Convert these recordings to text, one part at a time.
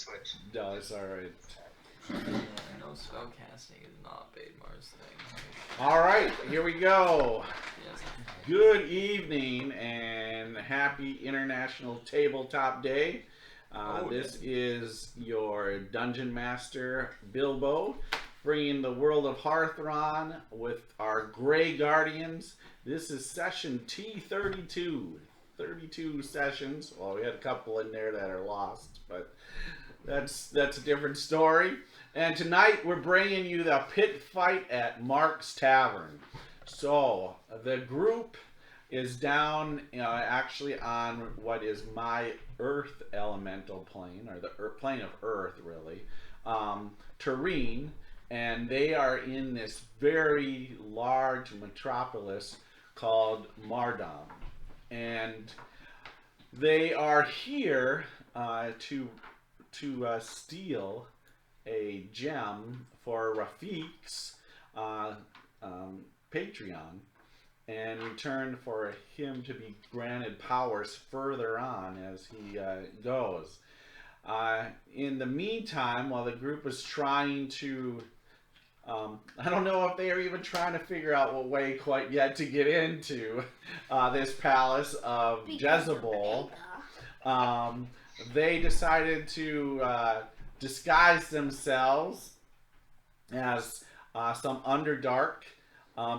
switch. No, it's alright. No spellcasting is not Bademar's thing. Alright, here we go. Yes. Good evening and happy International Tabletop Day. This is your Dungeon Master, Bilbo, bringing the world of Harthron with our Grey Guardians. This is session T32. 32 sessions. Well, we had a couple in there that are lost, but that's a different story. And tonight we're bringing you the pit fight at Marx Tavern. So the group is down actually on what is my Earth elemental plane, or the plane of Earth really, terrain, and they are in this very large metropolis called Mardam. And they are here to steal a gem for Rafiq's Patreon, and in return for him to be granted powers further on as he goes. In the meantime, while the group is trying to, I don't know if they are even trying to figure out what way quite yet to get into this palace of Jezebel, they decided to disguise themselves as some Underdark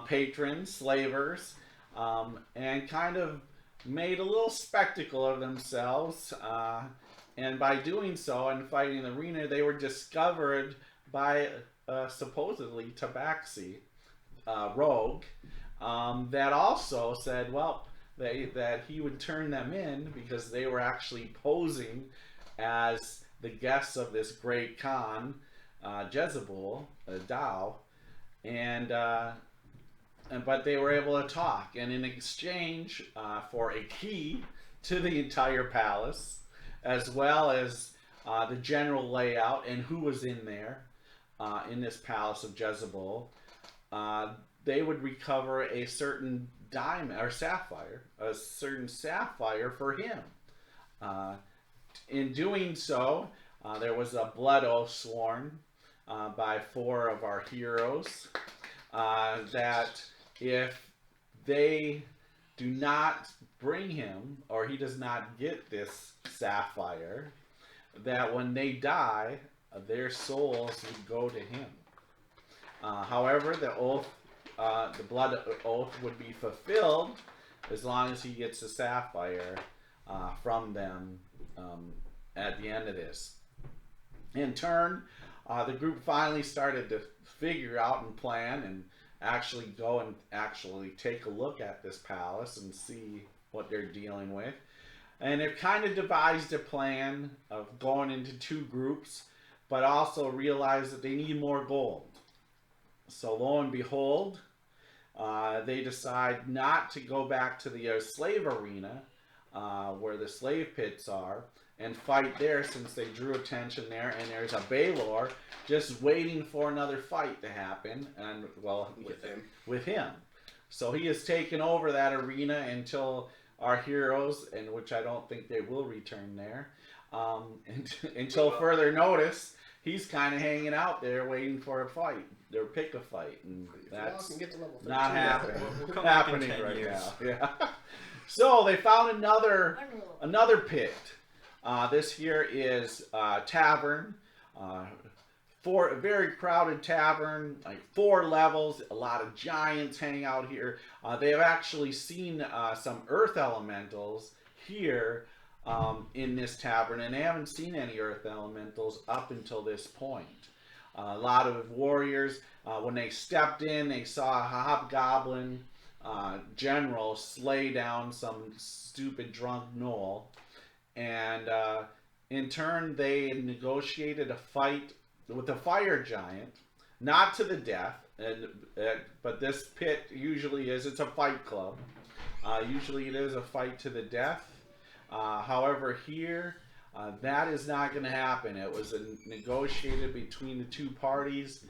patrons, slavers, and kind of made a little spectacle of themselves. And by doing so and fighting in the arena, they were discovered by supposedly Tabaxi, rogue, that also said, well, that he would turn them in because they were actually posing as the guests of this great Khan, Jezebel, Tao, but they were able to talk, and in exchange for a key to the entire palace, as well as the general layout and who was in there, in this palace of Jezebel, they would recover a certain diamond or sapphire, for him. In doing so, there was a blood oath sworn by 4 of our heroes that if they do not bring him, or he does not get this sapphire, that when they die, their souls would go to him. However, the oath, the blood oath, would be fulfilled as long as he gets the sapphire from them at the end of this. In turn, the group finally started to figure out and plan and actually go and actually take a look at this palace and see what they're dealing with. And they've kind of devised a plan of going into 2 groups, but also realized that they need more gold. So lo and behold, they decide not to go back to the slave arena where the slave pits are and fight there, since they drew attention there, and there's a Baylor just waiting for another fight to happen, and well, with him. So he has taken over that arena until our heroes, and which I don't think they will return there, until further notice. He's kind of hanging out there waiting for a fight, or pick a fight, and that's not happening right now. Yeah. So they found another pit. This here is Tavern, a very crowded tavern, like 4 levels, a lot of giants hang out here. They have actually seen some earth elementals here in this tavern, and they haven't seen any earth elementals up until this point. A lot of warriors, when they stepped in, they saw a hobgoblin general slay down some stupid drunk gnoll, and in turn they negotiated a fight with a fire giant, not to the death, but this pit usually is, it's a fight club. Usually it is a fight to the death. However, here, that is not going to happen. It was negotiated between the 2 parties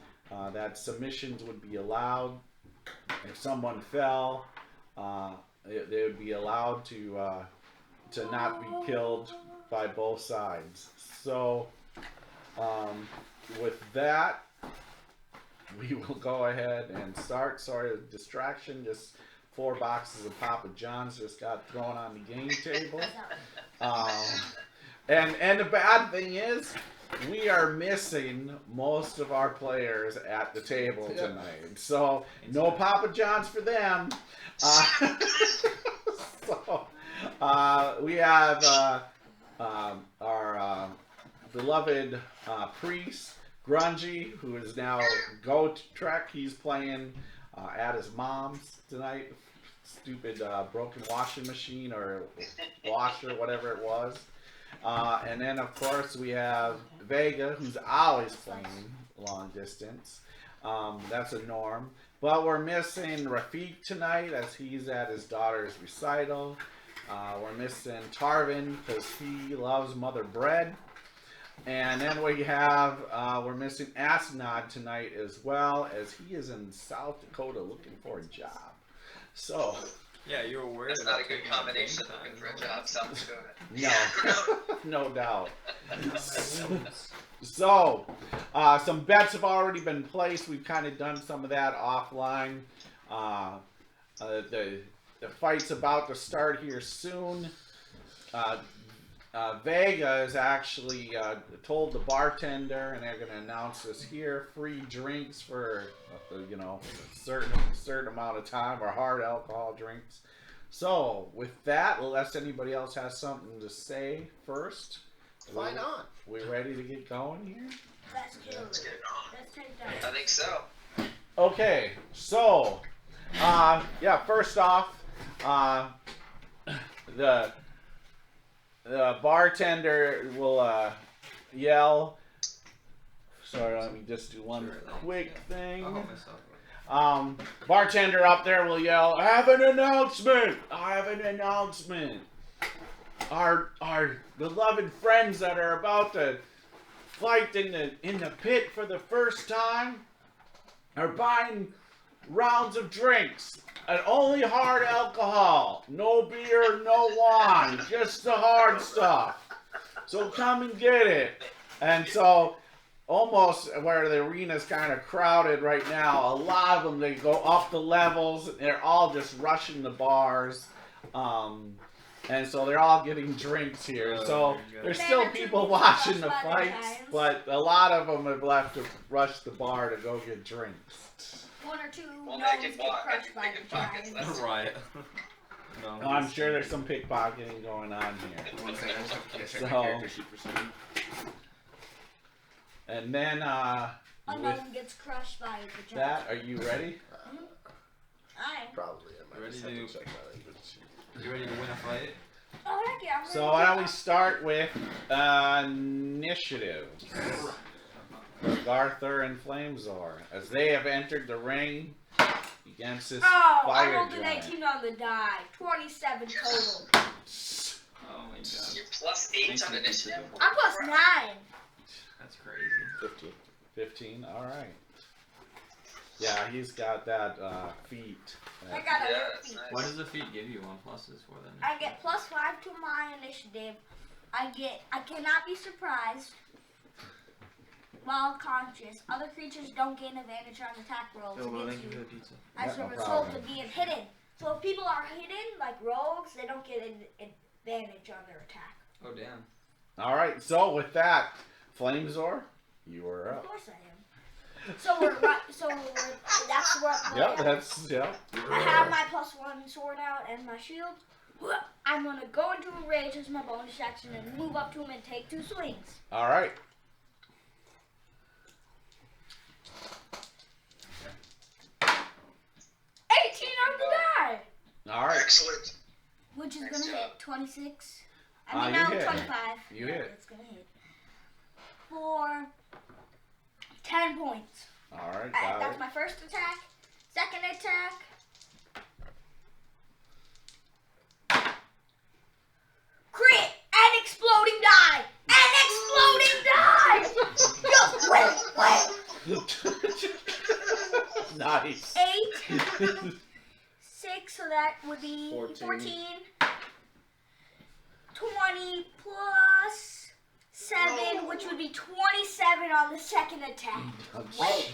that submissions would be allowed. If someone fell, they would be allowed to not be killed by both sides. So With that, we will go ahead and start. Sorry, distraction. Just 4 boxes of Papa John's just got thrown on the game table. And the bad thing is, we are missing most of our players at the table tonight. So no Papa John's for them. So we have our beloved priest, Grungy, who is now Go Trek. He's playing at his mom's tonight. Stupid broken washing machine or washer, whatever it was. And then, of course, we have Vega, who's always playing long distance. That's a norm. But we're missing Rafik tonight as he's at his daughter's recital. We're missing Tavern because he loves mother bread. And then we have, we're missing Asinod tonight as well, as he is in South Dakota looking for a job. So... Yeah, you're aware That's not a good combination looking for a job, South Dakota. No, no doubt. So, some bets have already been placed. We've kind of done some of that offline. The fight's about to start here soon. Vega is actually told the bartender, and they're going to announce this here, free drinks for certain amount of time, or hard alcohol drinks. So with that, unless anybody else has something to say first, why not? We ready to get going here? Let's get it on. I think so. Okay, so yeah, first off, the bartender will yell. Sorry, let me just do one quick thing. Bartender up there will yell, "I have an announcement! I have an announcement! Our beloved friends that are about to fight in the pit for the first time are buying rounds of drinks. And only hard alcohol. No beer, no wine. Just the hard stuff. So come and get it." And so, almost where the arena's kind of crowded right now, a lot of them, they go up the levels. They're all just rushing the bars. And so they're all getting drinks here. So there's still people watching the fights, but a lot of them have left to rush the bar to go get drinks. One or two. Well, No, they can walk. I can pick pockets. That's Right. No, I'm sure there's some pickpocketing going on here. So, and then Unknown gets crushed by the that, are you ready? I am. Probably. I might Ready just have to- to check my language. You ready to win a fight? Oh, heck yeah. I'm So ready why to don't we go. start with initiative for Arthur and Flamezor, as they have entered the ring against this Oh, I fire rolled a giant. 19 on the die. 27 total. Oh my god. You're +8 on initiative. I'm plus 9. That's crazy. 15. 15, alright. Yeah, he's got that feat. I got a Yeah, work that's feat. nice. What does the feat give you on pluses for then? I get plus 5 to my initiative. I cannot be surprised while conscious. Other creatures don't gain advantage on attack rolls against you pizza. as Yeah, a no result problem. of being hidden. So if people are hidden, like rogues, they don't get an advantage on their attack. Oh damn. Alright, so with that, Flamezor, you are Of up. course I am. So that's what. Yep, that's, yep. I have my +1 sword out and my shield. I'm gonna go into a rage as my bonus action and move up to him and take 2 swings. Alright. On the die, Alright. Excellent. which is Nice gonna job. hit 26. You I mean now hit. 25. You Yeah, hit. It's gonna hit for 10 points. Alright, That's got it. my first attack. Second attack. Crit and exploding die. And exploding die. Just wait. Nice. 8, 6, so that would be 14, 20 plus 7, which would be 27 7 on the second attack. Wait.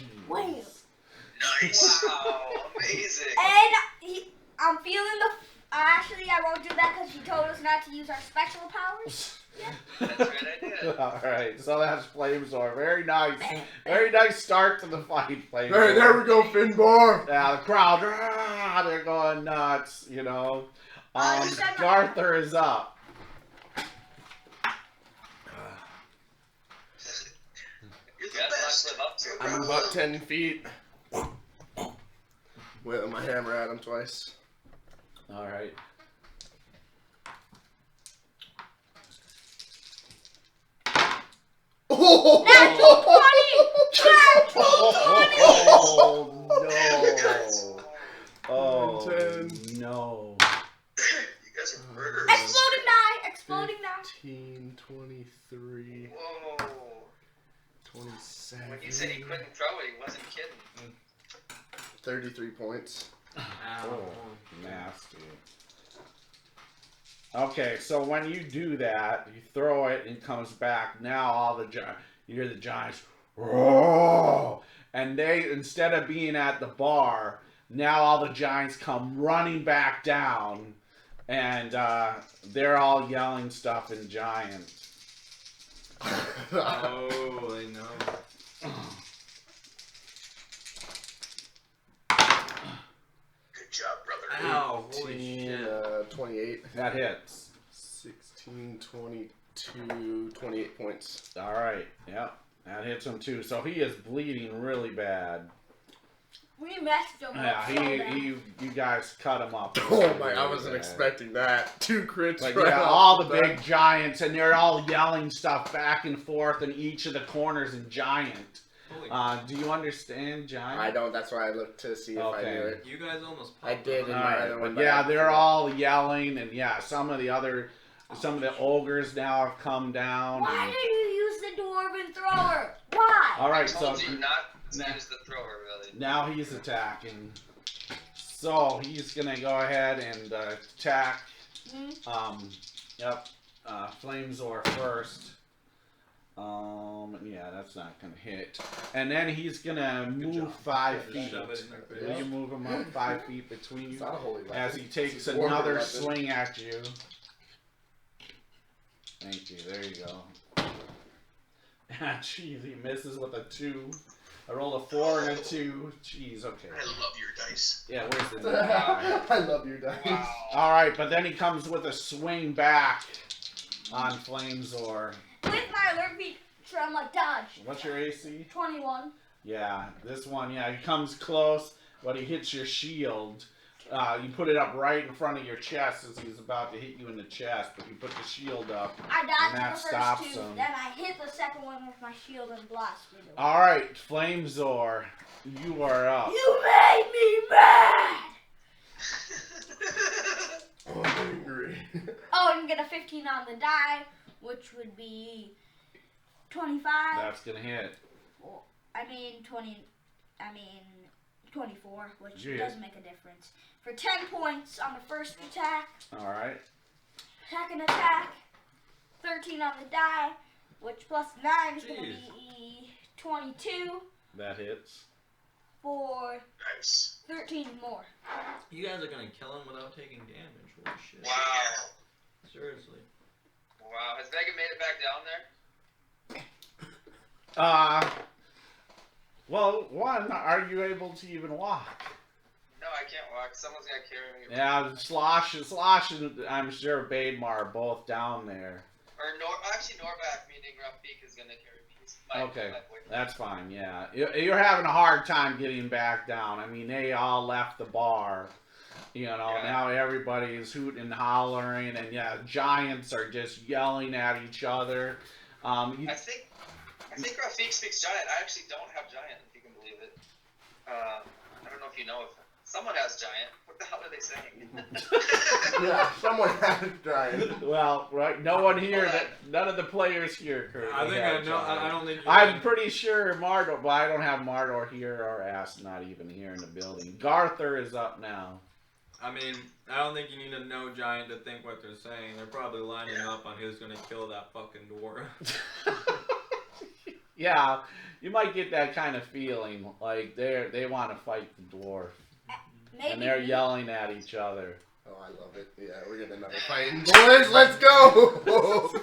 Nice. Wow, amazing. And I'm feeling the. Actually, I won't do that because he told us not to use our special powers. That's right, I did. Alright, so that's Flamesore. Very nice. Very nice start to the fight, Flamesore. Hey, there we go, Finbar. Yeah, the crowd, they're going nuts, you know. Garther is up. You're the best. Live up to it, I move up 10 feet. With my hammer at him twice. Alright. Oh! Oh, 10. no. You guys are murderers. Exploding die. 15, 23, Whoa. 27. When you said he couldn't throw it, he wasn't kidding. 33 points. Oh, nasty. Okay, so when you do that, you throw it and it comes back. Now all the you hear the giants, roar, and they, instead of being at the bar, now all the giants come running back down, and they're all yelling stuff in giant. Oh, they know. Good job, brother. Ow, holy 18, shit. 28. That hits. 16, 22, 28 points. All right, yep, that hits him too. So he is bleeding really bad. We messed him Yeah, up so bad. you guys cut him up. Oh my, I really wasn't bad. expecting that. 2 crits But right yeah, off all the bat. big giants, and they're all yelling stuff back and forth in each of the corners in giant. Holy Do you understand giant? I don't, that's why I looked to see if I knew it. You guys almost I popped did up. in All my right, other one. but yeah, they're all yelling, and yeah, some of the ogres now have come down. Why and- did you use the dwarven thrower? Why? all I right, so told you not to Nah. use the thrower, really. now he's attacking. So he's gonna go ahead and attack. Yep, Flamesore first. Yeah, that's not gonna hit. And then he's gonna move job. 5 feet. Shove it in their face. Will you move him up 5 feet between It's you not a holy weapon. as he takes It's a dwarven another weapon. swing at you? Thank you. There you go. Jeez, he misses with a 2. I rolled a 4 and a 2. Jeez, okay. I love your dice. Yeah, where's the die? I love your dice. Wow. All right, but then he comes with a swing back on Flamesore. With my alert feature, I'm like, dodge. What's your AC? 21. Yeah, this one, yeah, he comes close, but he hits your shield. You put it up right in front of your chest as he's about to hit you in the chest, but you put the shield up. I And dodged that the stops first 2, him. then I hit the second one with my shield and blasted him. All right, Flamesore, you are up. You made me mad! Oh, I'm angry. Oh, and get a 15 on the die, which would be 25. That's gonna hit. I mean 24, which Yeah. doesn't make a difference. For 10 points on the first attack. All right. Second attack, 13 on the die, which plus 9 is going to Jeez. be 22 That hits. for Nice. 13 more. You guys are gonna kill him without taking damage. Holy shit. Wow. Seriously. Wow. Has Megan made it back down there? Well, one, are you able to even walk? No, I can't walk. Someone's got to carry me. Yeah, Slosh, and I'm sure Bademar are both down there. Or actually, Norback, meaning Rafik, is going to carry me. He's Okay, my boyfriend. that's fine, yeah. You're having a hard time getting back down. I mean, they all left the bar. You know, Yeah. now everybody is hooting and hollering, and yeah, giants are just yelling at each other. I think Rafik speaks giant. I actually don't have giant, if you can believe it. I don't know if you know if someone has giant. What the hell are they saying? Yeah, someone had it giant. Well, right, no one here, none of the players here currently I think have I know. giant. I don't think. I'm pretty sure Mardor, but I don't have Mardor here or Ass not even here in the building. Garther is up now. I mean, I don't think you need to know giant to think what they're saying. They're probably lining up on who's gonna kill that fucking dwarf. Yeah, you might get that kind of feeling, like they want to fight the dwarf, Maybe. and they're yelling at each other. Oh, I love it. Yeah, we're getting another fighting. Boys, let's go!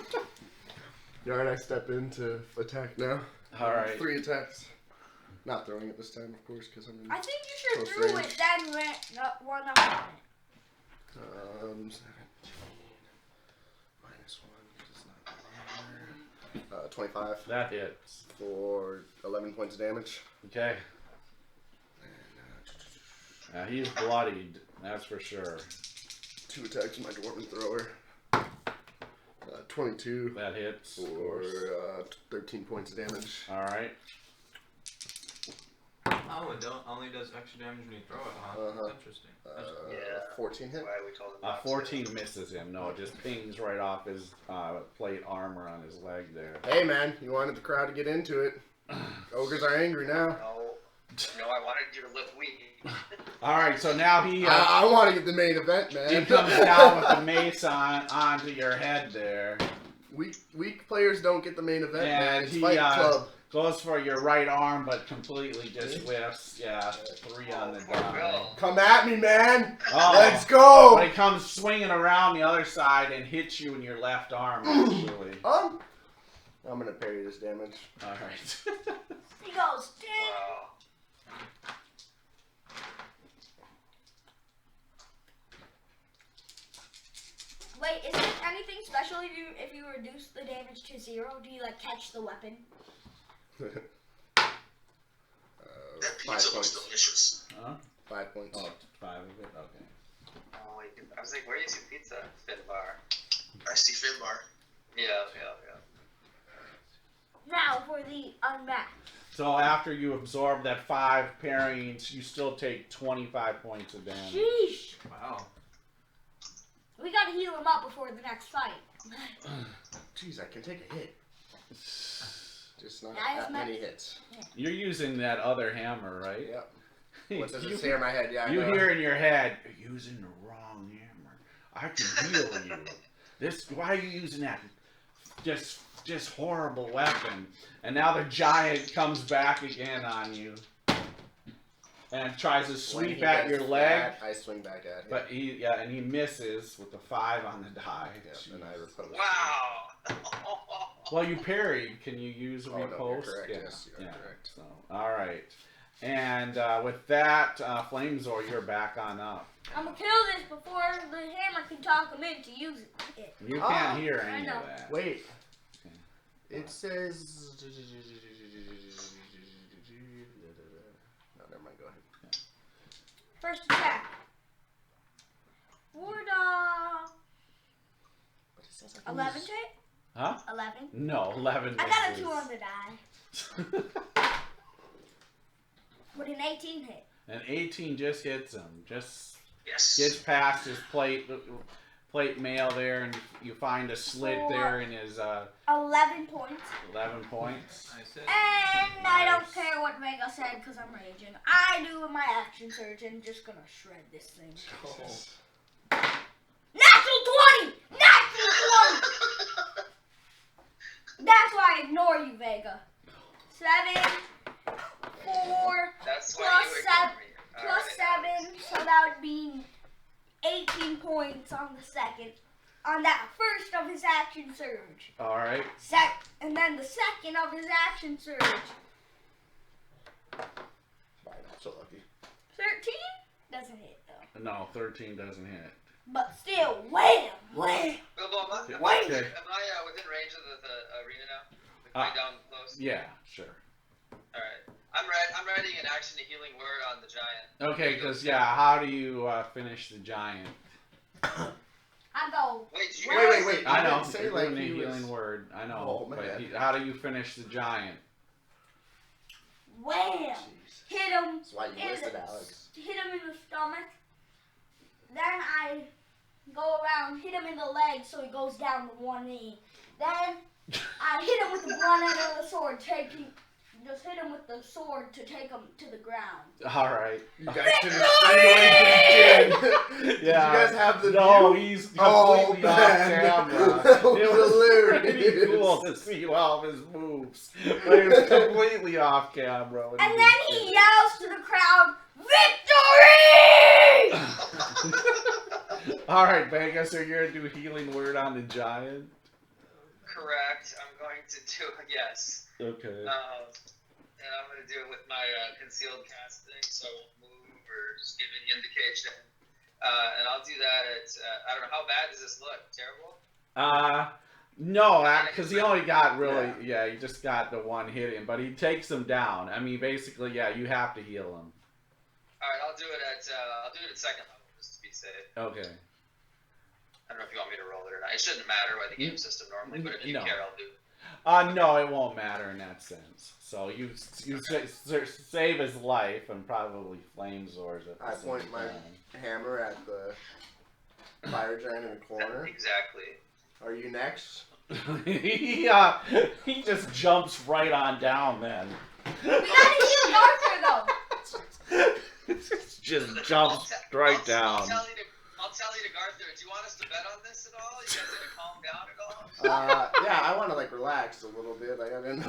Alright, I step in to attack now. Alright. 3 attacks. Not throwing it this time, of course, because I'm in. I think you should Close throw range. it, then one up on it. 17 minus 1 because it's not there. 25 That hits. for 11 points of damage. Okay. And He's bloodied, that's for sure. 2 attacks with my dwarven thrower. 22 That hits. for 13 points of damage. Alright. Oh, it only does extra damage when you throw it, huh? Uh-huh. That's interesting. That's cool. Yeah. 14 hit. Why we told him not to. 14 misses him. No, it just pings right off his plate armor on his leg there. Hey man, you wanted the crowd to get into it. Ogres are angry now. No, I wanted you to look weak. Alright, so now he I want to get the main event, man. he comes down with the mace onto your head there. Weak players don't get the main event, man. And It's he Fight Club. goes for your right arm, but completely just whiffs. Yeah, 3 on the Poor die. Bill. Come at me, man. Oh. Let's go. But he comes swinging around the other side and hits you in your left arm, actually. I'm gonna parry this damage. Alright. He goes, ding. Wow. Wait, is there anything special if you reduce the damage to 0? Do you like catch the weapon? 5 That pizza looks points. delicious. Huh? 5 points. Oh, 5 of it? Okay. Oh, wait, I was like, where do you see pizza? Finbar. I see Finbar. Yeah. Now for the unmatched. So after you absorb that 5 parryings, you still take 25 points of damage. Sheesh. Wow. We gotta heal him up before the next fight. Jeez, I can take a hit. Just not Yeah, that many hits. You're using that other hammer, right? Yep. What does it say in my head? Yeah, I You know. hear in your head, you're using the wrong hammer. I can heal you. Why are you using that just horrible weapon? And now the giant comes back again on you and tries to When sweep he at gets your leg, fat, I swing back at him. but he misses with the 5 on the die. Yep, and I repose. Wow. Well, you parried. Can you use a Oh, no, you're repost? correct, Yeah, yes, you're yeah. correct. So, all right. And with that, Flamezor, you're back on up. I'm gonna kill this before the hammer can talk him into using it. You Oh, can't hear I any know. of that. Wait. Okay. It says. No, never mind. Go ahead. First attack. For But it says 11 to hit? Huh? 11. No, 11 I got a misses. 2 on the die. With an 18 hit. An 18 just hits him. Just Yes. gets past his plate mail there, and you find a slit there in his 11 points. 11 points. I said. And I don't Nice. care what Vega said because I'm raging. I do my action surge and just gonna shred this thing. Natural 20! Natural 20! That's why I ignore you, Vega. 7, 4, That's why Plus you seven- ignore me. plus Alright. 7, so that would be 18 points on the second. On that first of his action surge. All right. And then the second of his action surge. Fine, I'm so lucky. 13? Doesn't hit though. No, 13 doesn't hit. But still, wham! Wham! Bilbo, am I Okay. within range of the arena now? Like way down close? Yeah, sure. Alright. I'm writing an action to healing word on the giant. Okay, because, how do you finish the giant? I go. Wait, did you Wait, guys- wait. I You know. didn't say You're like doing a he healing was- word. I know. Oh, but man. how do you finish the giant? Wham! Jeez. Hit him. That's why you in listed the- Alex. Hit him in the stomach. Then I go around, hit him in the leg so he goes down to one knee. Then I hit him with the blunt end of the sword, taking just hit him with the sword to take him to the ground. All right. You guys should have seen what he just did. Did you guys have the No, view? he's completely off camera. That was It was hilarious. pretty cool to see all of his moves. But he was completely off camera. when And he then did he it. yells to the crowd, "Victory!" All right, Vegas, are you going to do healing word on the giant? Correct. I'm going to do yes. Okay. And I'm going to do it with my concealed cast thing, so I won't move or just give any indication. And I'll do that at, I don't know, how bad does this look? Terrible? No, because he only got really, he just got the one hit in, but he takes him down. I mean, basically, you have to heal him. Alright, I'll do it at second level, just to be safe. Okay. I don't know if you want me to roll it or not. It shouldn't matter by the game system normally, but if you No. care, I'll do it. No, it won't matter in that sense. So you save his life and probably flame swords at the I same point my time. hammer at the fire giant in the corner. Exactly. Are you next? he just jumps right on down then. We gotta heal Arthur though. just jumps right down. I'll tell you to Garther, do you want us to bet on this at all? You guys gonna calm down at all? Yeah, I want to relax a little bit. I didn't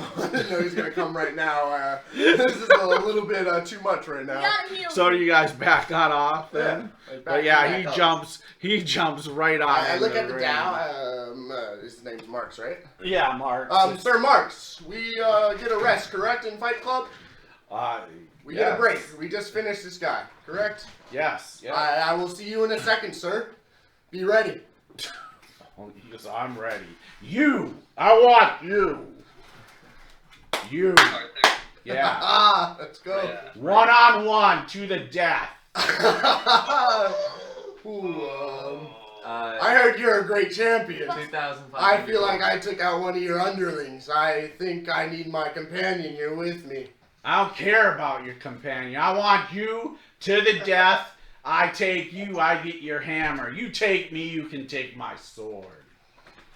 know he's gonna come right now. This is a little bit too much right We now. gotta heal So do you guys back on off then? But back up. he jumps right on. I look in at the ring. Dow. His name's Marx, right? Yeah, Mark. Sir Marx, we get a rest, correct, in Fight Club? We get a break. We just finished this guy, correct? Yes. Yeah. I will see you in a second, sir. Be ready. Because I'm ready. I want you. Arthur. Yeah. Let's go. Yeah. 1-on-1 to the death. Ooh, I heard you're a great champion. 2,500. I feel like I took out one of your underlings. I think I need my companion here with me. I don't care about your companion. I want you to the death. I take you, I get your hammer. You take me, you can take my sword.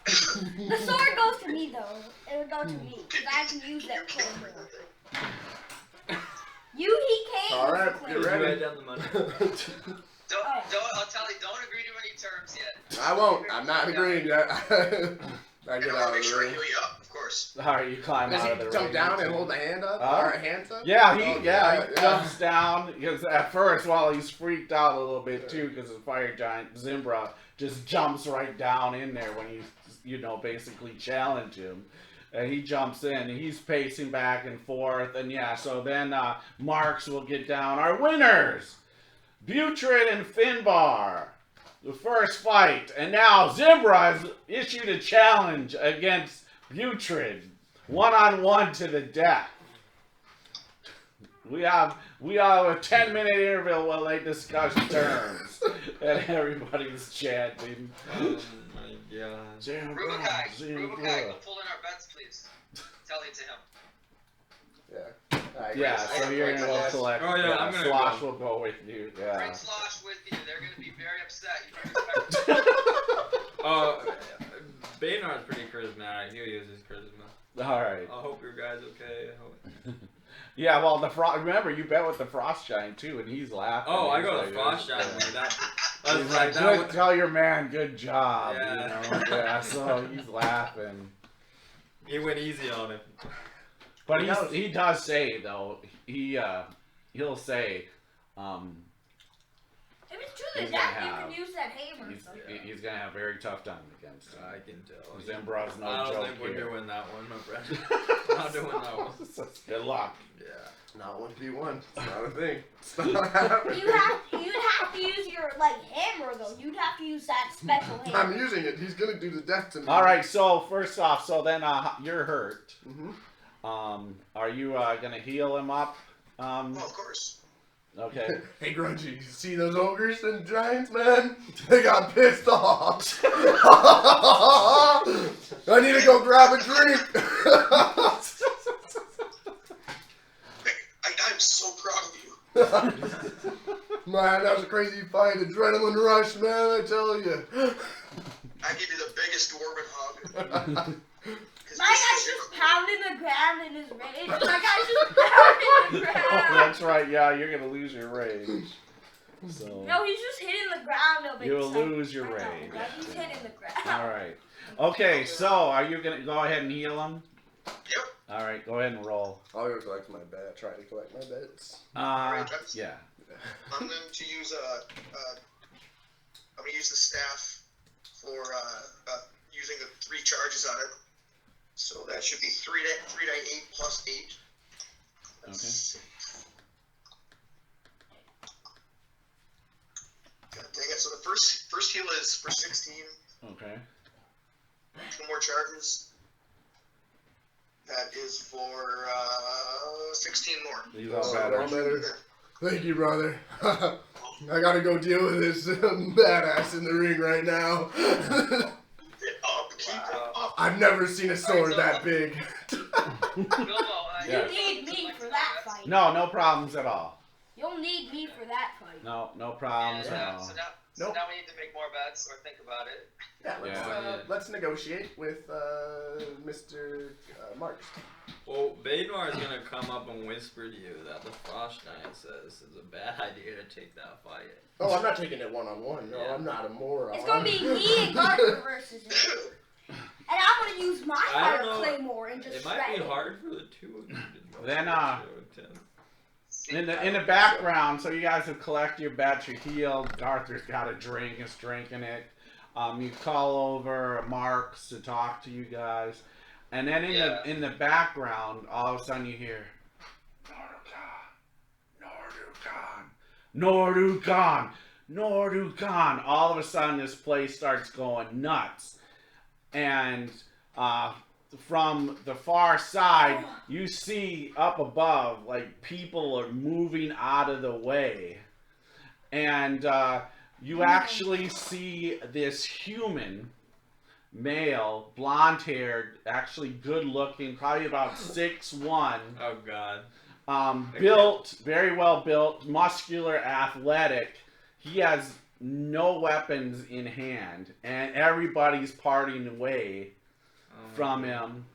The sword goes to me though. It would go to me because I can use that for him. He can't. All right, use the get claim. ready. Write down the money. I'll tell you, don't agree to any terms yet. I won't. I'm not agreeing yet. I And get I out want to of make the sure I ring. heal you up, of course. Alright, you climb Does out of he the jump ring. down and hold a hand up? Huh? Or a hands up? Yeah, Oh, he yeah. jumps down because at first, while he's freaked out a little bit too, because the fire giant Zimbra just jumps right down in there when you basically challenge him, and he jumps in and he's pacing back and forth, and so then Marx will get down. Our winners, Butrid and Finbar, the first fight, and now Zimbra has issued a challenge against Butrid. 1-on-1 to the death. We have a 10-minute interval while they discuss terms, and everybody's chanting. Oh my god. Zimbra, Rubakai, go Zimbra. pull in our bets, please. Tell it to him. Yeah, so you're gonna go collect. Oh, yeah, I'm gonna Slosh go. will go with you. Yeah. Bring Slosh with you. They're going to be very upset. Baynard's pretty charismatic. He'll use his charisma. All right. I hope your guy's okay. I hope... Yeah, well, remember you bet with the Frost Giant too, and he's laughing. Oh, I He's go to like, Frost Giant. That's He's like like, that. "Good- tell your man, good job. Yeah. Yeah, so he's laughing. He went easy on him. But he does say though, he'll say, If it's truly He's that, gonna you have- can use that hammer. he's, so. he's gonna have a very tough time against him. I can tell. Zimbra's no I don't joke think we're here. doing that one, my friend. Not doing that one. Good luck. Yeah. Not 1v1. It's not a thing. It's not happening. You'd have to use your hammer though. You'd have to use that special hammer. I'm using it. He's gonna do the death to me. All right. So first off, then you're hurt. Mm-hmm. Are you gonna heal him up? Well, of course. Okay. Hey, Grungy, you see those ogres and giants, man? They got pissed off. I need to go grab a drink. I'm so proud of you. Man, that was a crazy fight. Adrenaline rush, man, I tell you. I give you the biggest dwarven hug. 'Cause My this guy's is your- just pounding the ground and in his rage. And that guy's just down in the Oh, ground. that's right. Yeah, you're gonna lose your rage. So No, he's just hitting the ground. No big you'll deal. lose your I know, rage. but he's hitting the ground. All right. Okay, so are you gonna go ahead and heal him? Yep. All right, go ahead and roll. I'll go collect my bet. Try to collect my bets. Yeah. I'm going to use I'm going to use the staff for using the 3 charges on it. So that should be 3d8 plus 8. That's God dang it. So the first heal is for 16. Okay. 2 more charges. That is for 16 more. These are Oh, better. all better. Thank you, brother. I gotta go deal with this badass in the ring right now. Keep it up. I've never seen a sword that big. Bilbo, Yeah. You need me for that fight. No problems at all. You'll need me for that fight. No problems at Yeah, all. so now we need to make more bets or think about it. Yeah, let's negotiate with Mr. Marx. Well, Badenor is gonna come up and whisper to you that the Frost Giant says it's a bad idea to take that fight. Oh, I'm not taking it one-on-one. No, Yeah. I'm not a moron. It's gonna be me and Gardner versus him. And I'm gonna use my I fire don't know. claymore and just It might shred be him. hard for the two of you to go Then, so intense. In the background, so you guys have collected your bets, you're healed. Arthur's got a drink, is drinking it. You call over Marx to talk to you guys, and then in the background, all of a sudden you hear Nordukan. All of a sudden, this place starts going nuts, and from the far side, you see up above, like people are moving out of the way, and you actually see this human male, blonde-haired, actually good-looking, probably about 6'1", Oh God. built, very well built, muscular, athletic. He has no weapons in hand, and everybody's parting away from him.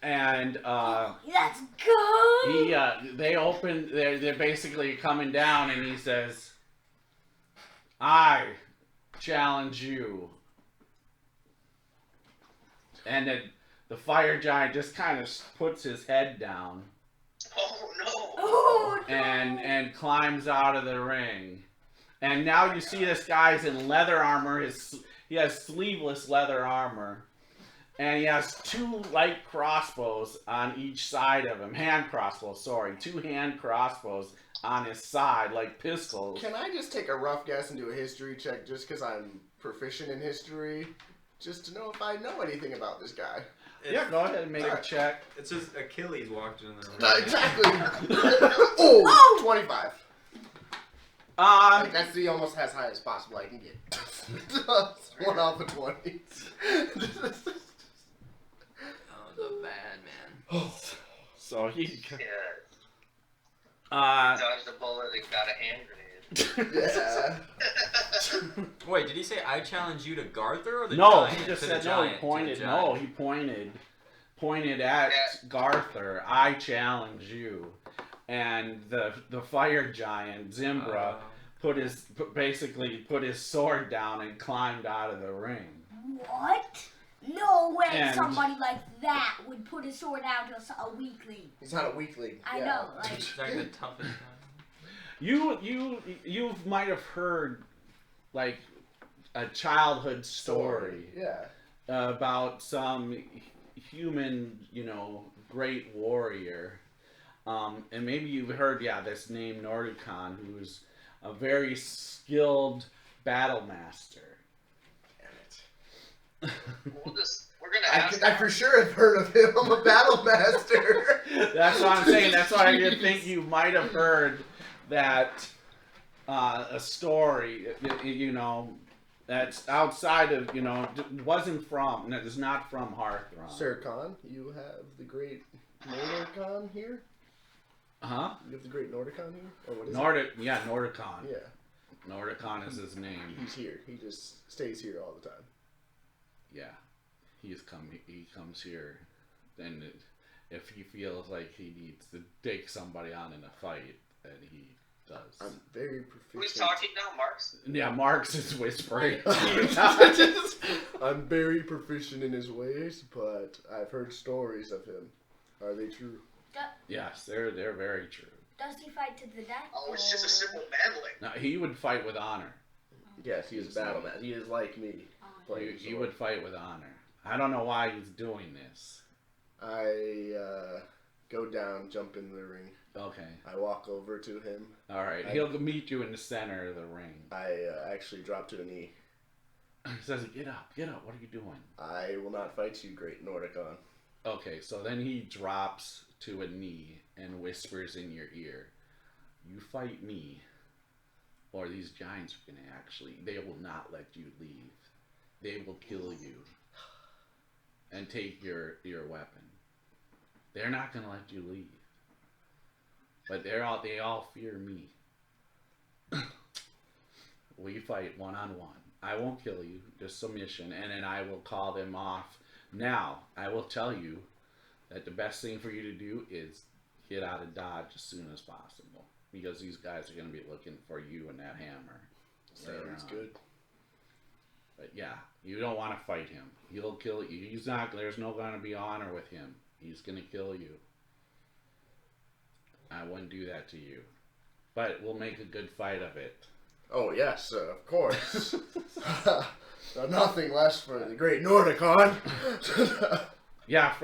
And Let's go! they're basically coming down, and he says, I challenge you. And then the fire giant just kind of puts his head down Oh no! Oh, no. and climbs out of the ring. And now you see this guy's in leather armor. He has sleeveless leather armor. And he has 2 light crossbows on each side of him. 2 hand crossbows on his side, like pistols. Can I just take a rough guess and do a history check just because I'm proficient in history? Just to know if I know anything about this guy. Yeah, go ahead and make a check. It's just Achilles walked in the room. Exactly. Oh, 25. That's the almost as high as possible I can get. 1 off of 20. Oh, the bad man. So he Dodged a bullet and got a hand grenade. Yeah. Wait, did he say I challenge you to Garther or the no, giant? he just To said the no. He giant, to the pointed. giant. No, he pointed at Garther. I challenge you, and the fire giant Zimbra basically put his sword down and climbed out of the ring. What? No way And- somebody like that would put his sword down to a weakling. He's not a weakling. I Yeah. know, like... He's like the toughest guy. You might have heard like a childhood story Yeah. about some human, great warrior. And maybe you've heard, this name Nordukan, who's a very skilled battle master. We're gonna ask. I for sure have heard of him. I'm a battle master. That's what I'm saying. That's why I think you might have heard that a story, that's outside of, wasn't from, that is not from Harthron. Sir Khan, you have the great Nordicon here? Huh? You have the great Nordicon here? Or what is Nordicon. it? Yeah. Nordicon is his name. He's here. He just stays here all the time. Yeah. He comes here. And if he feels like he needs to take somebody on in a fight, then he does. I'm very proficient. Who's talking now, Marx? Yeah, Marx is whispering. I'm very proficient in his ways, but I've heard stories of him. Are they true? Yes, they're very true. Does he fight to the death? Oh, it's just a simple manling. Now, he would fight with honor. Yes, he is battle man. He is like me. He would fight with honor. I don't know why he's doing this. I go down, jump in the ring. Okay. I walk over to him. All right. He'll meet you in the center of the ring. I actually drop to a knee. He says, get up. What are you doing? I will not fight you, great Nordicon. Okay, so then he drops to a knee and whispers in your ear, you fight me, or these giants are going to they will not let you leave. They will kill you and take your weapon. They're not going to let you leave. But they all fear me. We fight one-on-one. I won't kill you, just submission, and then I will call them off. Now, I will tell you that the best thing for you to do is get out of Dodge as soon as possible. Because these guys are going to be looking for you and that hammer. Sounds good. But yeah, you don't want to fight him. He'll kill you. There's no going to be honor with him. He's going to kill you. I wouldn't do that to you. But we'll make a good fight of it. Oh, yes, of course. Nothing less for the great Nordicon. Yeah,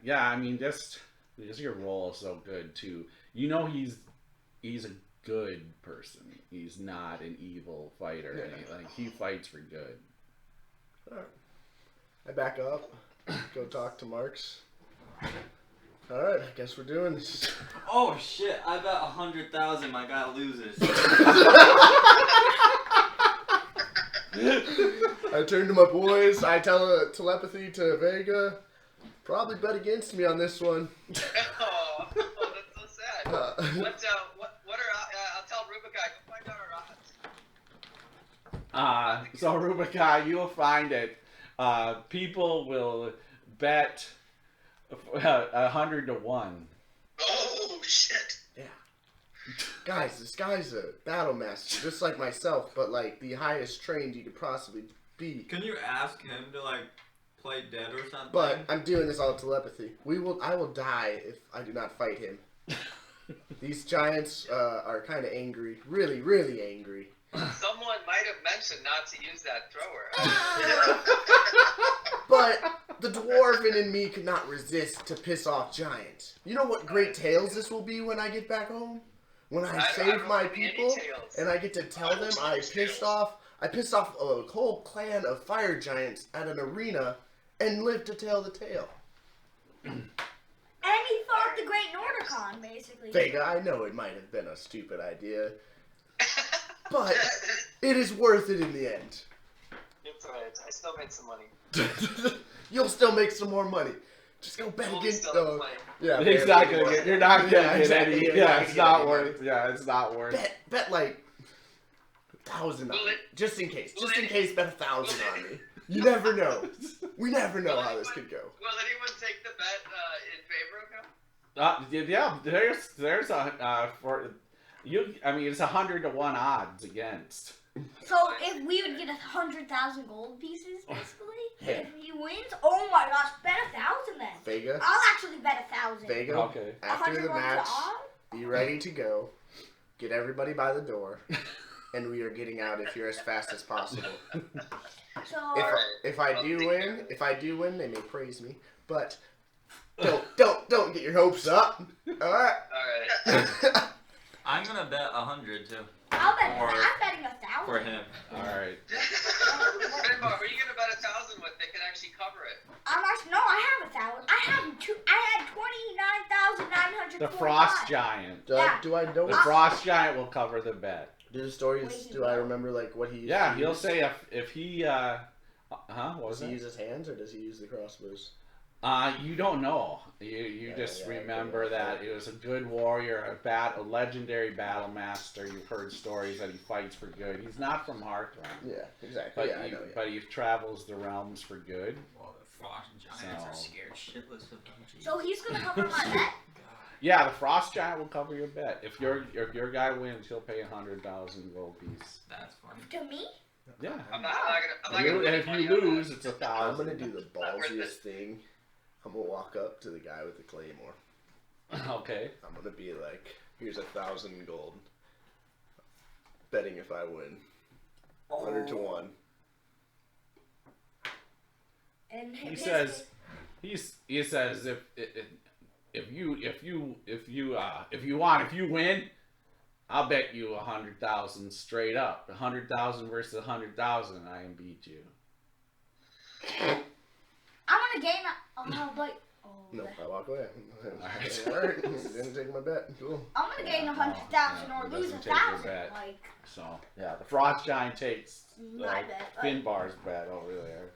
I mean, just because your role is so good, too. You know he's a good person. He's not an evil fighter. Yeah. Like, he fights for good. Alright. I back up, go talk to Marx. Alright, I guess we're doing this. Oh shit, I bet 100,000 my guy loses. I turn to my boys, I tell telepathy to Vega, probably bet against me on this one. Oh, that's so sad. What are I'll tell Rubikai, go find out our odds. So Rubikai, you'll find it. People will bet 100 to 1. Oh, shit. Yeah. Guys, this guy's a battle master, just like myself, but like the highest trained you could possibly be. Can you ask him to like play dead or something? But I'm doing this all telepathy. I will die if I do not fight him. These giants are kind of angry, really, really angry. Someone might have mentioned not to use that thrower. But the dwarven in me could not resist to piss off giants. You know what great tales this will be when I get back home? When I save my people and I get to tell them I pissed off a whole clan of fire giants at an arena and lived to tell the tale. And he fought the Great Nordicon, basically. Vega, I know it might have been a stupid idea, but it is worth it in the end. It's alright. I still made some money. You'll still make some more money. Just go bet against those. Yeah, He's not gonna get. You're not gonna get exactly, any. you're Yeah, not it's gonna not get worth. any. Yeah, it's not worth. Bet like 1,000 on me, just in case. Just in case, bet 1,000 on me. You never know. We never know how this could go. Will anyone take the bet in favor of him? Yeah, there's a for you. I mean, it's 100 to 1 odds against. So if we would get 100,000 gold pieces, basically, Hey. if he wins, oh my gosh, bet 1,000 then. Vega, I'll actually bet 1,000. Vega. Okay. After 100 the ones match, to odd? be ready to go. Get everybody by the door, and we are getting out if you're as fast as possible. So If I do win, they may praise me, but don't get your hopes up. All right. Alright. I'm gonna bet 100 too. I'll bet. Or- I'm betting 1,000. For him. All right. Rainbow, are you gonna bet 1,000 what they can actually cover it? I'm actually no. I have 1,000. I had 29,900. The frost giant. Do I know? The frost giant will cover the bet. Do the stories? Do I remember like what he? Used Yeah, to he'll use? say if he what was Does he it? use his hands or does he use the crossbows? You don't know. You just yeah, remember okay. that he was a good warrior, a legendary battle master. You've heard stories that he fights for good. He's not from Harthron, Yeah, exactly. but he travels the realms for good. Frost giants So- are scared shitless of them. So he's gonna cover my bet? Yeah, the frost giant will cover your bet. If your guy wins, he'll pay 100,000 gold piece. That's funny. To me? Yeah. I'm not gonna And put if money you on lose, that. it's 1,000. I'm gonna do the Not worth ballsiest it. thing. I'm gonna walk up to the guy with the claymore. Okay. I'm gonna be like, "Here's 1,000 gold. Betting if I win, 100 to 1." And He says if you win, I'll bet you 100,000 straight up. 100,000 versus 100,000, I can beat you. I'm gonna gain but No, I walk away. Alright. Alright, didn't take my bet. Cool. I'm gonna gain 100,000 yeah, or it lose doesn't take your 1,000. bet. Like So yeah, the frost giant takes my bet. Like, Finbar's bet over there.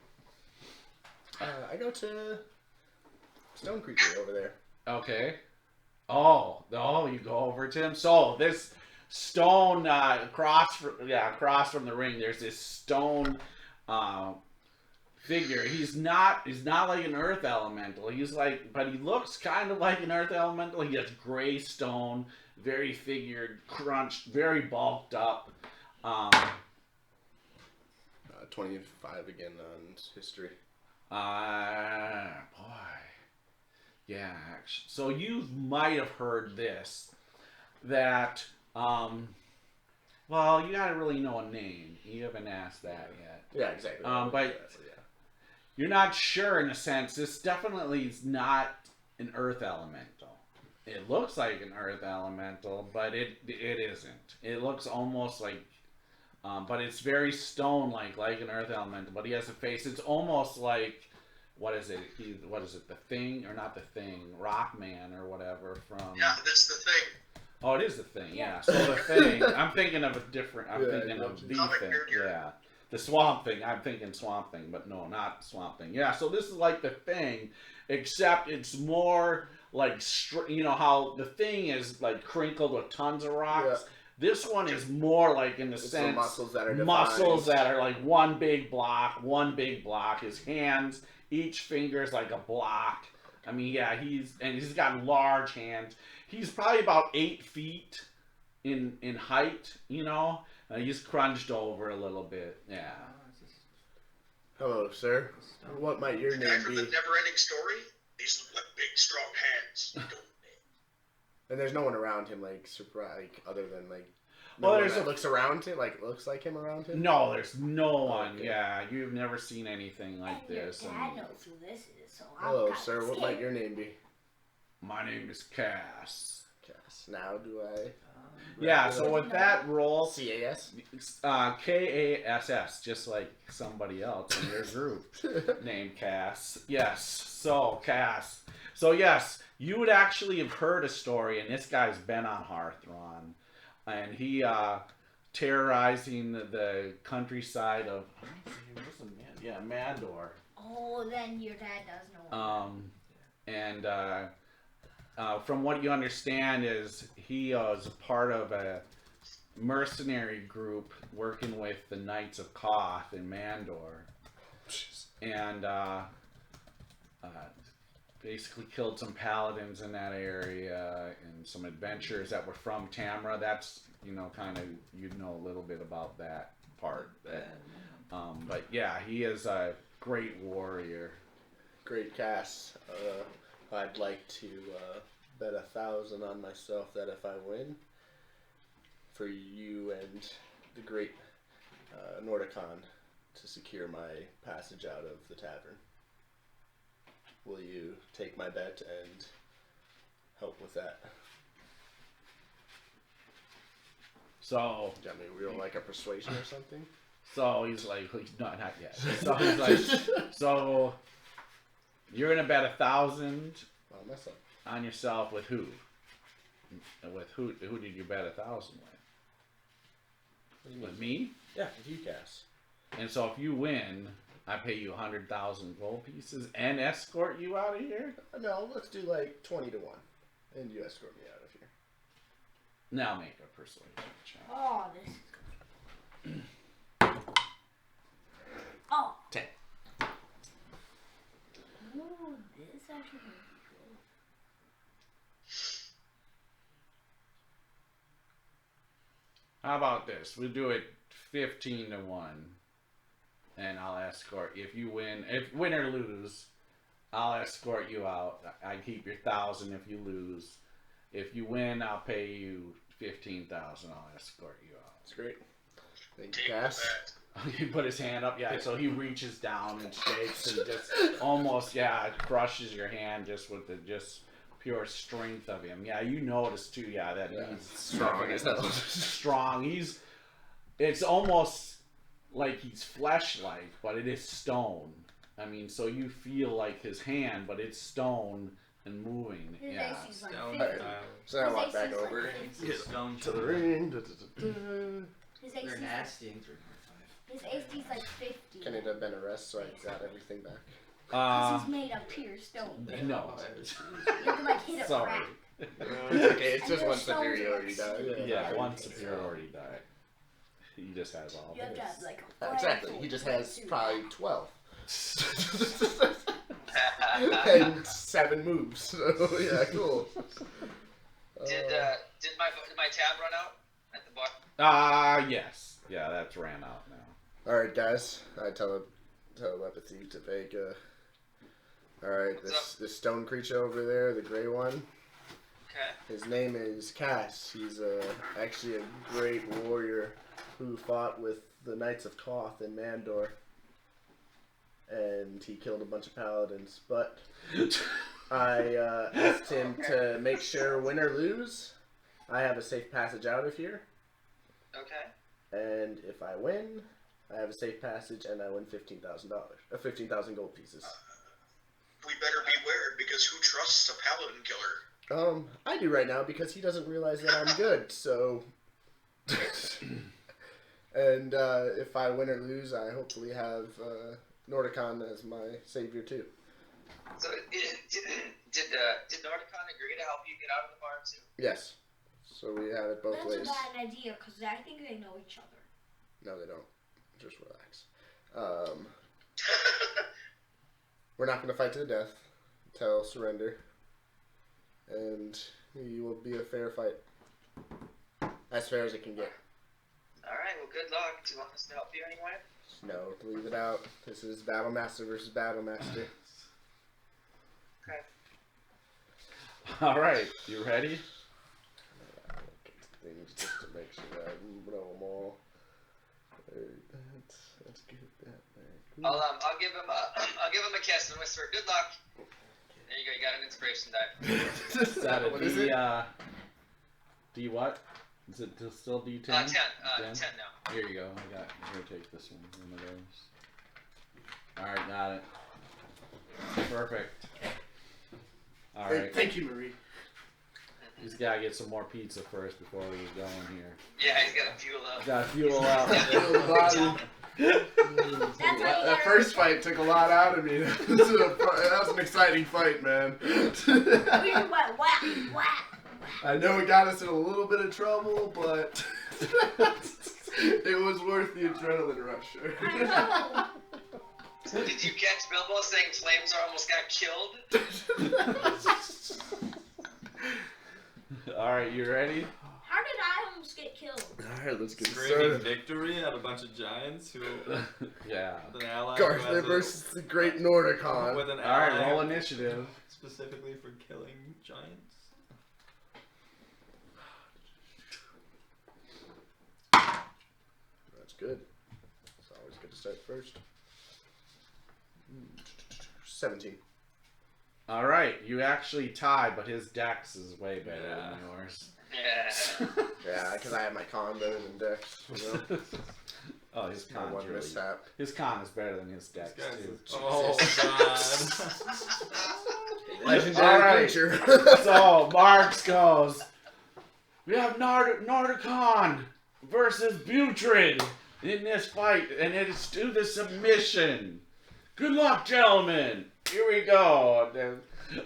I go to Stone Creature over there. Okay. Oh, you go over to him. So this stone across from the ring, there's this stone figure. He's not like an earth elemental. But he looks kind of like an earth elemental. He has gray stone, very figured, crunched, very bulked up. 25 again on history. Boy. Yeah, actually. So you might have heard this, that, well, you gotta really know a name. You haven't asked that yet. Yeah, exactly. But yeah. you're not sure in a sense. This definitely is not an earth elemental. It looks like an earth elemental, but it isn't. It looks almost like, but it's very stone-like, like an earth elemental. But he has a face. It's almost like, what is it? The Thing, or not the Thing? Rockman or whatever from. Yeah, that's the thing. Oh, it is the Thing. Yeah. So the Thing. I'm thinking of a different. I'm Yeah, thinking of the Comic Thing. character. Yeah. The Swamp Thing. I'm thinking Swamp Thing, but no, not Swamp Thing. Yeah. So this is like the Thing, except it's more like you know how the Thing is like crinkled with tons of rocks. Yeah. This one is more like in the It's sense the muscles that are defined. muscles that are like one big block. His hands, each finger is like a block. I mean, yeah, he's got large hands. He's probably about 8 feet in height. You know, he's crunched over a little bit. Yeah. Hello, sir. What might your The guy name from be? the Never-Ending Story. These look like big, strong hands. Don't they? And there's no one around him, like, other than, like, Well, one there's that a- looks around him, like, looks like him around him? No, there's no one. Okay. Yeah, you've never seen anything like and your this. dad and- knows who this is, so I'm Hello, kinda sir. What scared. might your name be? My name is Cass. Yes. Now do I... Yeah. So with that roll, C-A-S? Kass, just like somebody else in your group named Cass. Yes. So Cass. So yes, you would actually have heard a story, and this guy's been on Harthron, and he terrorizing the countryside of Mandor. Oh, then your dad does know. And from what you understand is he is part of a mercenary group working with the Knights of Koth in Mandor, and basically killed some paladins in that area and some adventurers that were from Tamra. That's kind of a little bit about that part. But yeah, he is a great warrior. Great Cass. I'd like to bet 1,000 on myself that if I win, for you and the great Nordicon to secure my passage out of the tavern. Will you take my bet and help with that? So Got me real like a persuasion or something? So he's like, no, not yet. So he's like, so you're gonna bet 1,000 On myself. on yourself with who? With who? Who did you bet 1,000 with? With me. Yeah, with you, Cass. And so if you win, I pay you 100,000 gold pieces and escort you out of here. No, let's do like 20 to 1. And you escort me out of here. Now make a persuasion check. Oh, this is good. Oh, 10. actually. How about this? We'll do it 15-1, and I'll escort. If you win, if win or lose, I'll escort you out. I keep your 1,000 if you lose. If you win, I'll pay you 15,000. I'll escort you out. That's great. Thank Take you, Cass. that. He put his hand up, yeah. So he reaches down and shakes and just almost, crushes your hand just with the pure strength of him. Yeah, you notice too, that he's Strong as hell. strong. It's almost like he's flesh-like, but it is stone. I mean, so you feel like his hand, but it's stone and moving. His Yeah. AC's like Stone 50. style. So now I walk His back AC's like over 50. Get stone to the sugar. ring. His They're AC's nasty and 3.5. His AC's like 50. Can it have been a rest so I got everything back? Because he's made of pure stone. No. You have to like hit a Sorry. crack. It's okay, it's just Your one stones superiority are die. Yeah, one superiority die. He just has all You have to have this. like a Exactly, fire he just sword has too. probably 12. And 7 moves. So, yeah, cool. Did my tab run out at the bar? Yes. Yeah, that's ran out now. Alright, guys. I telepathy to Vega. Alright, this stone creature over there, the gray one. Okay. His name is Cass. He's actually a great warrior who fought with the Knights of Koth in Mandor. And he killed a bunch of paladins. But I asked him to make sure, win or lose, I have a safe passage out of here. Okay. And if I win, I have a safe passage and I win $15,000. 15,000 gold pieces. We better beware, because who trusts a paladin killer? I do right now because he doesn't realize that I'm good, so... And if I win or lose, I hopefully have Nordicon as my savior too. So did Nordicon agree to help you get out of the barn too? Yes. So we have it both That's ways. a bad idea because I think they know each other. No, they don't. Just relax. We're not going to fight to the death until surrender. And it will be a fair fight. As fair as it can get. Alright, well good luck. Do you want us to help you anyway? No, leave it out. This is Battle Master versus Battle Master. Okay. All right, you ready? Things just to make sure that I know them all. Let's get that back. I'll give him a kiss and whisper, good luck. There you go, you got an inspiration die. Is that a What D, is it? D what? Is it still D10? 10 10? now. Here you go. Here, take this one of those. Alright, got it. Perfect. Alright. Thank you, Marie. He's gotta get some more pizza first before we get going here. Yeah, he's got to fuel up. Gotta fuel up. Feel the body. That's why you That gotta- first fight took a lot out of me. That was an exciting fight, man. We just went whack, whack. I know it got us in a little bit of trouble, but it was worth the adrenaline rush. I know. Did you catch Bilbo saying flames almost got killed? Alright, you ready? How did I almost get killed? Alright, let's get Screaming started. victory at a bunch of giants who Yeah. with an ally Garthler who has versus the Great Nordicon. with an Alright, ally roll initiative. specifically for killing giants. That's good. It's always good to start first. 17. Alright, you actually tie, but his dex is way better Yeah. than yours. Yeah. Yeah, because I have my con better than Dex. You know? Oh, his My con's one really... mishap. His con is better than his dex, This guy's too. oh god. Legendary Alright. creature. So, Marx goes, we have Nordicon versus Butrid in this fight, and it's to the submission. Good luck, gentlemen. Here we go.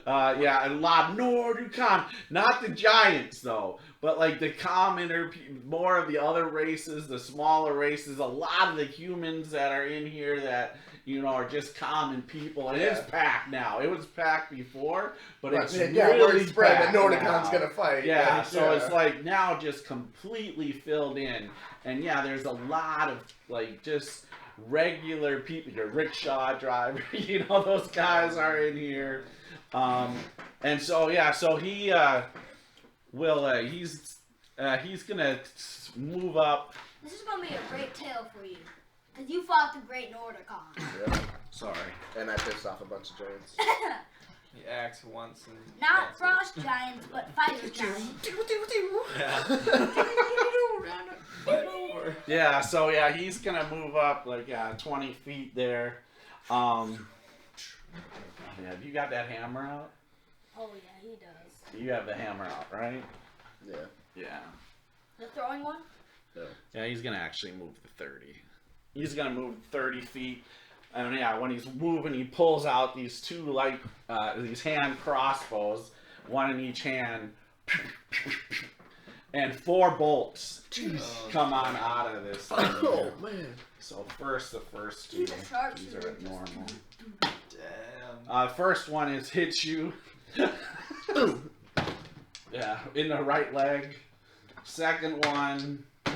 Yeah, a lot Nordicon. Not the giants, though, but like the commoner, more of the other races, the smaller races, a lot of the humans that are in here that, are just common people. It is packed now. It was packed before, but it's yeah, really word spread that packed Nordicon's now. gonna fight. Yeah, so it's like now just completely filled in, and yeah, there's a lot of like just regular people. Your rickshaw driver, those guys are in here, and so yeah, so he will he's gonna move up. This is gonna be a great tale for you, cause you fought the Great Nordicon. Yeah. Sorry. And I pissed off a bunch of giants. He acts once and Not frost giants, but fire giants. Yeah. Yeah, so yeah, he's gonna move up like 20 feet there. Yeah, you got that hammer out? Oh yeah, he does. You have the hammer out, right? Yeah. Yeah. The throwing one? Yeah, he's gonna actually move the 30. He's gonna move 30 feet. And yeah, when he's moving, he pulls out these two these hand crossbows, one in each hand, and 4 bolts come on out of this thing. Oh man! So the first two, These are sharp these are shooters. normal. Damn. First one is hits you. Yeah, in the right leg. Second one. 20.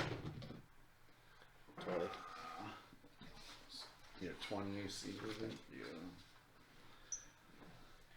Yeah, 20 AC, isn't it?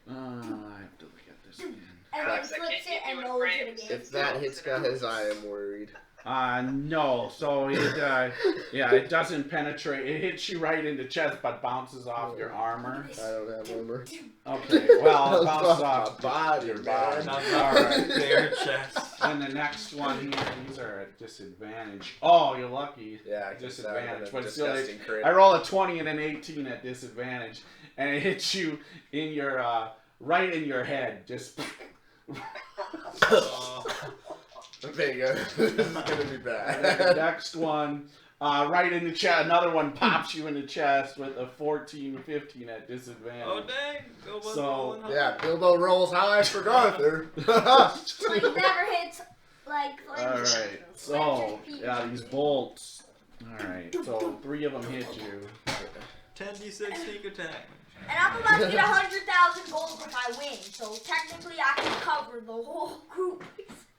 Yeah. I have to look at this again. And then flips it and rolls it again. If that hits guys, I am worried. No. So it doesn't penetrate. It hits you right in the chest, but bounces off your armor. I don't have armor. Okay. Well, it bounces off body, your man. body. All right, bare chest. And the next one here, these are at disadvantage. Oh, you're lucky. Yeah, I guess Disadvantage, that but would still, disgusting crit. I roll a 20 and an 18 at disadvantage, and it hits you in your right in your head. Just. There you go. This is gonna be And then the bad. next one, right in the chest. Another one pops you in the chest with a 14 or 15 at disadvantage. Oh dang! Go So, Yeah, Bilbo rolls high for Arthur. So he never hits like Alright, so, yeah, these bolts. Alright, so 3 of them hit you. 10d6 sneak attack. And I'm about to get 100,000 gold if I win, so technically I can cover the whole group.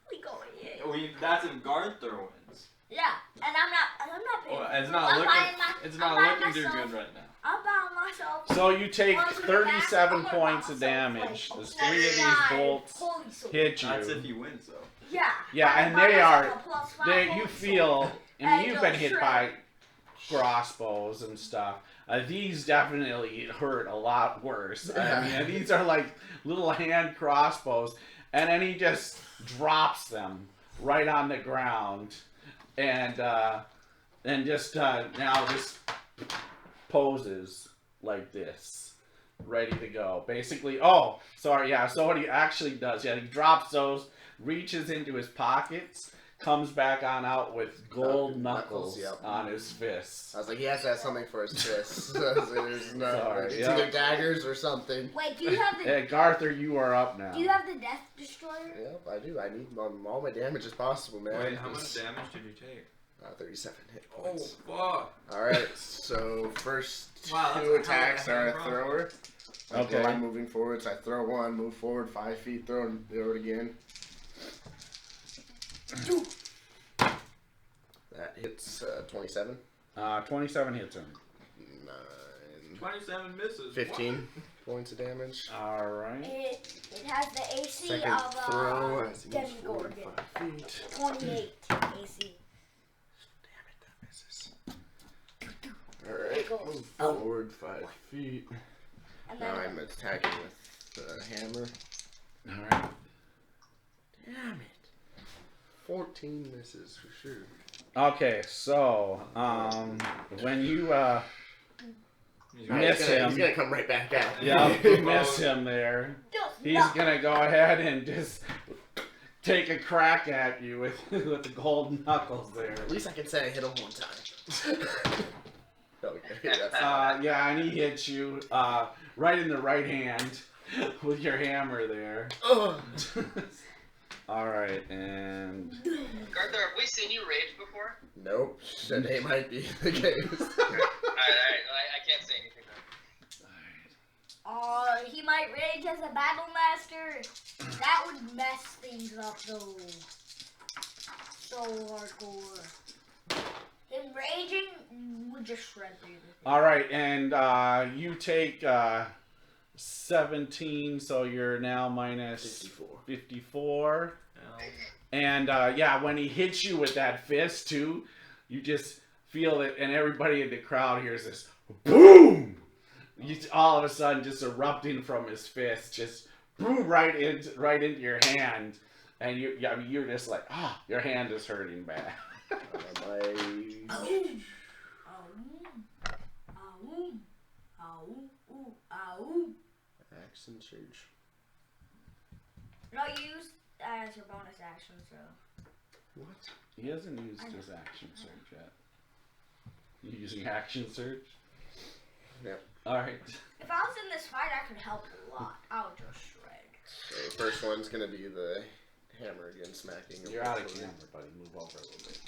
We going in. That's if Garther wins. Yeah, and I'm not paying. Well, it's I'm not buying my- It's I'm not buying looking too myself- good right now. I'm buying myself. So you take Once we get 37 back, points I'm of gonna buy damage. myself There's 3 of these 79 bolts holy sword. hit That's if you. he wins, though. Yeah. Yeah, I and buy they myself are. a +5 You holy feel. sword. I mean, And you've go been hit shred. by crossbows and stuff. These definitely hurt a lot worse. I mean, these are like little hand crossbows, and then he just drops them right on the ground, and just now just poses like this, ready to go. Basically, oh, sorry, yeah. So what he actually does, yeah, he drops those, reaches into his pockets. Comes back on out with gold knuckles yep. on his fists. I was like, he has to have something for his fists. There's no, Sorry, it's yeah. either daggers or something. Wait, do you have the Hey, Garther, you are up now. do you have the Death Destroyer? Yep, I do. I need all my damage as possible, man. Wait, how much damage did you take? 37 hit Oh, points. fuck. Alright, so first Wow, that's 2 a attacks are a high thrower. Okay. I'm moving forward, so I throw one, move forward 5 feet, throw it again. That hits 27. 27 hits him. 9. 27 misses. 15 points of damage. All right. It has the AC Second of throw, I see Demigorgon. 45 feet. 28 AC. Alright, move forward 5 feet. And Now then I'm attacking with the hammer. All right. Damn it. 14 misses for sure. Okay, so when you He's Alright, miss him, He's gonna come right back at me. yeah, you miss him there. just He's no. gonna go ahead and just take a crack at you with the gold knuckles there. At least I can say I hit him one time. Okay, that's Yeah, and he hits you right in the right hand with your hammer there. Ugh. All right, and Garther, have we seen you rage before? Nope, that might be the case. Alright, I can't say anything He might rage as a battle master. That would mess things up though. So hardcore. Him raging would just shred everything. Alright, and you take 17, so you're now minus 54. And yeah, when he hits you with that fist too, you just feel it, and everybody in the crowd hears this boom! All of a sudden, just erupting from his fist, just boom right into your hand, and you're just like, your hand is hurting bad. Action surge. No, you use as your bonus action, so. What? He hasn't used his action surge yet. You using action surge? Yep. Alright. If I was in this fight, I could help a lot. I would just shred. So the first one's gonna be the hammer again, smacking him. You're out of camera, buddy. Move over a little bit.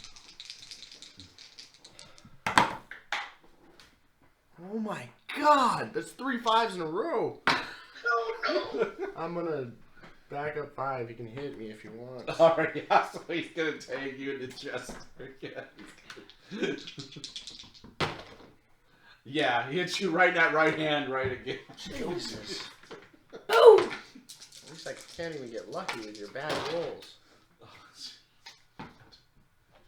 Oh my god! That's 3 5s in a row! No. I'm gonna back up 5. You can hit me if you want. Alright, yeah, so he's gonna take you in the chest again. Yeah, he hits you right in that right hand right again. Jesus. Boom! At least I can't even get lucky with your bad rolls.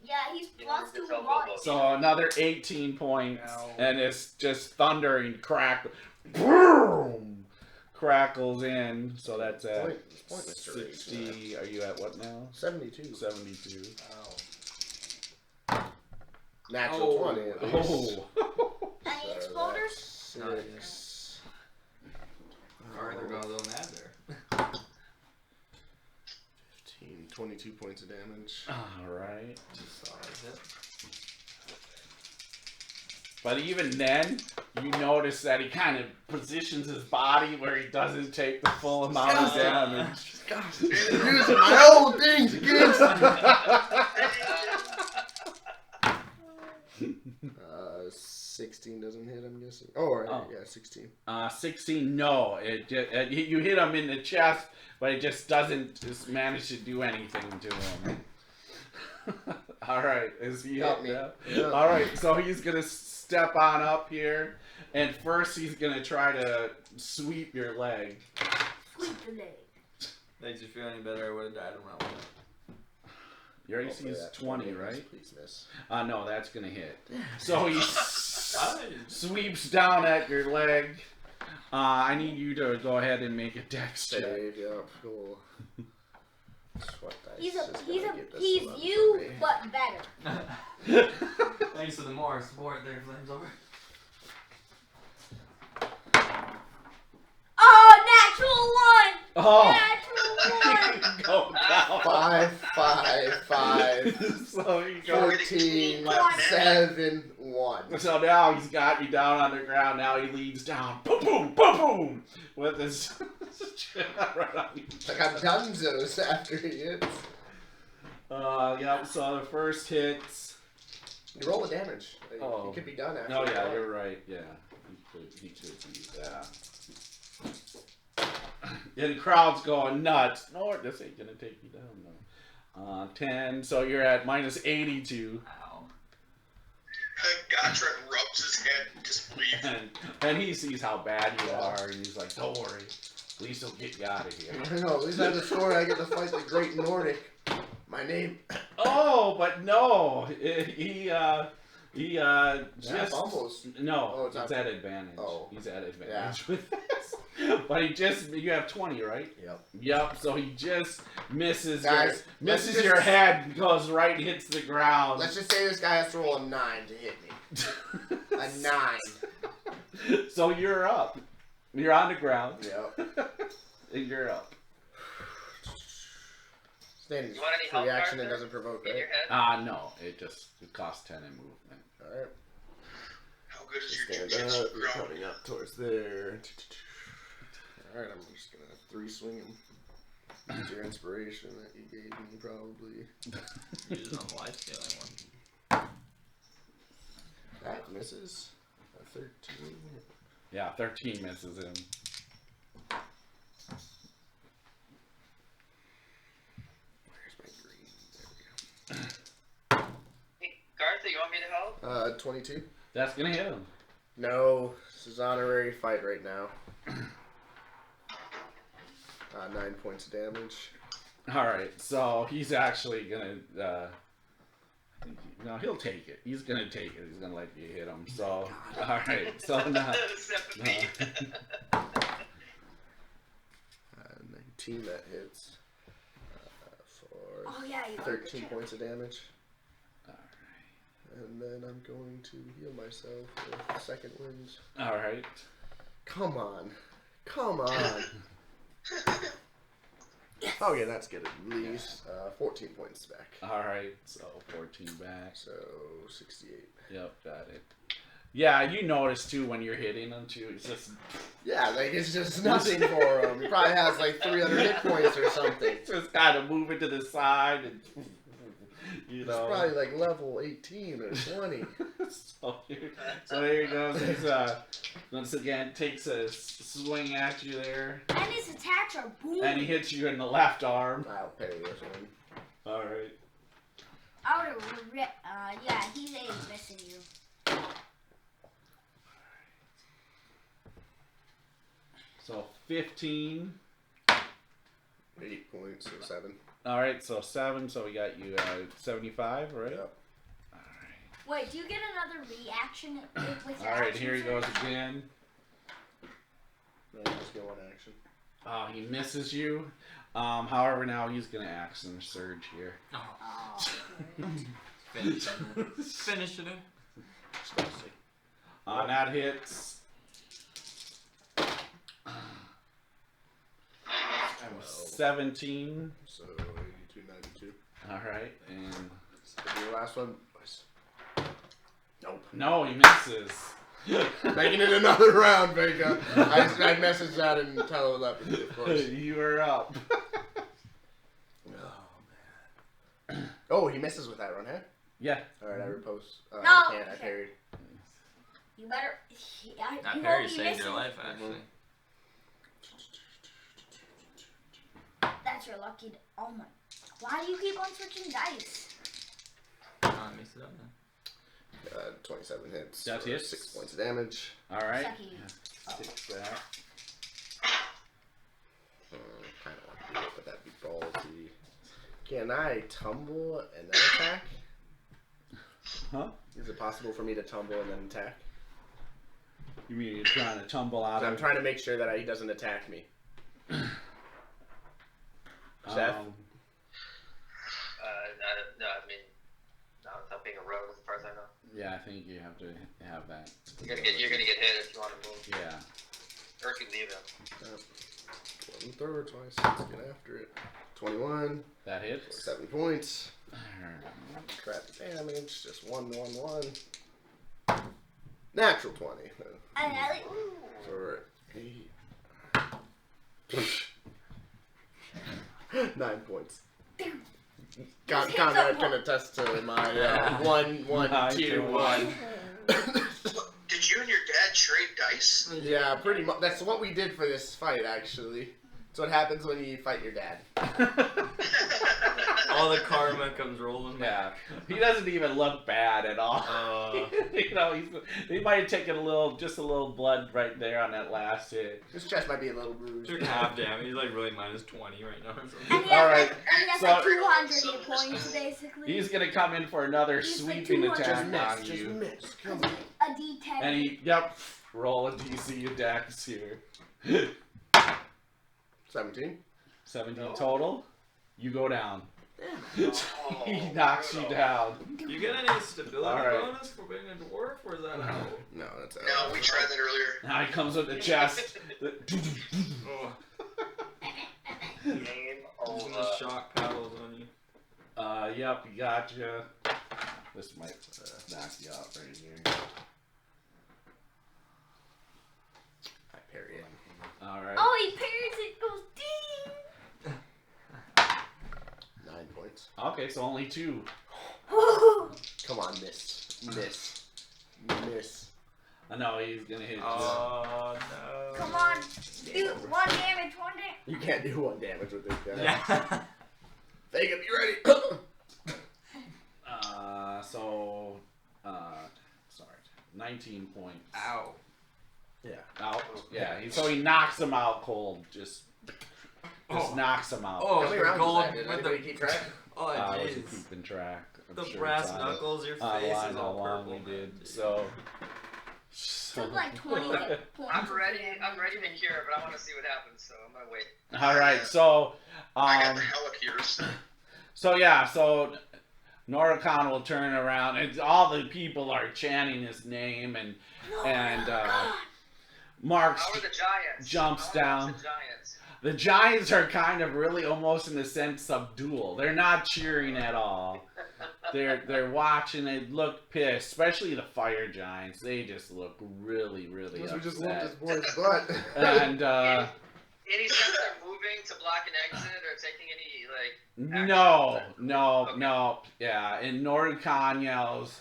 Yeah, he's plus 2 bullets. So another 18 points, and it's just thundering crack. Boom! Crackles in, so that's at 60. Are you at what now? 72. 72. Natural 20 at least. Any exploders? 6. Farther go than that there. 15. 22 points of damage. Alright. Solid hit. But even then, you notice that he kind of positions his body where he doesn't take the full amount of damage. Gosh, using my old things against me. 16 doesn't hit, I'm guessing. Yeah, 16. 16, no. You hit him in the chest, but it just doesn't manage to do anything to him. Alright, is he up now? Yeah. Alright, so he's going to step on up here, and first he's going to try to sweep your leg. Sweep the leg. Makes you feel any better? I would have died around one. Your AC is 20, right? Please miss. No, that's going to hit. So he sweeps down at your leg. I need you to go ahead and make a dex check. Save, yep, cool. Sweat dice. He's you, but better. Thanks to the more support there, Flames over. Oh, natural 1! Oh! Natural 1! Go down. 5, 5, 5. So you go. 14, 7, 1. So now he's got you down on the ground. Now he leans down. Boom, boom, boom, boom. With his right on you. I got dunzos after he hits. Yep. So the first hits. You roll the damage. It could be done after. Oh yeah, you're right. Yeah, he could use that. And the crowd's going nuts. No, this ain't gonna take you down though. 10. So you're at minus 82. Ow. Gottred rubs his head and disbelieves. And he sees how bad you are, and he's like, "Don't worry, at least he'll get you out of here." I know, at least I have the story. I get to fight the Great Nordic. My name. Oh, but no, he just almost. no. It's It's at advantage. Oh. He's at advantage with this. But you have 20, right? Yep. So he just misses. Guys, misses your head, and goes right, and hits the ground. Let's just say this guy has to roll a 9 to hit me. A 9. So you're up. You're on the ground. Yep. And you're up. Standing You want any help, reaction that Arthur? doesn't provoke, In right? your head? No. It costs 10 in movement. Alright. How good is your Stand jujitsu, up. You're bro? coming up towards there. Alright, I'm just gonna 3 swing him. Use your inspiration that you gave me, probably. Use it on the life scaling one. That misses. A 13. Yeah, 13 misses him. 22. That's gonna hit him. No, this is honorary fight right now. 9 points of damage. All right, so he's actually gonna. No, he'll take it. He's gonna take it. He's gonna let you hit him. So, all right. So now, 19 that hits for yeah, you 13 points of damage. all right. And then I'm going to heal myself with second wind. All right. Come on. Come on. Oh yeah, that's good at least. 14 points back. All right. So 14 back. So 68. Yep, got it. Yeah, you notice too when you're hitting him too. It's just Yeah, like it's just nothing for him. He probably has like 300 hit points or something. just kind of moving to the side and you It's know. probably like level 18 or 20. so there he goes. He's once again takes a swing at you there, And his attacks are boom. and he hits you in the left arm. I'll parry this one. All right. I would have yeah, he's missing you. So 15. 8 points or 7. All right. So 7. So we got you 75, right? Yep. Wait, do you get another reaction with your All right. action Here he surge? goes again. No, just get one action. He misses you. However, now he's gonna action surge here. Oh, Finish it. Finish it. Disgusting. That hits. 17. So 82, 92. All right, and This will be the last one. Boys. Nope. no, he misses. Making it another round, Vega. I messaged that in telepathy, of course. You are up. Oh, man. Oh, he misses with that run, huh? Yeah. Alright, I repose. No. I can't, I parried. you better. That you parry won't be saved missing. your life, actually. That's your lucky. Oh my. Why do you keep on switching dice? Mix it up then. 27 hits. That for hits. 6 points of damage. All right. Sucky. Takes that. Kind of want to do it, but that'd be ballsy. Can I tumble and then attack? Huh? Is it possible for me to tumble and then attack? You mean you're trying to tumble out I'm of? trying to make sure that he doesn't attack me. Seth? No, I mean, not without being a rogue, as far as I know. Yeah, I think you have to have that. You're gonna get hit if you want to move, Yeah. or if you leave him. 12 third, 26, get after it. 21, That hits. 7 points. Alright. Crap damage, just 1, 1, 1. Natural 20. And I like. For 8. 9 points. Conrad can attest to my 1, 1, 2, 1. Did you and your dad trade dice? Yeah, pretty much. That's what we did for this fight, actually. That's what happens when you fight your dad. All the karma comes rolling Yeah, back. he doesn't even look bad at all. You know, he might have taken just a little blood right there on that last hit. His chest might be a little bruised. Took half damage. He's like really minus 20 right now or something. And he All has, right, like, and he has so- like 200 hit points, basically. He's gonna come in for another He's like sweeping 200. attack on Just you, miss. Come a on. D10. and roll a DC attacks here. 17. 17 total. You go down. Oh, He knocks you down. Do you get any stability All right. bonus for being a dwarf, or is that out? No, that's out. No, we tried that earlier. Now he comes with the chest. Oh, Game using the over. shock paddles on you. Yep, you gotcha. This might knock you out right here. I parry it. Alright. Oh, he parries it, goes ding! 9 points. Okay, so only 2. Come on, miss. Miss. Miss. I know he's gonna hit you. Oh no. Come on, do 1 damage, 1 damage. You can't do 1 damage with this guy. Yeah. Vega, be ready. 19 points. Ow. Yeah. Out. Yeah. So he knocks him out cold. Just Oh. knocks him out. Oh, How many the rounds gold was that? Did with anybody the keep track? oh I wasn't jeez. keeping track. I'm The sure brass it's on knuckles, your face online is how all long purple. we did. man. So. Took like 20 points. I'm ready to cure it, but I want to see what happens, so I'm gonna wait. All right. So. I got the helicures. So yeah. So. Noricon will turn around and all the people are chanting his name and Marx How are the Giants? jumps How down. are the Giants? The Giants are kind of really almost in a sense subdual. They're not cheering at all. They're watching. They look pissed, especially the Fire Giants. They just look really We upset. just left his boy's butt. And Any sense they're moving to block an exit or taking any like? no. Yeah, and Noricon yells,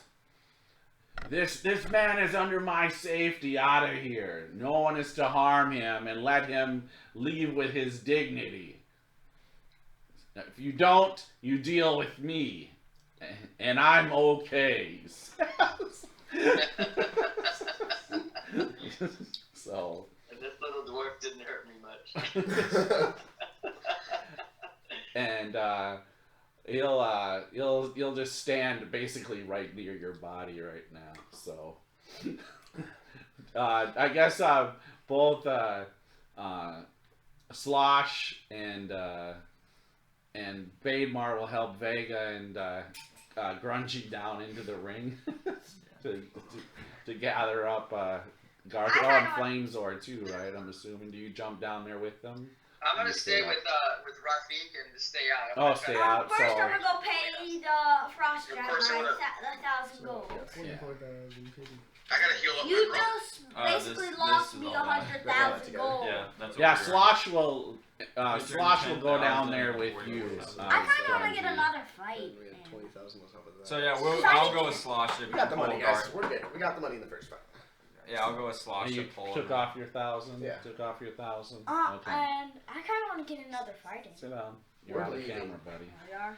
This man is under my safety, out of here. No one is to harm him, and let him leave with his dignity. If you don't, you deal with me. And I'm okay. So. And this little dwarf didn't hurt me much. And you'll just stand basically right near your body right now. So I guess both Slosh and Bademar will help Vega and Grungy down into the ring to gather up Garth. Oh, and Flamezor too, right? I'm assuming. Do you jump down there with them? I'm gonna stay with Rafik and just stay out. Oh, stay out. First, So I'm gonna go pay the Frost Of Giant course I wanna- 1,000 gold. 24,000 pity. I gotta heal up You my bro. just basically this lost is me all that. 100,000 gold. Yeah, that's what yeah, we're- Slosh will Return Slosh will go 10,000 down there with before you. you go. I kind of want to get Grungy. another fight. We had man. 20,000 on top of that. So yeah, So I'll go with Slosh if We got the pull money, Garth. guys. We're good. We got the money in the first fight. Yeah, I'll go with Slosh And you to pull took him. off your 1,000. Yeah. Took off your 1,000. Okay. And I kind of want to get another fight in. Sit down. You're We're on the leaving. camera, buddy. We are.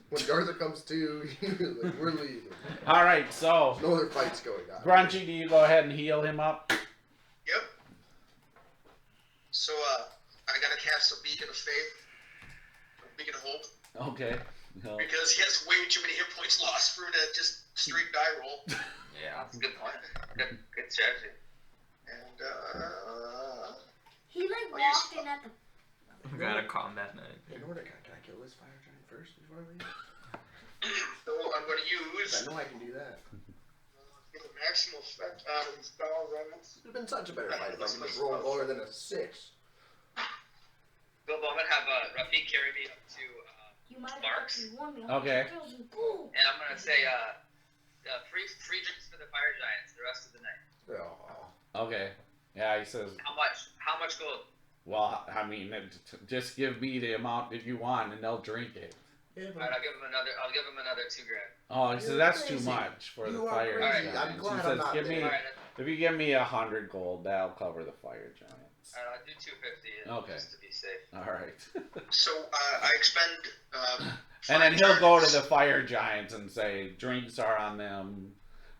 When Garza comes to, like, we're leaving. All right, so No other fights going on. Grungy, do you go ahead and heal him up? Yep. So I gotta cast a beacon of faith, a beacon of hope, Okay. No. because he has way too many hit points lost for a just straight die roll. Yeah. That's a good point. Good strategy. And He like I'll use- walked in at the. We got a combat night. Hey, Nordic, can I kill this fire giant first before I leave? so I'm gonna use I know I can do that. get the maximal effect out of these spell remnants. It would have been such a better fight if I could just roll lower than a 6. Bilbo, I'm gonna have Rafik carry me up to, You might have Marx? actually won me. Okay. Boom. and I'm gonna say, free drinks for the fire giants the rest of the night. Oh. Okay. Yeah, he says, How much? How much gold? well, I mean, just give me the amount that you want and they'll drink it. Yeah, All right, I'll give him another 2 grand. Oh, he says You're that's too crazy. much for the You are fire crazy. giants. I'm He glad says, I'm not give me, there. All right, if you give me 100 gold, that'll cover the fire giants. I'll do 250 Okay. just to be safe. All right. So I expend. And then he'll five go to charges. the fire giants and say drinks are on them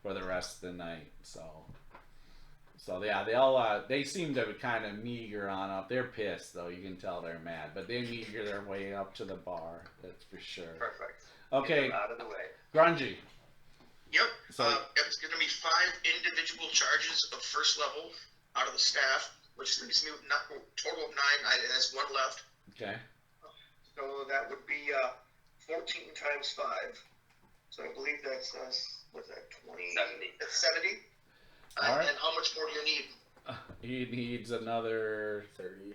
for the rest of the night. So yeah, they seem to kind of meager on up. They're pissed though. You can tell they're mad, but they meager their way up to the bar. That's for sure. Perfect. Okay, Get them out of the way. Grungy. Yep. So It's going to be 5 individual charges of first level out of the staff, which leaves me with a total of 9. That's 1 left. okay, So that would be 14 times 5. So I believe that's what's that? 20. 70. That's 70. All right. And how much more do you need? he needs another 30.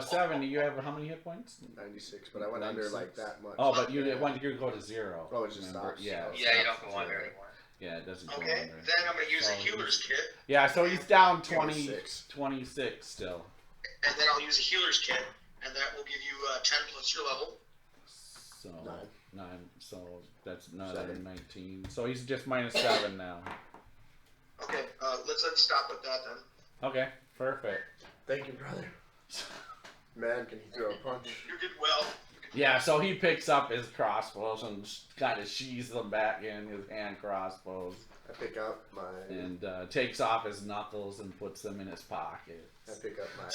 70. You have how many hit points? 96, but I went under like that much. Oh, but you go to 0. Oh, it just remember? stops. Yeah. Yeah, you don't go under Zero. anymore. Yeah, it doesn't go Okay. under. Then I'm going to use a So healer's kit, Yeah, so he's down 26. 26 still. and then I'll use a healer's kit, and that will give you 10 plus your level. So 9. So that's another 7. 19. So he's just minus 7 now. Okay. Let's stop with that then. Okay, perfect. Thank you, brother. Man, can he throw a punch? You did well. You did Yeah, so he picks up his crossbows and kind of sheathes them back in his hand crossbows. I pick up my. And takes off his knuckles and puts them in his pocket. I pick up my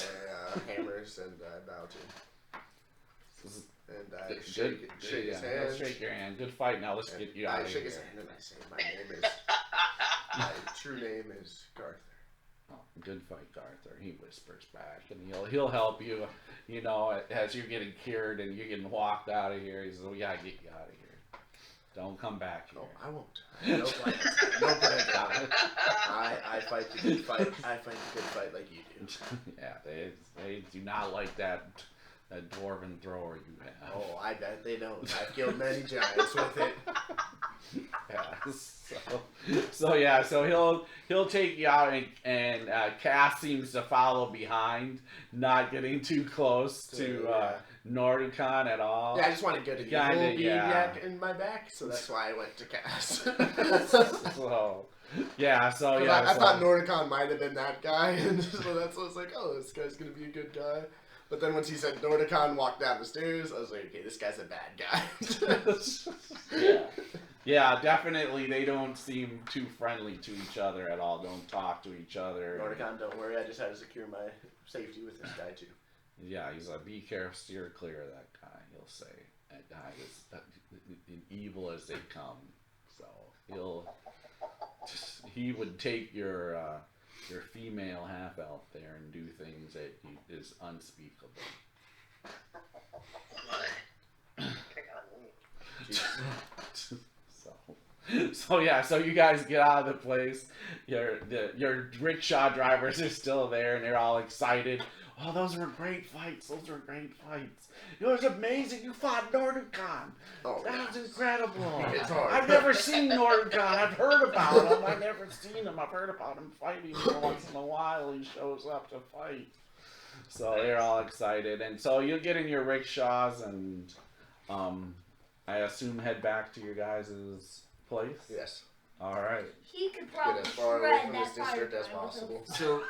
hammers and I bow to him. And I shake his hand. Let's shake your hand. Good fight. Now let's get you out I of shake here. his hand and I say, my true name is Garth. Oh, good fight, Arthur. He whispers back, and he'll help you. You know, as you're getting cured and you're getting walked out of here. He says, "We gotta get you out of here. Don't come back here." No, I won't. No fight. No fight. I fight the good fight. I fight the good fight like you do. Yeah, they do not like that dwarven thrower you have. Oh, I bet they don't. I've killed many giants with it. Yeah, so he'll take you out, and Cass seems to follow behind, not getting too close to Nordicon at all. Yeah, I just want to get a Kinda, evil yeah. in my back, so that's why I went to Cass. I I thought Nordicon might have been that guy, and so that's why I was like, oh, this guy's gonna be a good guy. But then once he said Nordicon walked down the stairs, I was like, okay, this guy's a bad guy. Yeah, definitely. They don't seem too friendly to each other at all. Don't talk to each other. Nordicon, don't worry, I just had to secure my safety with this guy too. Yeah, he's like, be careful, steer clear of that guy. He'll say that guy is evil as they come. So he would take your female half elf there and do things that is unspeakable. So you guys get out of the place. Your rickshaw drivers are still there, and they're all excited. Oh, those were great fights. It was amazing. You fought Nordicon. Oh, That was incredible. It's hard. I've never seen Nordicon. I've heard about him. I've never seen him. I've heard about him fighting. Once in a while, he shows up to fight. So they're all excited, and so you get in your rickshaws, and I assume head back to your guys' place. Yes. All right. He could Get probably as far away shred from that this district as fire possible. So,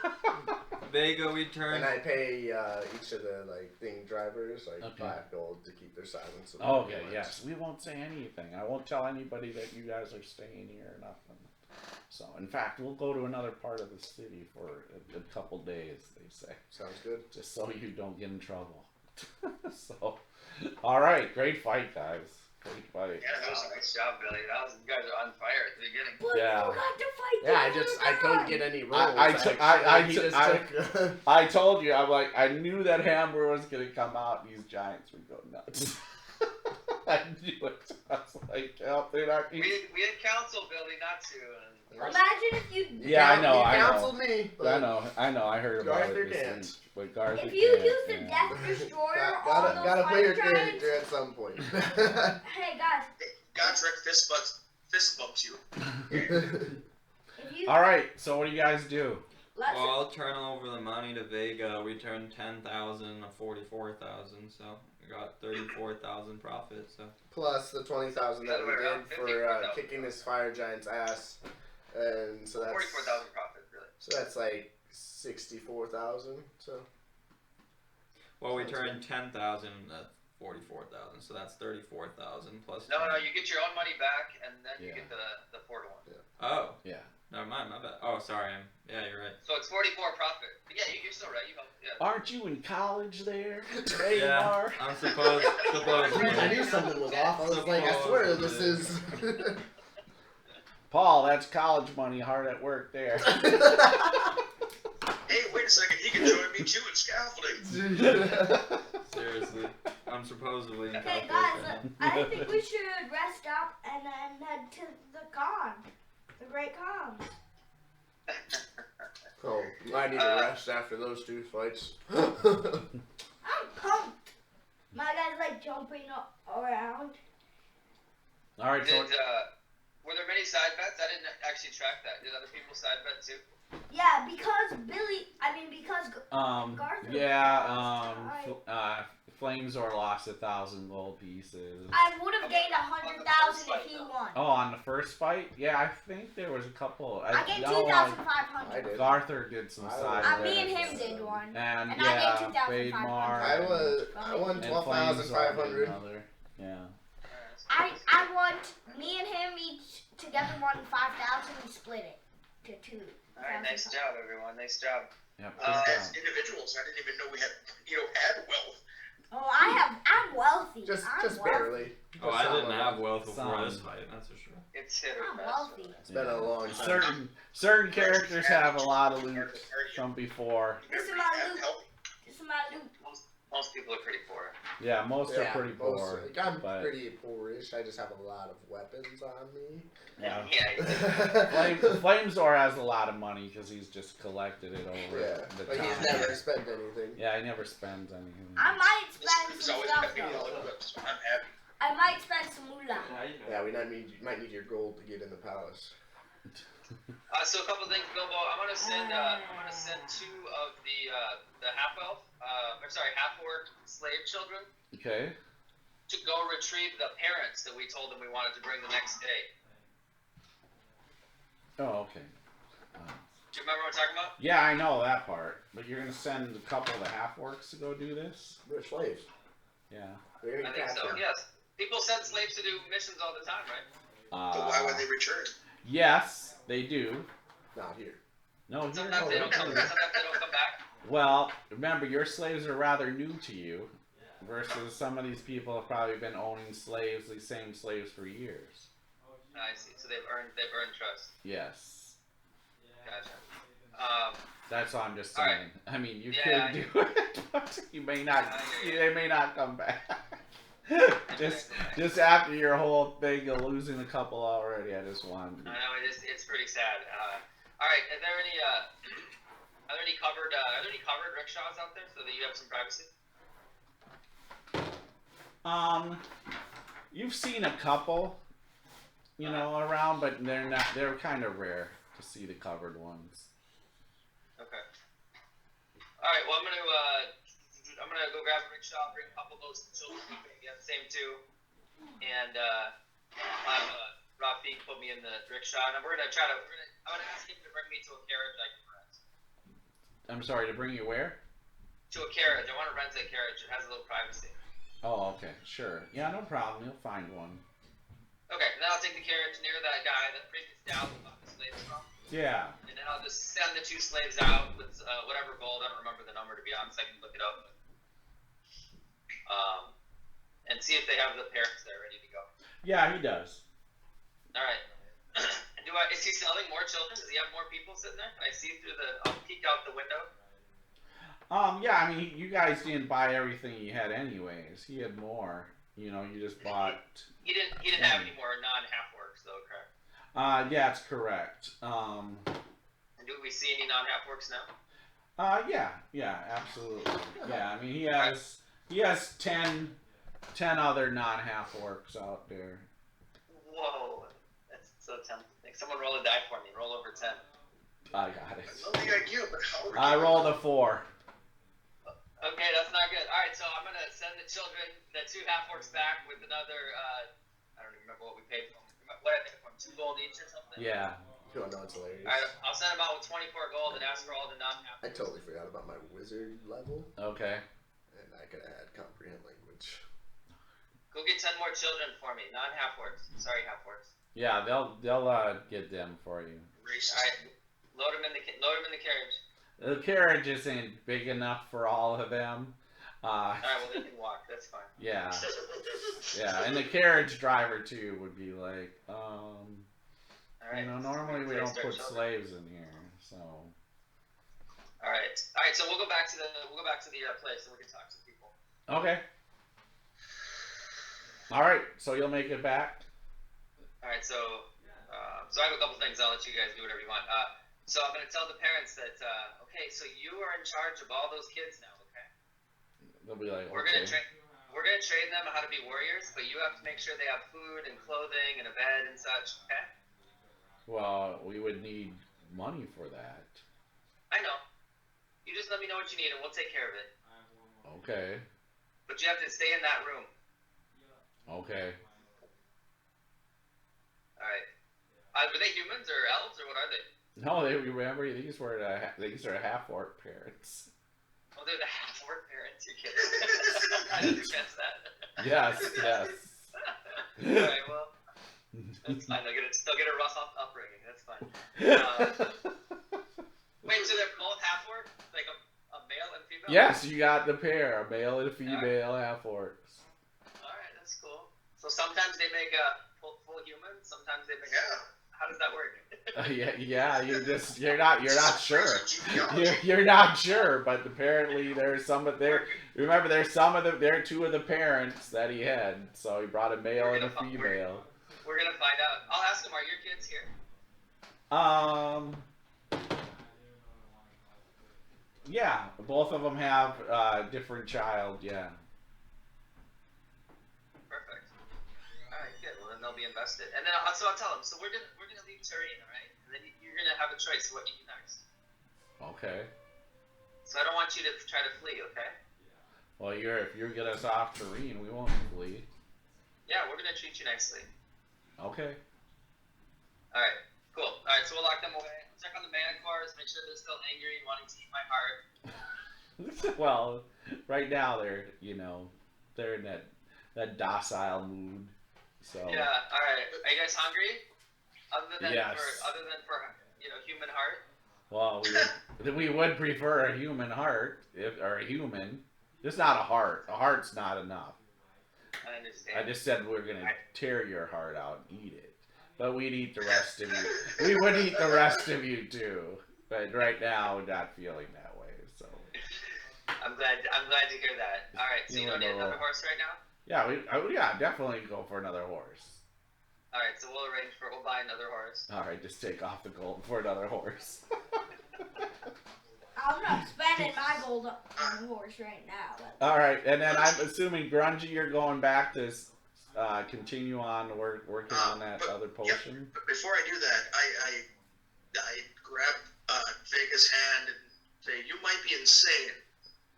Vega, we turn. And I pay each of the thing drivers Okay. 5 gold to keep their silence. Okay, yes. We won't say anything. I won't tell anybody that you guys are staying here or nothing. So, in fact, we'll go to another part of the city for a couple days, they say. Sounds good. Just so you don't get in trouble. So, all right. Great fight, guys. Great fight. Yeah, that was a nice job, Billy. You guys are on fire at the beginning. But Yeah. you got to fight Yeah, I couldn't get any rolls. I told you, I'm like, I knew that Hammer was going to come out and these giants would go nuts. I knew it. I was like, oh, they're not. We had counsel, Billy, not to. Imagine if you. Yeah, I know. He counseled me. I know. I heard about Garther it this can't. week. But Garther If you can't, use the yeah. Death Destroyer on those Gotta play fire your giants. character at some point. Hey guys, Godric fist bumps you. if you All right. So what do you guys do? let's Well, I'll turn over the money to Vega. We turned 10,000 to 44,000, so we got 34,000 profit. So Plus the 20,000 that we did for kicking this fire giant's ass, and so that's 44,000 profit, really. So that's like 64,000. So well, we turned 10,000 to 44,000, so that's 34,000 plus. No, you get your own money back, and then you Yeah. get the 4 to 1. Oh, Yeah. never mind, my bad. Oh, sorry. Yeah, you're right. So it's 44 profit. But yeah, you're still right. Aren't you in college there? Yeah, I'm supposed. I knew something was off. I was like, I swear this is. Paul, that's college money. Hard at work there. Hey, wait a second. He can join me too in scaffolding. Seriously, I'm supposedly in Okay, college guys, right now. I think we should rest up and then head to the con, the Great Con. Oh, I need to rest after those 2 fights. I'm pumped. My guy's like jumping around. All right. So Were there many side bets? I didn't actually track that. Did other people side bet too? Yeah, because Garth. Flamesor lost 1,000 gold pieces. I would have gained 100,000 if he won. Oh, on the first fight? Yeah, I think there was a couple. I gained no, 2,500. I did. Arthur did some side. Me and him did one. And I yeah, gained 2,500. I won 12,500. Yeah. I won. Me and him each together won 5,000. We split it to 2. All right, nice job, everyone. Nice job. Yep. As individuals, I didn't even know we had wealth. Oh, I'm wealthy. Just wealthy. barely. Oh, I didn't have wealth before Some. this fight, that's for sure. It's hit or I'm miss. wealthy. It's been a long time. Certain characters have a lot of loot from before. This is my loot. This is my loot. Most people are pretty poor. Yeah, most are pretty most- poor. like, I'm but- pretty poorish. I just have a lot of weapons on me. Yeah. Yeah. Flamesor has a lot of money because he's just collected it over Yeah, the but time. he's never spent anything. Yeah, he never spends anything. I might This spend is some always stuff happy, though. so I'm happy. I might spend some moolah. Yeah, we might need your gold to get in the palace. So a couple things, Bilbo. I'm gonna send 2 of the half elf, half orc slave children Okay. to go retrieve the parents that we told them we wanted to bring the next day. Oh, okay. Do you remember what I'm talking about? Yeah, I know that part. But you're gonna send a couple of the half orcs to go do this? We're slaves. Yeah. We're I think so. captive. Yes. People send slaves to do missions all the time, right? But why would they return? Yes, they do. Not here. No, here, Sometimes no, they don't come. do. Sometimes they don't come back. Well, remember, your slaves are rather new to you, versus some of these people have probably been owning slaves, the same slaves for years. I see. So they've earned trust. Yes. Gotcha. That's all I'm just All saying. I mean, you Yeah, could do it, but you may not. I hear you. They may not come back. just after your whole thing of losing a couple already, I just want. I know it's pretty sad. All right. Are there any covered rickshaws out there so that you have some privacy? You've seen a couple, around, but they're kind of rare to see the covered ones. Okay. All right. Well, I'm gonna go grab a rickshaw, bring a couple of those children with me. Yeah, the same 2, and have Rafik put me in the rickshaw, and I'm gonna ask him to bring me to a carriage I can rent. I'm sorry, to bring you where? To a carriage. I want to rent a carriage. It has a little privacy. Oh, okay, sure. Yeah, no problem. You'll find one. Okay. Then I'll take the carriage near that guy that previous down the slaves from. Yeah. And then I'll just send the 2 slaves out with whatever gold. I don't remember the number, to be honest. I can look it up. And see if they have the parents there ready to go. Yeah, he does. All right. Is he selling more children? Does he have more people sitting there? Can I see through I'll peek out the window. Yeah, I mean, you guys didn't buy everything he had anyways. He had more. You just bought. He didn't have any more non-half works though, correct? Yeah, it's correct. And do we see any non-half works now? Yeah, absolutely. Yeah, I mean, he has 10 other non-half orcs out there. Whoa, that's so tempting. Someone roll a die for me. Roll over 10. I got it. I love the idea, but how are I rolled a 4. Okay, that's not good. All right, so I'm gonna send the 2 half orcs back with another. I don't even remember what we paid for them. What I think from 2 gold each or something. Yeah. You don't know it's hilarious. All right, I'll send them out with 24 gold and ask for all the non-half. I totally forgot about my wizard level, Okay. and I could have had comprehend language. Go get 10 more children for me, non-half orcs. Sorry, half orcs. Yeah, they'll get them for you. racist? All right, load them in the carriage. The carriage isn't big enough for all of them. All right, well they can walk. That's fine. Yeah, yeah, and the carriage driver too would be like, All right. normally we don't Start put children. slaves in here, so. All right. So we'll go back to the place and we can talk to people. Okay. All right, so you'll make it back. All right. So I have a couple things. I'll let you guys do whatever you want. So I'm gonna tell the parents that okay. So you are in charge of all those kids now. Okay. They'll be like, We're okay. gonna train them how to be warriors, but you have to make sure they have food and clothing and a bed and such. Okay. Well, we would need money for that. I know. You just let me know what you need and we'll take care of it. Okay. But But you have to stay in that room. Okay. Alright. Were they humans or elves or what are they? No, they remember these are half-orc parents. Oh, they're the half-orc parents. You're kidding. I didn't guess that. Yes. Alright, well, that's fine. They'll get a rough upbringing. That's fine. Wait, so they're both half-orc? Like a male and female? Yes, you got the pair, a male and a female half-orcs. Alright, that's cool. So sometimes they make full humans, sometimes they make How does that work? You're not sure. You're not sure, but apparently there's some of there. Remember, there are two of the parents that he had, so he brought a male and a female. We're gonna find out. I'll ask him. Are your kids here? Yeah, both of them have different child. Yeah. Perfect. All right, good. Well, then they'll be invested, and then I'll tell them. So we're gonna leave Turin, all right? And then you're gonna have a choice of what you do next. Okay. So I don't want you to try to flee, okay? Well, if you get us off Turin, we won't flee. Yeah, we're gonna treat you nicely. Okay. All right. Cool. All right. So we'll lock them away. Check on the manticores. Make sure they're still angry and wanting to eat my heart. Well, right now they're in that docile mood. So. Yeah. All right. Are you guys hungry? Other than Yes. for human heart. Well, we would prefer a human heart or a human. Just not a heart. A heart's not enough. I understand. I just said we're gonna tear your heart out and eat it, but we'd eat the rest of you. We would eat the rest of you too. But right now, we're not feeling that way. So. I'm glad to hear that. All right. So you don't need another horse right now? Yeah, definitely go for another horse. All right, so we'll buy another horse. All right, just take off the gold for another horse. I'm not spending my gold on a horse right now. All right, and then I'm assuming Grungy, you're going back to continue on working on that other potion. Yeah, but before I do that, I grab Vega's hand and say, "You might be insane,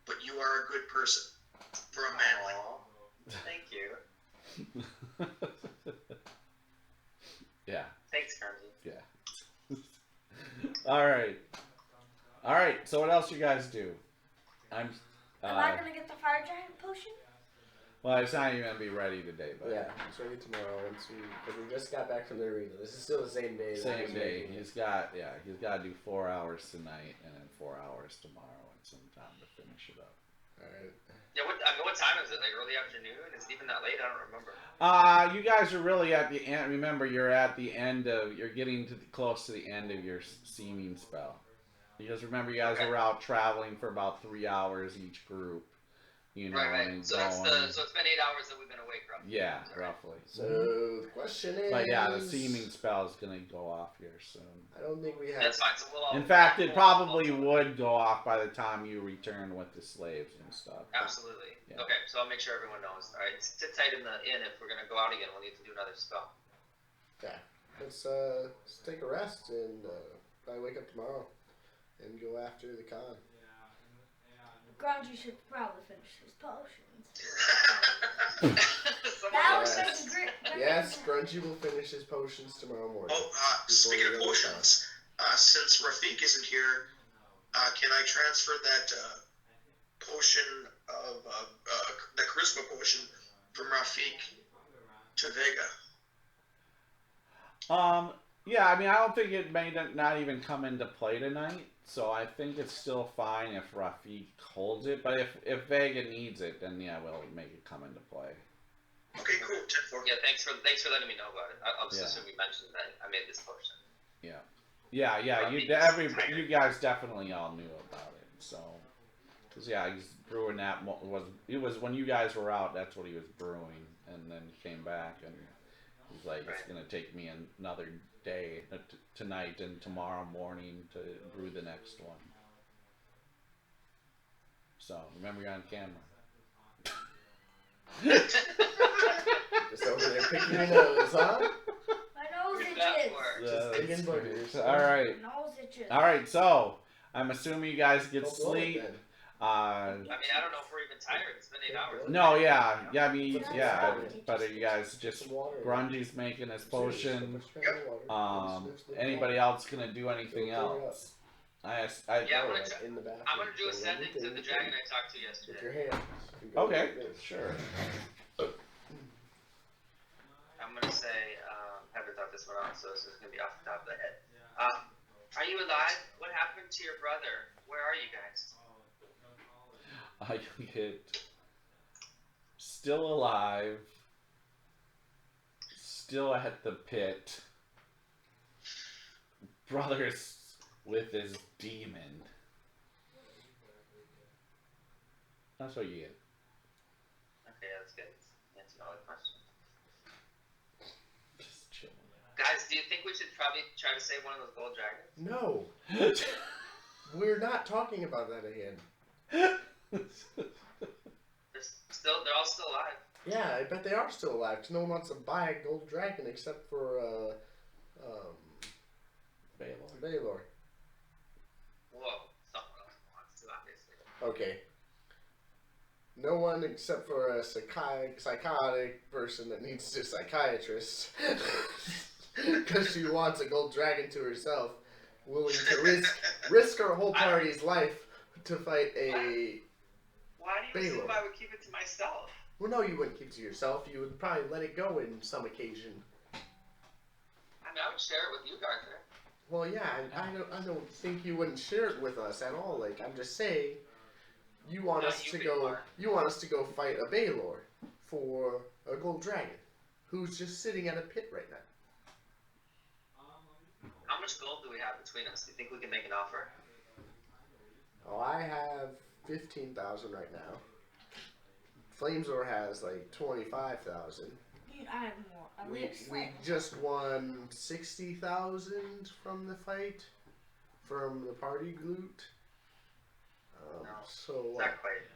but you are a good person for a man like you." Thank you. Yeah. Thanks, Grungy. Yeah. All right. So what else you guys do? Am I gonna get the fire giant potion? Well, it's not even gonna be ready today, but Yeah, it's ready tomorrow because we just got back from the arena. This is still the same day. same day. He's got to do 4 hours tonight and then 4 hours tomorrow and some time to finish it up. All right. Yeah. What time is it? Like early afternoon? Is it even that late? I don't remember. You guys are really at the end. Remember, you're getting close to the end of your seeming spell. Because remember, you guys were out traveling for about 3 hours each group. Right. And So it's been 8 hours that we've been awake, roughly. Yeah, roughly. So the question is. But yeah, the seeming spell is gonna go off here soon. I don't think we have. That's fine. So In fact, it probably would go off by the time you return with the slaves and stuff. Absolutely. Yeah. Okay, so I'll make sure everyone knows. All right, sit tight in the inn. If we're gonna go out again, we'll need to do another spell. Yeah. Let's take a rest and probably wake up tomorrow and go after the con. Grungy should probably finish his potions. That was such a great. Yes, Grungy will finish his potions tomorrow morning. Oh, speaking of potions, since Rafik isn't here, can I transfer that potion of the charisma potion from Rafik to Vega? Yeah, I mean, I don't think it may not even come into play tonight, so I think it's still fine if Rafik holds it, but if Vega needs it, then yeah, we'll make it come into play. Okay, cool. 10-4. Yeah, thanks for letting me know about it. I'll just assume you mentioned that I made this potion. Yeah. You guys definitely all knew about it, so because he's brewing that. It was when you guys were out. That's what he was brewing, and then he came back and he's like, it's gonna take me another day tonight and tomorrow morning to brew the next one. So remember, you're on camera. Just over there picking your nose, huh? My nose itches. Just digging boogers. All right. My nose itches. All right. So I'm assuming you guys get Don't blow it sleep. then. I mean, I don't know if we're even tired. It's been 8 hours. No, yeah, I mean, yeah, but are you guys just Grungy's making his potion? Anybody else gonna do anything else? Yeah, I'm gonna do a sending to the dragon I talked to yesterday. With your hands. Okay, sure. I'm gonna say, haven't thought this one out, so this is gonna be off the top of the head. Are you alive? What happened to your brother? Where are you guys? I get still alive, still at the pit. Brothers with his demon. That's what you get. Okay, that's good. That's all the questions. Just chill. Guys, do you think we should probably try to save one of those gold dragons? No. We're not talking about that again. They're all still alive. Yeah, I bet they are still alive, because no one wants to buy a gold dragon except for, Baylor. Whoa, someone else wants to, obviously. Okay. No one except for a psychotic person that needs a psychiatrist. Because she wants a gold dragon to herself, willing to risk her whole party's life to fight a... Why do you assume I would keep it to myself? Well, no, you wouldn't keep it to yourself. You would probably let it go in some occasion. I mean, I would share it with you, Arthur. Well, yeah, I don't think you wouldn't share it with us at all. Like, I'm just saying, you want us to go fight a Baylor for a gold dragon, who's just sitting at a pit right now. How much gold do we have between us? Do you think we can make an offer? Oh, I have 15,000 right now. Flamesor has like 25,000. Dude, I have more. We just won 60,000 from the fight, from the party loot. No, so it's not quite.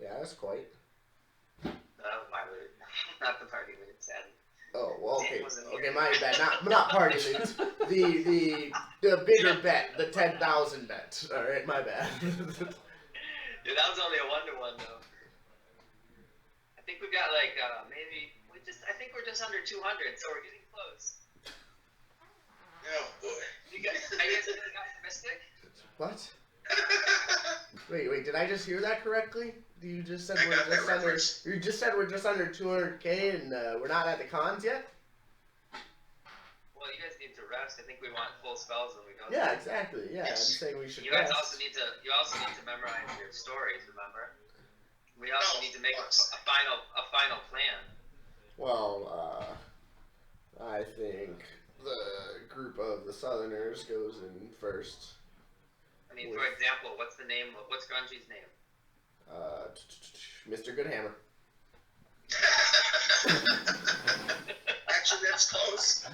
Yeah, that's quite. That was my loot, not the party loot. Sadly. Oh, well, okay, my bad. Not party loot. The bigger bet, the 10,000 bet. All right, my bad. Dude, that was only a 1-to-1 though. I think we got like maybe I think we're just under 200, so we're getting close. Oh boy. Are you guys feeling optimistic? What? Wait, did I just hear that correctly? You just said I got that reference. You just said we're just under 200K and we're not at the cons yet? Well, you guys need to rest. I think we want full spells when we go. Yeah, exactly. Yeah, I'm saying we should. You guys rest. also need to memorize your stories. Remember? We also need to make a final plan. Well, I think the group of the Southerners goes in first. I mean, for example, what's Grungy's name? Mr. Goodhammer. Actually, that's close.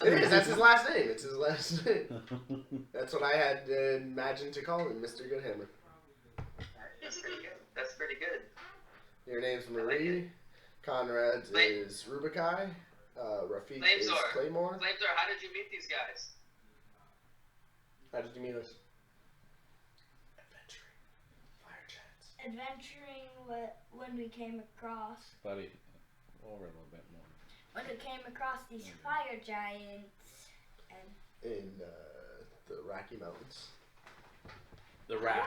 It is. That's his last name. It's his last name. That's what I had imagined to call him, Mr. Goodhammer. That's pretty good. That's pretty good. Your name's Marie. Conrad's is Rubikai. Rafik is Claymore. Flamesor, how did you meet these guys? How did you meet us? Adventuring. Fire chats. Adventuring when we came across. Buddy, over a little bit more. When we came across these fire giants. In the Rocky Mountains. The The Rocky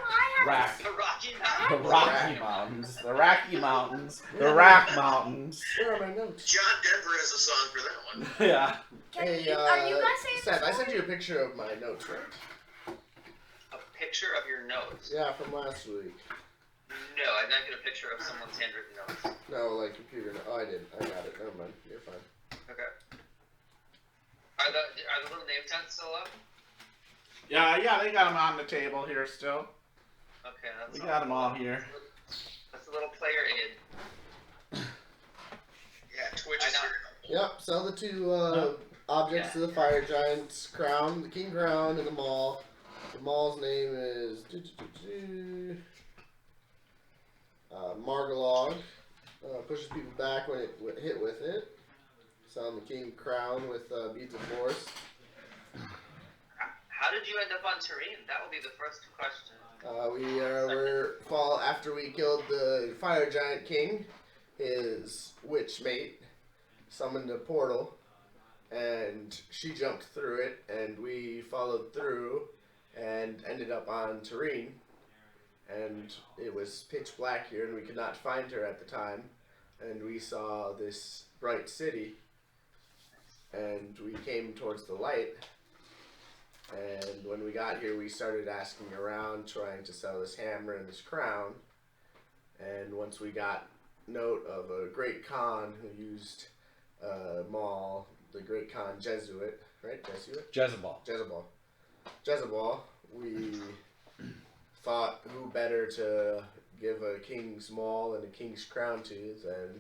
Mountains. The Rocky Mountains. The Rock Mountains. Where are my notes? John Denver has a song for that one. Yeah. Hey, are you guys saying Seth, I sent you a picture of my notes, right? A picture of your notes? Yeah, from last week. No, I did not get a picture of someone's handwritten notes. No, like computer. Oh, I did. I got it. Never mind. You're fine. Okay. Are the little name tags still up? Yeah, they got them on the table here still. Okay, that's We got them all here. That's a little player aid. Yeah, Twitch is very helpful. Yep, sell the two objects to the fire giants. Crown, the king crown, and the maul. The maul's name is Margalog. Pushes people back when it hit with it. Sell the king crown with beads of force. How did you end up on Turin? That will be the first question. After we killed the fire giant king, his witch mate summoned a portal, and she jumped through it, and we followed through, and ended up on Tavern, and it was pitch black here, and we could not find her at the time, and we saw this bright city, and we came towards the light. And when we got here, we started asking around, trying to sell this hammer and this crown. And once we got note of a great Khan who used Maul, the great Khan Jesuit, right? Jezebel, we thought who better to give a king's maul and a king's crown to than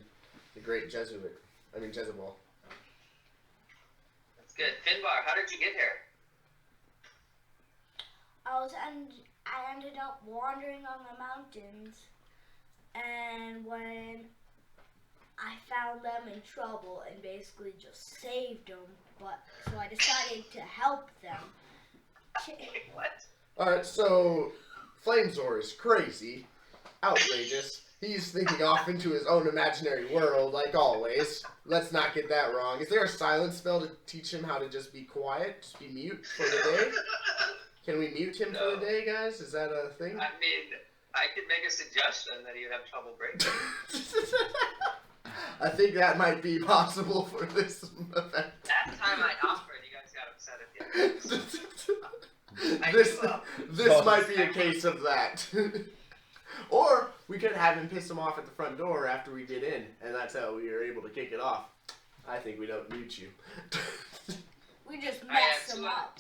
the great Jezebel. That's good. Finbar, how did you get here? I ended up wandering on the mountains, and when I found them in trouble and basically just saved them, so I decided to help them. What? Alright, so Flamezor is crazy, outrageous. He's thinking off into his own imaginary world, like always. Let's not get that wrong. Is there a silence spell to teach him how to just be quiet, just be mute for the day? Can we mute him for the day, guys? Is that a thing? I mean, I could make a suggestion that you'd have trouble breaking. I think that might be possible for this event. Last time I offered, you guys got upset at the end. This might be a case of that. Or we could have him piss him off at the front door after we get in, and that's how we are able to kick it off. I think we don't mute you. We just mess him up.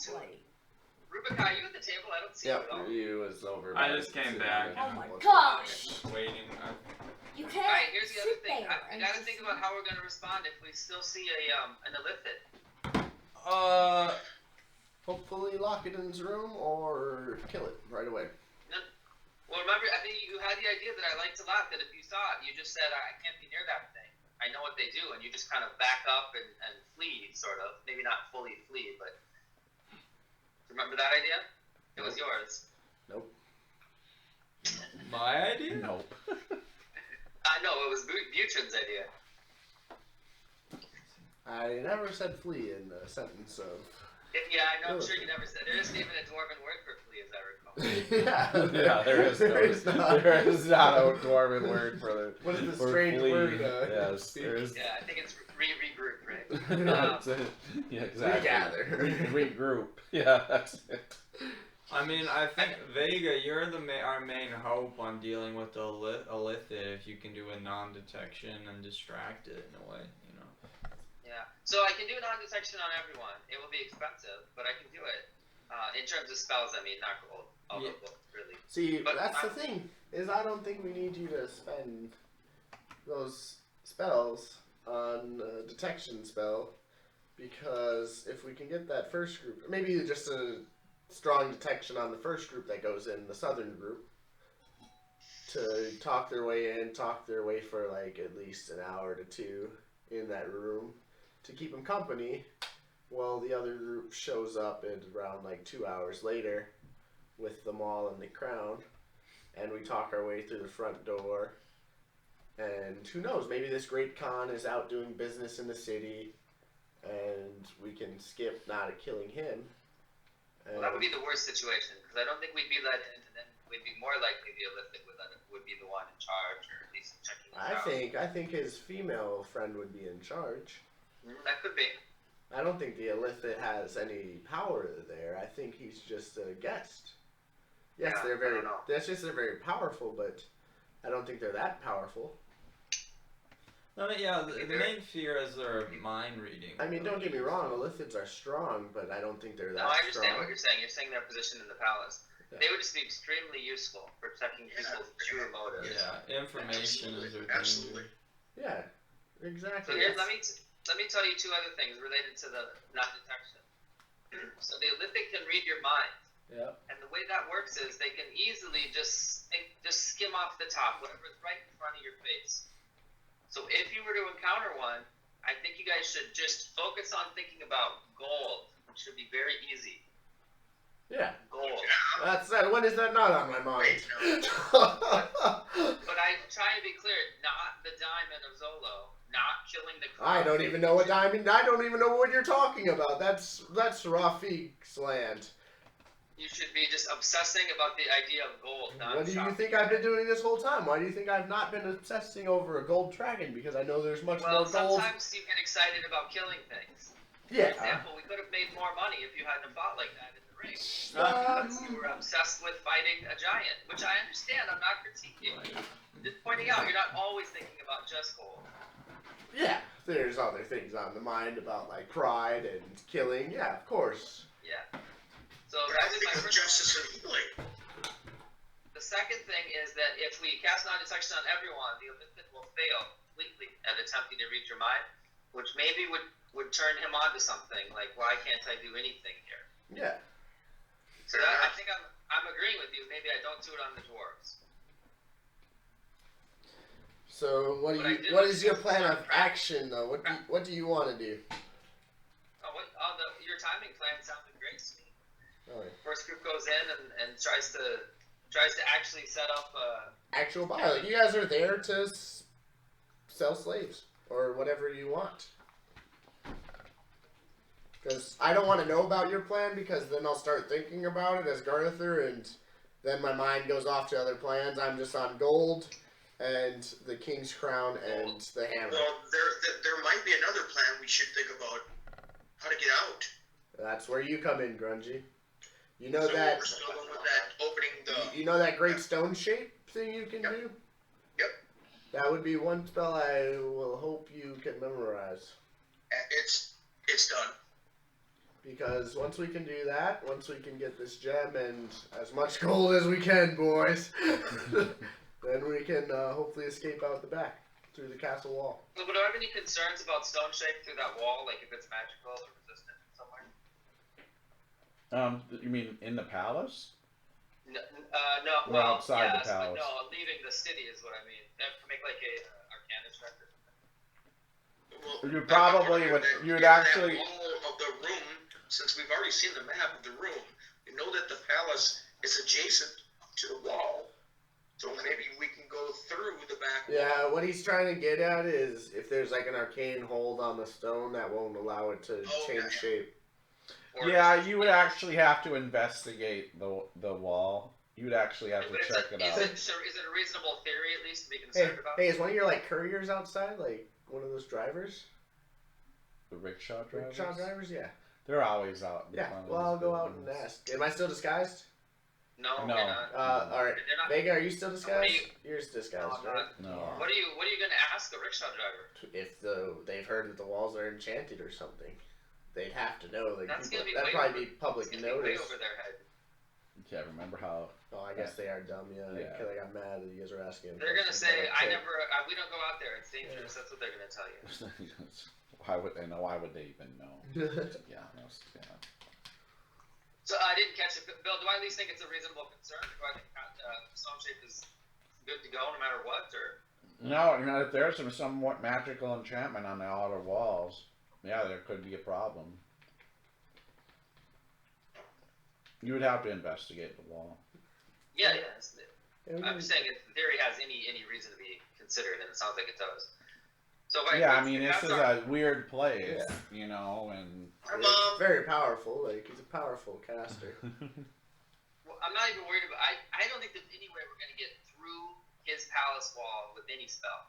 Rubik, are you at the table? I don't see you at all. He was over. I just came back. Oh my gosh! Waiting. You can't. Alright, here's the other sit thing. there We and gotta just- think about how we're gonna respond if we still see an illithid. Hopefully lock it in his room or kill it right away. Well, remember, I think you had the idea that I liked a lot, that if you saw it, you just said, I can't be near that thing. I know what they do, and you just kind of back up and flee, sort of. Maybe not fully flee, but... Remember that idea? It was yours. Nope. My idea? Nope. No, it was Butrin's idea. I never said flee in a sentence of... Yeah, I know, I'm sure you never said. There isn't even a dwarven word for flee, as I recall. Yeah, there is not a dwarven word for the. What is the for strange flee. word? Yes, there is. Yeah, I think it's regroup, right? Yeah, exactly. Regather. Regroup. Yeah, that's it. I mean, I think Vega, you're our main hope on dealing with the illithid if you can do a non-detection and distract it in a way, you know. Yeah. So I can do non-detection on everyone. It will be expensive, but I can do it. In terms of spells, I mean, not gold. Although, really. See, But that's the thing, is I don't think we need you to spend those spells on a detection spell, because if we can get that first group, maybe just a strong detection on the first group that goes in, the southern group, to talk their way for like at least an hour to two in that room, to keep them company, while the other group shows up at around like 2 hours later with the maul and the crown, and we talk our way through the front door, and who knows, maybe this great Khan is out doing business in the city, and we can skip not killing him. Well, that would be the worst situation, because I don't think we'd be let in, and then we'd be more likely the illithid would be the one in charge, or at least checking it out. I think his female friend would be in charge. That could be. I don't think the illithid has any power there. I think he's just a guest. Yes, Yeah, they're I very. don't know. That's just they're very powerful, but I don't think they're that powerful. I mean, yeah, the main fear is their mind reading. I mean, don't get me wrong, illithids are strong, but I don't think they're that No, I understand strong. what you're saying. You're saying their position in the palace. Yeah. They would just be extremely useful for checking people's true motives. Yeah, information is their Absolutely. danger. Yeah, exactly. So here, let me tell you two other things related to the non-detection. So the illithid can read your mind. Yeah. And the way that works is they can easily just skim off the top, whatever's right in front of your face. So if you were to encounter one, I think you guys should just focus on thinking about gold, which should be very easy. Yeah. Gold. That's that. When is that not on my mind? But I'm trying to be clear, not the diamond of Zolo, not killing the crop. I don't even know what diamond. I don't even know what you're talking about. That's Rafiq's land. You should be just obsessing about the idea of gold. What do you think I've been doing this whole time? Why do you think I've not been obsessing over a gold dragon? Because I know there's much more gold. Sometimes you get excited about killing things. Yeah. For example, we could have made more money if you hadn't fought like that in the ring. Because you were obsessed with fighting a giant, which I understand. I'm not critiquing. Just pointing out, you're not always thinking about just gold. Yeah, there's other things on the mind about like pride and killing. Yeah, of course. Yeah. So But I that was think my of first. justice and healing. The second thing is that if we cast non-detection on everyone, the Olympian will fail completely at attempting to read your mind, which maybe would turn him on to something like, why can't I do anything here? Yeah. So that, I think I'm agreeing with you. Maybe I don't do it on the dwarves. So what what is your plan of action though? What do you want to do? Your timing plan sounded great to me. Oh, yeah. First group goes in and tries to actually set up. Actual buy. Like, you guys are there to sell slaves or whatever you want. Because I don't want to know about your plan because then I'll start thinking about it as Garther and then my mind goes off to other plans. I'm just on gold and the King's Crown and the hammer. Well, there might be another plan we should think about how to get out. That's where you come in, Grungy. You know So that. we're still going with that opening the. You know that great stone shape thing you can Yep. do? Yep. That would be one spell I will hope you can memorize. It's done. Because once we can do that, once we can get this gem and as much gold as we can, boys, then we can hopefully escape out the back through the castle wall. So, but do I have any concerns about stone shape through that wall? Like if it's magical or resistant somewhere? You mean in the palace? No. Or Well, outside the yes, palace? but no, leaving the city is what I mean. Make like a Arcana check or something. Well, You probably would. that- You'd that actually. wall of the room, since we've already seen the map of the room, you know that the palace is adjacent to the wall. So maybe we can go through the back wall. Yeah, what he's trying to get at is if there's like an arcane hold on the stone that won't allow it to change Okay. shape. Or Yeah, you would actually have to investigate the wall. You would actually have to But check it out. Is it a reasonable theory at least to be Hey, concerned about? hey, is one of your like couriers outside? Like one of those drivers? The rickshaw drivers? Rickshaw drivers? Yeah. They're always out. In Yeah. front of Well, I'll these go out and buildings. ask. Am I still disguised? No, No. you're not. All right. They're not. Vega, are you still disguised? you- You're disguised, No, I'm right? not. No. What are you gonna ask the rickshaw driver? If they've heard that the walls are enchanted or something, they'd have to know. Like That's people, gonna be that'd way probably over- be public It's gonna be way notice. over their head. Yeah, remember how? Oh, I guess they are dumb. Yeah. Yeah. I got mad that you guys were asking. They're gonna questions say, about "I it. never. We don't go out there. It's dangerous." That's what they're gonna tell you. Why would they know? Why would they even know? Yeah, yeah. So I didn't catch it, Bill. Do I at least think it's a reasonable concern? Do I think stone shape is good to go no matter what, or? No, if there's some somewhat magical enchantment on the outer walls, yeah, there could be a problem. You would have to investigate the wall. Yeah. Yeah, I'm just saying if the theory has any reason to be considered, and it sounds like it does. So Yeah, I mean, this that's is a weird place, you know, and It's very powerful. Like he's a powerful caster. Well, I'm not even worried about. I don't think there's any way we're gonna get through his palace wall with any spell.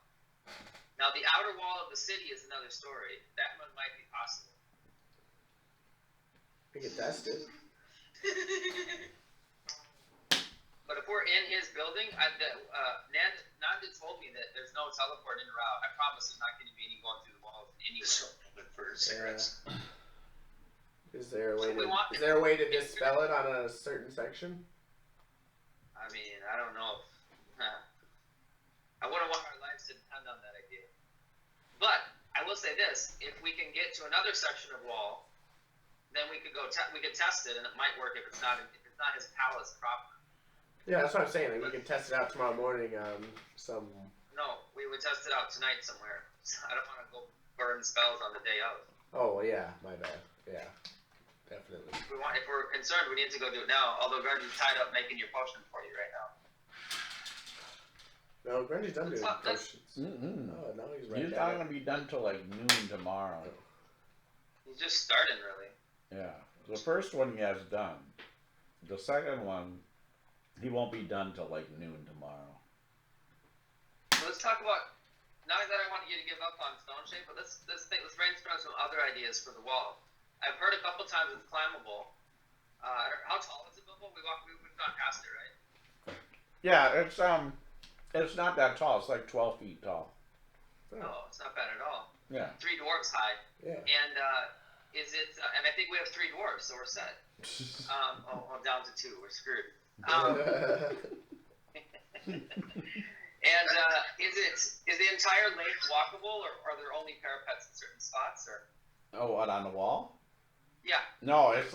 Now the outer wall of the city is another story. That one might be possible. We can test it. But if we're in his building, Nanda told me that there's no teleport in or out. I promise there's not going to be any going through the walls anywhere. This open for cigarettes. Is there a way So we to? want- Is there a way to dispel it on a certain section? I mean, I don't know. I wouldn't want our lives to depend on that idea. But I will say this: if we can get to another section of wall, then we could go. We could test it, and it might work if it's not his palace proper. Yeah, that's what I'm saying. Like we can test it out tomorrow morning on some. No, we would test it out tonight somewhere. I don't want to go burn spells on the day of. Oh yeah, my bad. Yeah. Definitely. If we're concerned, we need to go do it now. Although Grundy's tied up making your potion for you right now. No, Grundy's done doing potions. Mm-mm. Oh, now he's right He's at not it. gonna be done till like noon tomorrow. He's just starting, really. Yeah. The first one he has done. The second one, he won't be done till like noon tomorrow. So let's talk about. Not that I want you to give up on stone shape, but let's brainstorm some other ideas for the wall. I've heard a couple times it's climbable. How tall is it, Bilbo? We've gone past it, right? Yeah, it's not that tall. It's like 12 feet tall. Oh, it's not bad at all. Yeah. 3 dwarves high. Yeah. And is it? And I think we have 3 dwarves, so we're set. Down to 2. We're screwed. And is the entire length walkable, or are there only parapets in certain spots, or? Oh, what, on the wall? Yeah. No, it's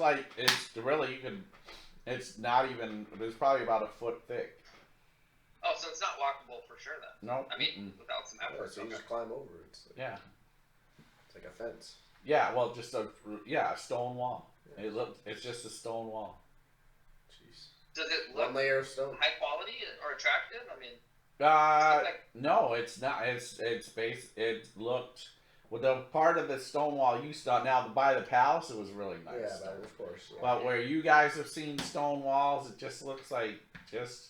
really, it's not even, it's probably about a foot thick. Oh, so it's not walkable for sure then. No. I mean, without some Yeah, effort. so you just climb over it. It's like, Yeah. it's like a fence. Yeah, well, just a stone wall. It's just a stone wall. Jeez. Does it look One layer of stone. high quality or attractive? I mean, No, it's not. It looked. Well, the part of the stone wall you saw now by the palace, it was really nice. Yeah, but of course. Yeah. But where you guys have seen stone walls, it just looks like just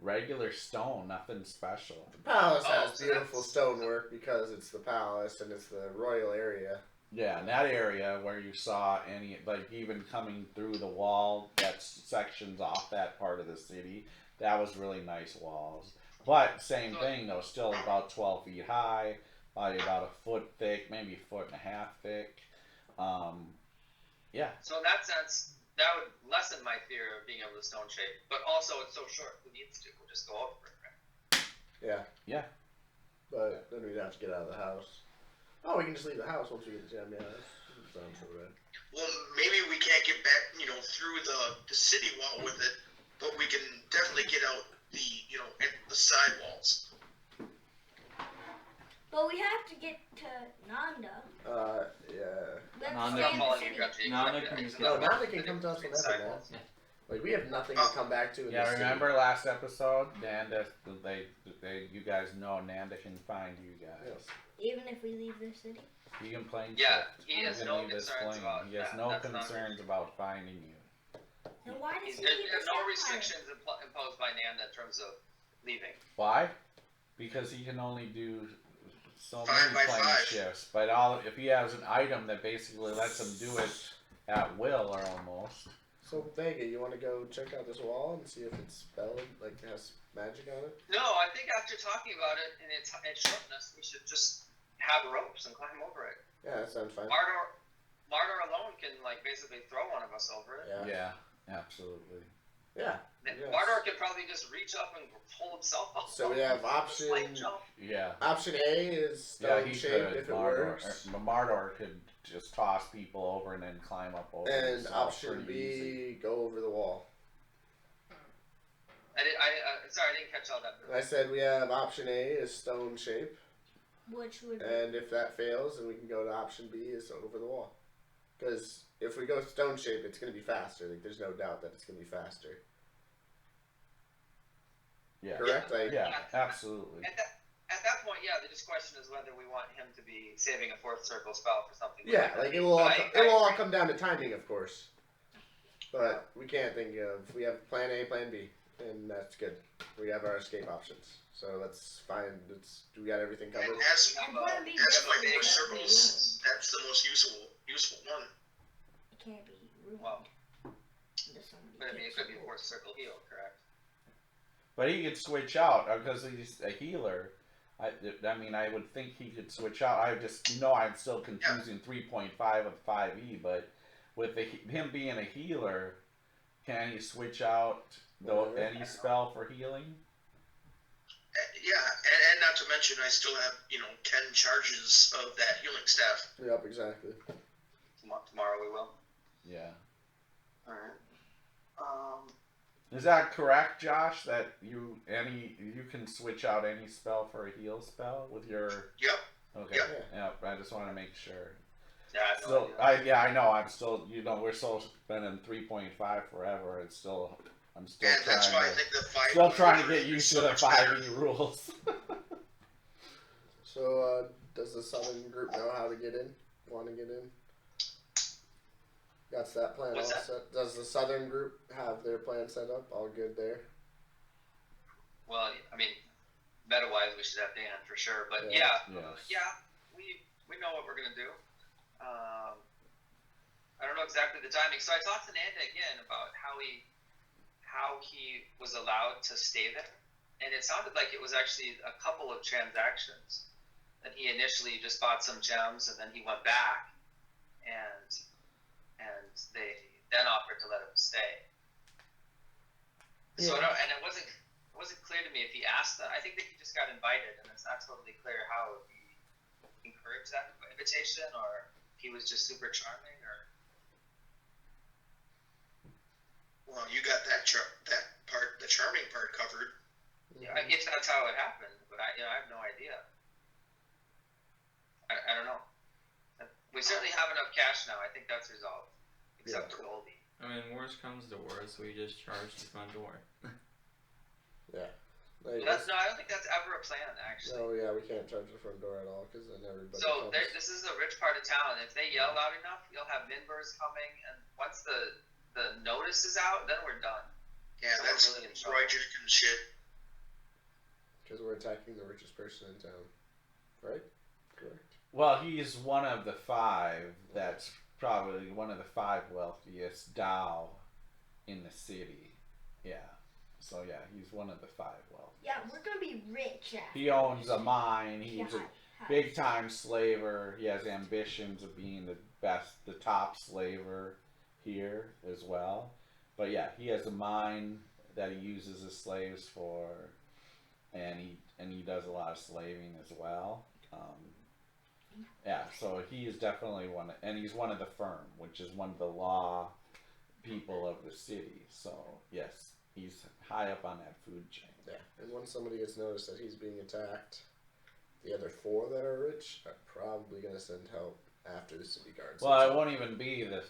regular stone, nothing special. The palace Oh, has so beautiful that's- stonework because it's the palace and it's the royal area. Yeah, in that area where you saw any, like even coming through the wall, that sections off that part of the city, that was really nice walls. But same thing though, still about 12 feet high, probably about a foot thick, maybe a foot and a half thick. Yeah. so in that sense, that would lessen my fear of being able to stone shape. But also, it's so short. Who needs to? We'll just go over it, right? Yeah. Yeah. But then we'd have to get out of the house. Oh, we can just leave the house once we get the jam. Yeah, that sounds so bad. Well, maybe we can't get back, through the city wall with it, but we can definitely get out the side walls. But we have to get to Nanda. Yeah. We have Nanda to stay in the Following city. you, Gretchen, Nanda correct. can It's just No, another- Nanda can come to us between whenever, man. sidewalls. Like we have nothing to come back to. In Yeah, the city. remember last episode, Nanda, you guys know Nanda can find you guys. Yes. Even if we leave the city. He can plane Yeah, shift. he has can no leave this concerns plane. about He has that. no That's not- concerns about finding you. Then why does he There's keep us no outside? restrictions imposed by Nanda in terms of leaving. Why? Because he can only do so 5 many by plane 5. shifts. But if he has an item that basically lets him do it at will or almost. So Vega, you want to go check out this wall and see if it's spelled like it has magic on it? No, I think after talking about it and its shortness, we should just have ropes and climb over it. Yeah, that sounds fine. Mardor alone can basically throw one of us over it. Yeah. Yeah, absolutely. Yeah. And Yes. Mardor could probably just reach up and pull himself up. So we have Slight option. jump. Yeah. Option A is Yeah, stone he shaped could. if it works. Mardor could just toss people over and then climb up over. And himself option pretty B, easy. go over the wall. Sorry, I didn't catch all that. I said we have option A is stone shape, Which would and if that fails, then we can go to option B is over the wall. Because if we go stone shape, it's going to be faster. Like there's no doubt that it's going to be faster. Yeah. Correct? Like, Yeah, absolutely. At that point, yeah, the just question is whether we want him to be saving a 4th circle spell for something. Yeah, that. like it will all, I it will all agree. come down to timing, of course. But we can't think of, we have plan A, plan B, and that's good. We have our escape options. So let's find, do we got everything And covered? as I'm gonna be as my big. 4 circles, that's the most useful one. It can't be ruined. Well, Unless somebody but I mean, it takes could be it a over. 4th circle heal, correct? But he could switch out because he's a healer. I mean, I would think he could switch out. I just know I'm still confusing 3.5 with 5e, but with him being a healer, can he switch out any spell for healing? Yeah, and not to mention, I still have 10 charges of that healing staff. Yep, exactly. Tomorrow we will. Yeah. Alright. Is that correct, Josh? That you can switch out any spell for a heal spell with your? Yep. Okay. Yeah. Yeah. I just want to make sure. Yeah, I have no Still, idea. I know. I'm still, we're still spending 3.5 forever. I'm still And that's why I trying think the 5 still trying to version get is used so to the much better. 5e rules. So, does the Southern group know how to get in? Want to get in? Got that plan What's all that? set? Does the Southern group have their plan set up? All good there? Well, I mean, meta-wise, we should have Dan for sure. But Yeah. Yes. we know what we're gonna do. I don't know exactly the timing. So I talked to Nanda again about how he was allowed to stay there, and it sounded like it was actually a couple of transactions. That he initially just bought some gems, and then he went back, and they then offered to let him stay. So I don't, and it wasn't clear to me if he asked them. I think that he just got invited, and it's not totally clear how he encouraged that invitation, or if he was just super charming, or. Well, you got that part, the charming part covered. Yeah, I guess that's how it happened, but I have no idea. I don't know. We certainly have enough cash now. I think that's resolved, except for Goldie. I mean, worst comes to worst, we just charge the front door. Yeah. No, I don't think that's ever a plan, actually. No, yeah, we can't charge the front door at all because then everybody So comes. this is a rich part of town. If they yell loud enough, you'll have Minbers coming, and once the notice is out, then we're done. Yeah, So that's we're really in trouble. Roy Jenkins shit. Because we're attacking the richest person in town. Right? Correct. Well, he's one of the 5. That's probably one of the 5 wealthiest Dow in the city. Yeah. So yeah, he's one of the 5 wealthiest. Yeah, we're gonna be rich after He owns a mine. He's Yeah, a big time slaver. He has ambitions of being the top slaver here as well. But yeah, he has a mine that he uses his slaves for, and he does a lot of slaving as well. Yeah, so he is definitely and he's one of the firm, which is one of the law people of the city. So yes, he's high up on that food chain. Yeah. And when somebody gets noticed that he's being attacked, the other 4 that are rich are probably going to send help after the city guards. Well, it won't even be the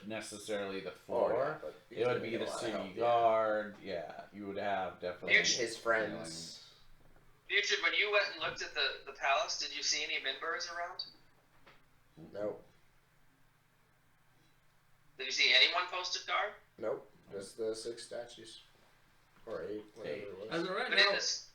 necessarily the 4. Oh, yeah, but he's It would gonna be get a the lot of city help, guard. Yeah, you would have definitely Huge. His friends. Butchard, when you went and looked at the palace, did you see any Minbers around? Nope. Did you see anyone posted guard? Nope. Just the 6 statues. Or 8, whatever it was. As of right But now, in this,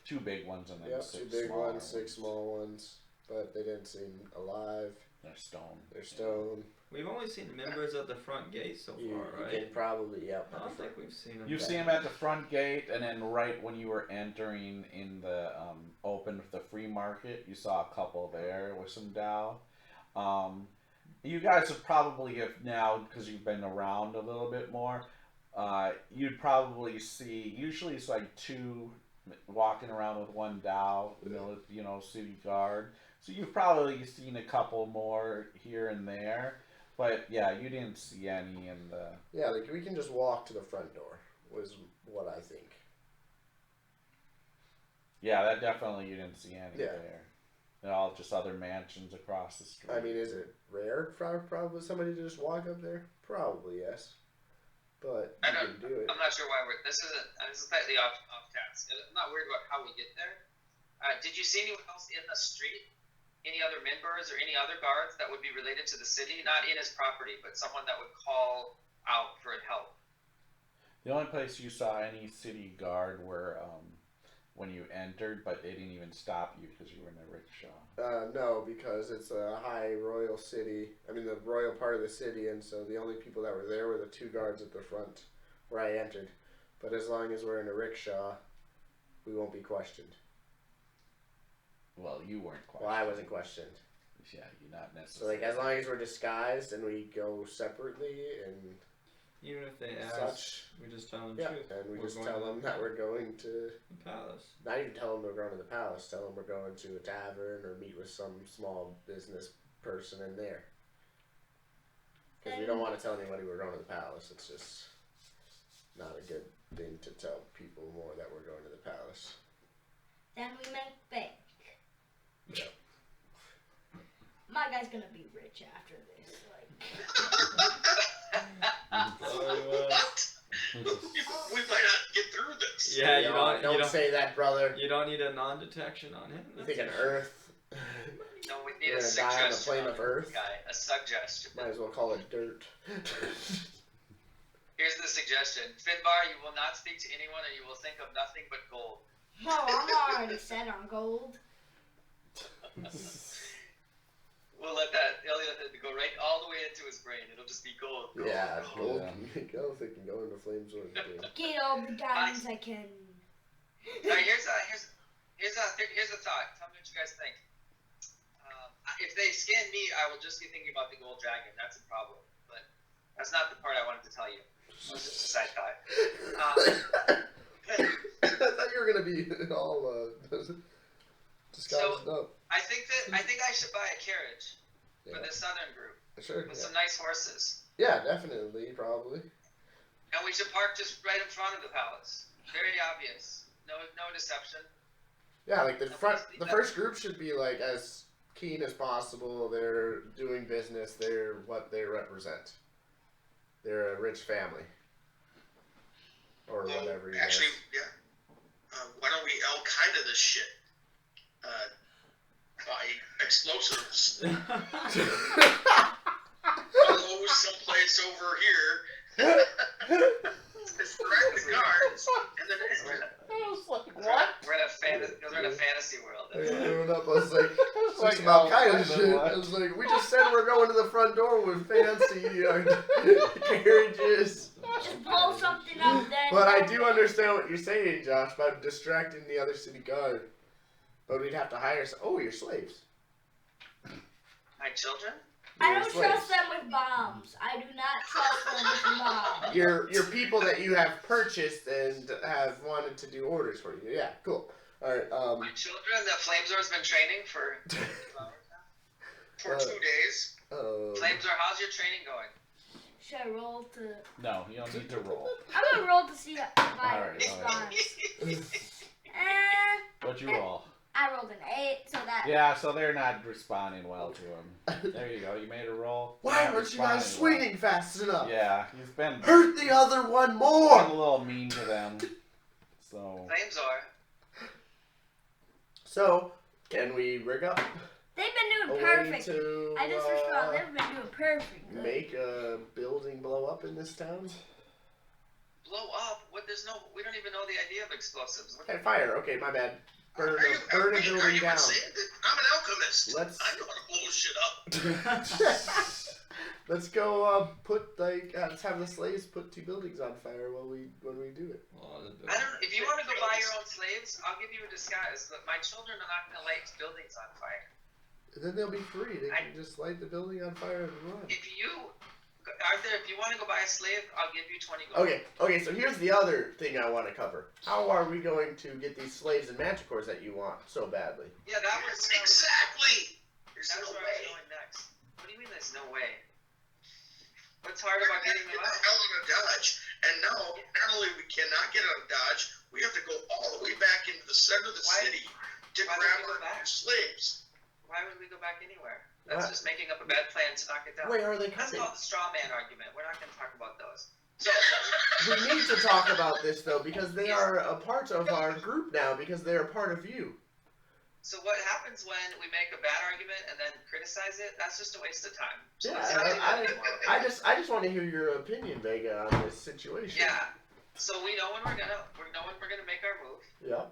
2 big ones and then Yep, 6 2 big smaller ones, 6 small ones. But they didn't seem alive. They're stone. They're stone. we've only seen members at the front gate so You far, right? can probably, yep. I don't think we've seen them. You see him at the front gate, and then right when you were entering in the open the free market, you saw a couple there with some Dow. You guys would probably have now, because you've been around a little bit more, you'd probably see, usually it's like 2 walking around with 1 Dow, city guard. So you've probably seen a couple more here and there. But yeah, you didn't see any in the... Yeah, like we can just walk to the front door, was what I think. Yeah, that definitely you didn't see any Yeah. there. They're all just other mansions across the street. I mean, is it rare for probably somebody to just walk up there? Probably, yes. But you can do it. I'm not sure why this is slightly off task. I'm not worried about how we get there. Did you see anyone else in the street? Any other Minbers or any other guards that would be related to the city? Not in his property, but someone that would call out for help. The only place you saw any city guard were when you entered, but they didn't even stop you because you were in a rickshaw. No, because it's a high royal city. I mean, the royal part of the city, and so the only people that were there were the 2 guards at the front where I entered. But as long as we're in a rickshaw, we won't be questioned. Well, you weren't questioned. Well, I wasn't questioned. Yeah, you're not So, necessarily. like, as long as we're disguised and we go separately and Even if they ask, such, we just tell them yeah, the truth. and we We're just going tell to them that we're going to, the palace. not even tell them we're going to the palace, tell them we're going to a tavern or meet with some small business person in there. Because we don't want to tell anybody we're going to the palace. It's just not a good thing to tell people more that we're going to the palace. Then we make bank. Yeah. My guy's gonna be rich rich after this. Like, What? We might not get through this. Yeah, you don't don't say that, brother. You don't need a non-detection on him. You think an Earth? No, we You're need a gonna die on the suggestion. plane of Earth? Guy, a suggestion. Might as well call it dirt. Here's the suggestion. Finbar, you will not speak to anyone and you will think of nothing but gold. no, I'm already set on gold. We'll let that go right all the way into his brain. It'll just be gold. Yeah, gold. Yeah. Gold can go into flames or anything. Get all the diamonds I can. Now here's a thought. Tell me what you guys think. If they scan me, I will just be thinking about the gold dragon. That's a problem. But that's not the part I wanted to tell you. It was just a side thought. I thought you were gonna be all disguised up. I think I should buy a carriage for the southern group Sure. with some nice horses, Yeah, definitely, probably. and we should park just right in front of the palace. Very obvious. No deception. Yeah, like the first group should be like as keen as possible. They're doing business. They're what they represent. They're a rich family, or whatever. You Actually, yeah. Why don't we Al Qaeda this shit? Buy explosives. Go someplace over here. Distract the guards, and then We're in a fantasy world. I was like about kind of shit. I was like, we just said we're going to the front door with fancy carriages. Just blow something up then. But I do understand what you're saying, Josh, about distracting the other city guard. But we'd have to hire some. Oh, your slaves. My children? I Your don't slaves. trust them with bombs. I do not trust them with bombs. Your people that you have purchased and have wanted to do orders for you. Yeah, cool. All right. My children, the Flamezor's been training for 2 days. Flamezor, how's your training going? Should I roll to? No, you don't need to roll. I'm gonna roll to see my Alright, response. What'd you roll? I rolled an 8, so that. Yeah, so they're not responding well to him. There you go. You made a roll. Why Not weren't you guys responding swinging fast enough? well. Yeah, you've been Hurt the other one a more. little mean to them. So Flamezor. So, can we rig up They've been a doing way perfect. to I just respond. They've been doing perfect. Good. make a building blow up in this town? Blow up? What? We don't even know the idea of explosives. What Okay, fire. Okay, my bad. Burn Are a you building down. insane? I'm an alchemist. Let's I know how to blow shit up. let's go. Let's have the slaves put 2 buildings on fire when we do it. If you want to go buy your own slaves, I'll give you a disguise. But my children are not going to light buildings on fire. And then they'll be free. They can just light the building on fire and run. Arthur, if you want to go buy a slave, I'll give you 20 gold. Okay, so here's the other thing I want to cover. How are we going to get these slaves and manticores that you want so badly? Yeah, that was Exactly. There's That's no where I was way. going next. What do you mean there's no way? What's hard about getting them Get the out? hell out of Dodge. And now, not only we cannot get out of Dodge, we have to go all the way back into the center of the Why- city to why grab would we go our back? slaves. Why would we go back anywhere? That's What? just making up a bad plan to knock it down. Wait, are they That's coming? called the straw man argument. We're not going to talk about those. So, We need to talk about this though because they are a part of our group now because they are part of you. so what happens when we make a bad argument and then criticize it? That's just a waste of time. So Yeah, let's not do that anymore. I just want to hear your opinion, Vega, on this situation. Yeah. So we know when we're gonna make our move. Yeah.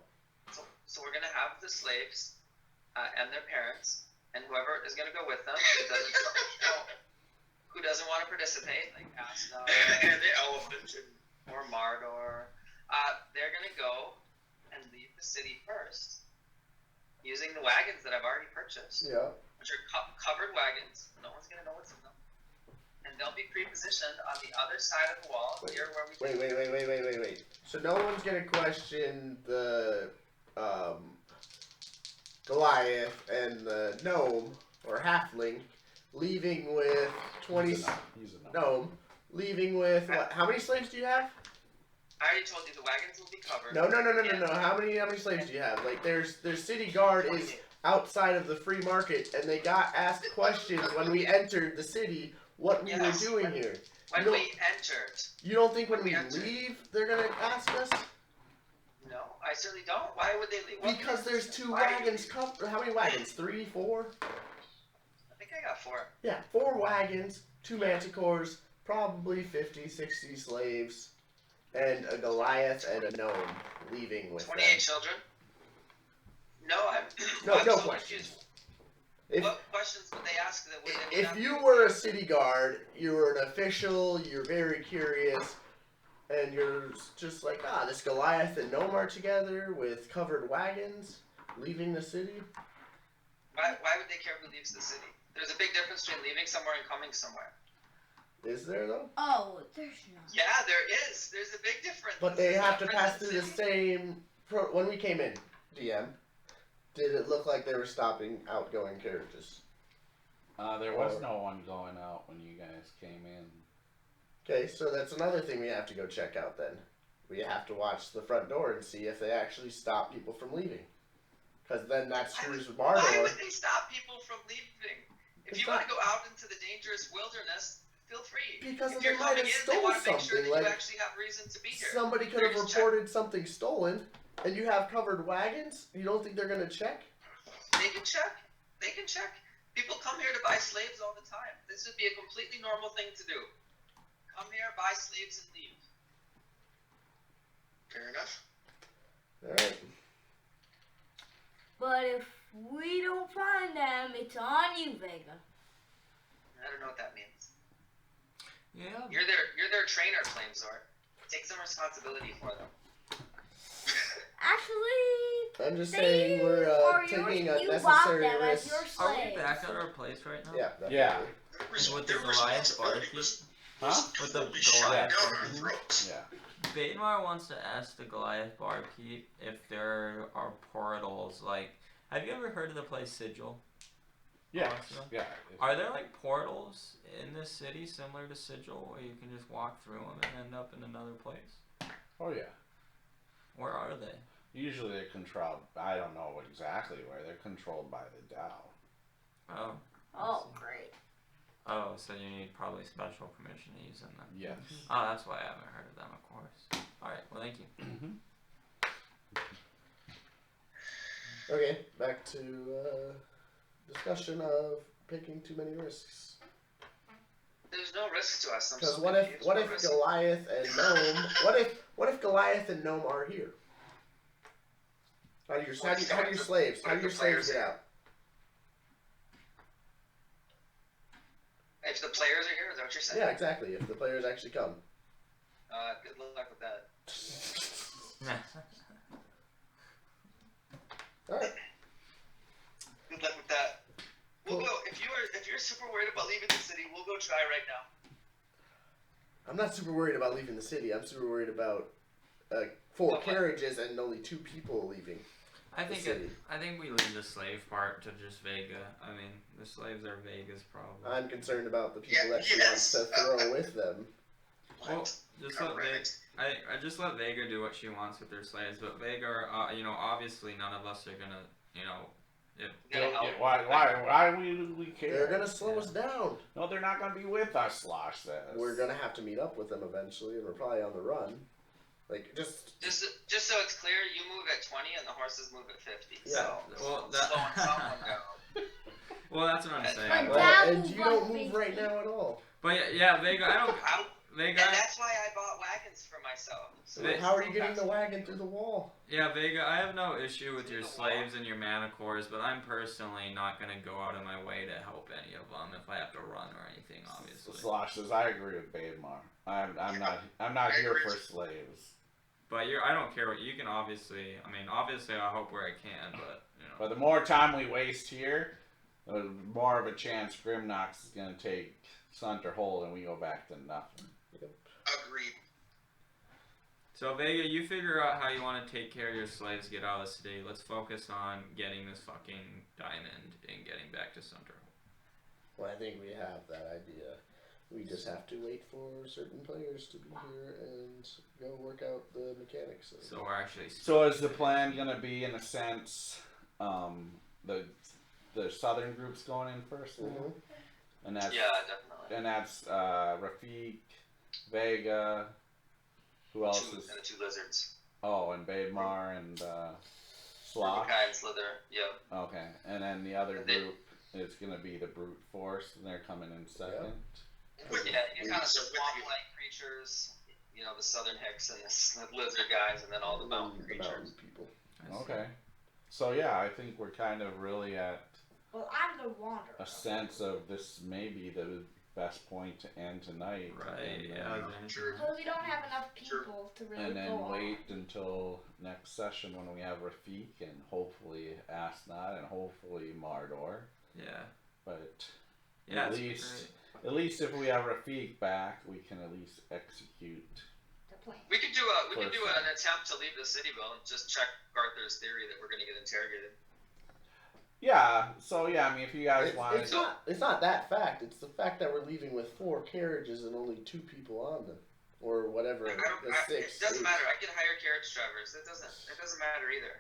So we're gonna have the slaves and their parents and whoever is gonna go with them who doesn't want to participate, like Asta And the elephant. or Mardor. They're gonna go and leave the city first using the wagons that I've already purchased, Yeah. which are covered wagons. No one's gonna know what's in them, and they'll be pre-positioned on the other side of the wall near where we. Wait. So no one's gonna question the Goliath and the gnome or halfling leaving with 20 Use a no. gnome leaving with what? How many slaves do you have? I already told you the wagons will be covered. No. How many slaves do you have? Like there's city guard is outside of the free market, and they got asked questions when we entered the city what we were doing here. When we entered. You don't think when we entered. leave they're gonna ask us? No, I certainly don't. Why would they leave? Because there's 2 wagons covered. How many wagons? 3, 4? I think I got 4. Yeah, 4 wagons, 2 manticores, probably 50, 60 slaves, and a Goliath and a gnome leaving with 28 them. children? No, I'm No, I'm no so questions. confused. If, What questions would they ask that would if you were a city guard, you were an official, you're very curious, and you're just like, this Goliath and gnome are together with covered wagons leaving the city? Why would they care who leaves the city? There's a big difference between leaving somewhere and coming somewhere. Is there, though? Oh, there's not. Yeah, there is. There's a big difference. But they It's have to not pass present through the city. same... When we came in, DM, did it look like they were stopping outgoing carriages? There was no one going out when you guys came in. Okay, so that's another thing we have to go check out then. We have to watch the front door and see if they actually stop people from leaving. Because then that screws with Bardo. Why would they stop people from leaving? If It's you not- want to go out into the dangerous wilderness, feel free. Because if they you're might coming have in, they stole want to make sure something, that like, you actually have reason to be here. Somebody could have They're just reported something stolen, and you have covered wagons? You don't think they're going to check? They can check. They can check. People come here to buy slaves all the time. This would be a completely normal thing to do. Come here, buy slaves, and leave. Fair enough. Alright. But if we don't find them, it's on you, Vega. I don't know what that means. Yeah. You're their trainer, Flamesor. Take some responsibility for them. Actually, I'm just they saying we're are taking yours. a You bought necessary them as risk. your Are slaves. we back at our place right now? Yeah, definitely. Yeah. With the Their Goliath responsibility barbecue? was Huh? With the totally shoved Goliath. down our throats. Yeah. Badenmar wants to ask the Goliath barkeep if there are portals. Like, have you ever heard of the place Sigil? Yeah. Awesome. Yeah. Are there like portals in this city similar to Sigil where you can just walk through them and end up in another place? Oh yeah. Where are they? Usually they're controlled. I don't know exactly where they're controlled by the Tao. Oh. Oh, great. Oh, so you need probably special permission to use them then. Yes. Oh, that's why I haven't heard of them, of course. Alright, well, thank you. Okay, back to discussion of taking too many risks. There's no risk to us. I'm Because so what if confused. what No if risk. Goliath and Gnome what if Goliath and Gnome are here? How do your slaves What if the players get are out? If the players are here, is that what you're saying? Yeah, exactly. If the players actually come. Good luck with that. Alright. Good luck with that. We'll Cool. go. If you're super worried about leaving the city, we'll go try right now. I'm not super worried about leaving the city. I'm super worried about 4 Okay. carriages and only 2 people leaving. I The think city. I think we leave the slave part to just Vega. I mean, the slaves are Vega's problem. I'm concerned about the people Yeah, that she yes. wants to throw with them. Well, What? just let Vega, Correct. I just let Vega do what she wants with her slaves, but Vega, obviously none of us are gonna, You gotta help. Why we care? They're gonna slow us down. No, they're not gonna be with us, Slosh says. We're gonna have to meet up with them eventually, and we're probably on the run. Like, just Just so it's clear, you move at 20 and the horses move at 50. Yeah. So Well, slowing someone down. well, that's what I'm But saying. well, that and move you on don't move Facebook. right now at all. But yeah, Vega, I don't. And Vega, that's why I bought wagons for myself. So Wait, How are you getting the wagon through the wall? yeah, Vega, I have no issue with your slaves and your manticores, but I'm personally not gonna go out of my way to help any of them if I have to run or anything. Obviously. Slosh says I agree with Baymar. I'm not I here agree. for slaves. But I don't care what you can. Obviously, I'll help where I can, but But the more time we waste here, the more of a chance Grimnox is gonna take Sunter Hold and we go back to nothing. Agreed. So Vega, you figure out how you want to take care of your slaves, get out of the city. Let's focus on getting this fucking diamond and getting back to Sunter. Well, I think we have that idea. We just have to wait for certain players to be here and go work out the mechanics of it. So we're actually. So is the plan gonna be, in a sense, the southern group's going in first, and that's Yeah, definitely. and that's Rafik, Vega. Who else is? And the two lizards. Oh, and Baymar and Sloth. Rubikai and Slither. Yep. Okay, and then the other group is gonna be the brute force, and they're coming in second. Yeah, you kind of swamp-like creatures. You know, the southern hicks and the lizard guys, and then all the mountain creatures. People. Okay. So yeah, I think we're kind of really at Well, I'm the wanderer. a sense of this may be the best point to end tonight. Right, And, yeah. True. Because we don't have enough people to really and go then on. wait until next session when we have Rafik and hopefully Asnod and hopefully Mardor. Yeah. But Yeah, at it's least great. at least if we have Rafik back, we can at least execute. The plan. We could do Perfect. an attempt to leave the city, Bill, and just check Arthur's theory that we're going to get interrogated. Yeah. So yeah, I mean, if you guys want, It's not that fact. It's the fact that we're leaving with 4 carriages and only 2 people on them, or whatever. It Six. doesn't matter. I can hire carriage drivers. It doesn't matter either.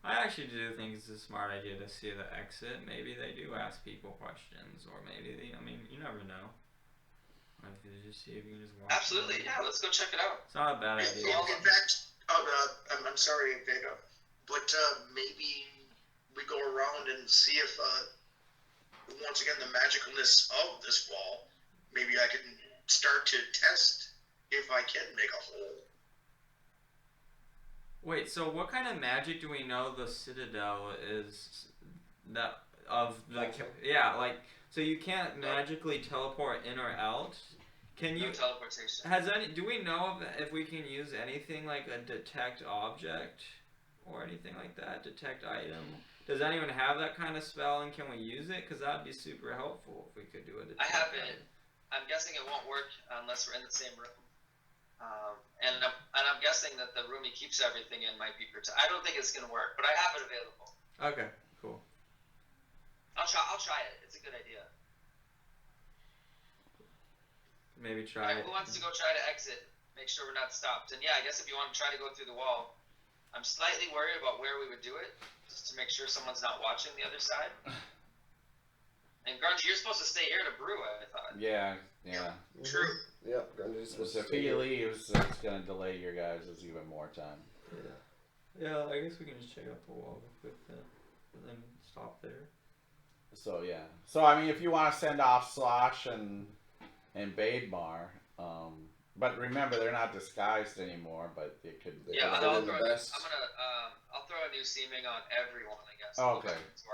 I actually do think it's a smart idea to see the exit. Maybe they do ask people questions, or maybe they. I mean, you never know. If you just see if you can just walk. Absolutely, yeah. Let's go check it out. It's not a bad idea. In fact, I'm sorry, Vega, but maybe we go around and see if, once again, the magicalness of this wall, maybe I can start to test if I can make a hole. Wait, so what kind of magic do we know the Citadel is? That of the yeah, like so you can't magically teleport in or out. Can you? No teleportation. Do we know if we can use anything like a detect object or anything like that? Detect item. Does anyone have that kind of spell, and can we use it? Because that'd be super helpful if we could do a detect. I haven't. item. I'm guessing it won't work unless we're in the same room. And I'm guessing that the room he keeps everything in might be protected. I don't think it's gonna work, but I have it available. Okay, cool. I'll try it. It's a good idea. Maybe try Alright, it. who wants to go try to exit? Make sure we're not stopped. And yeah, I guess if you want to try to go through the wall, I'm slightly worried about where we would do it, just to make sure someone's not watching the other side. And Grungy, you're supposed to stay here to brew, I thought. yeah. True. Yep. Grundy's Because supposed to if stay he here. leaves, it's gonna delay your guys' even more time. Yeah, I guess we can just check out the wall real quick then, and then stop there. So yeah. So I mean, if you want to send off Slosh and Bademar, but remember they're not disguised anymore. But it could. Yeah, Yeah, they're I'll the throw, best. I'll throw a new seeming on everyone, I guess. Oh, okay. To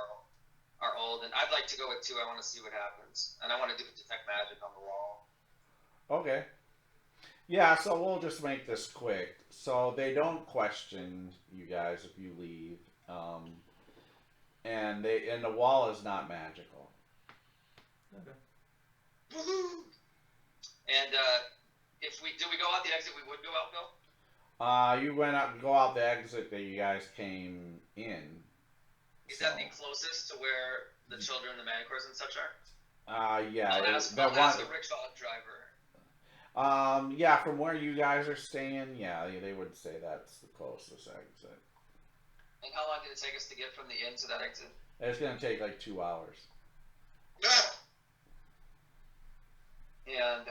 our old, and I'd like to go with 2. I want to see what happens, and I want to do detect magic on the wall. Okay. Yeah, so we'll just make this quick. So they don't question you guys if you leave, and the wall is not magical. Okay. Woohoo! And if we go out the exit, we would go out, Bill. You went out, go out the exit that you guys came in. Is that the closest to where the children, the manticores, and such are? Yeah. I'll ask a rickshaw driver. Yeah, from where you guys are staying, yeah, they would say that's the closest exit. And how long did it take us to get from the inn to that exit? It's gonna take like 2 hours. Ah, And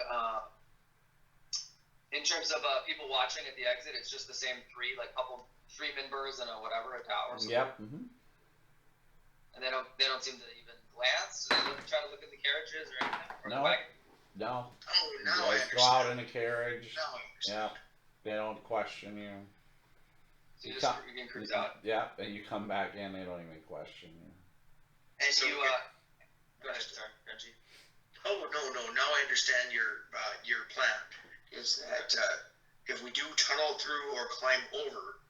in terms of people watching at the exit, it's just the same 3, like three members and a tower. Or something. Yep. Mm-hmm. And they don't seem to even glance. They don't try to look at the carriages or anything. Or No. the wagon. No. oh, You now I guys understand. go out in a carriage. Now I understand. Yep. They don't question you. So you You just come- you can cruise out. Yeah, and you come back in, they don't even question you. And So you we- go ahead, sorry, Reggie. Oh no! Now I understand your plan. Is that if we do tunnel through or climb over,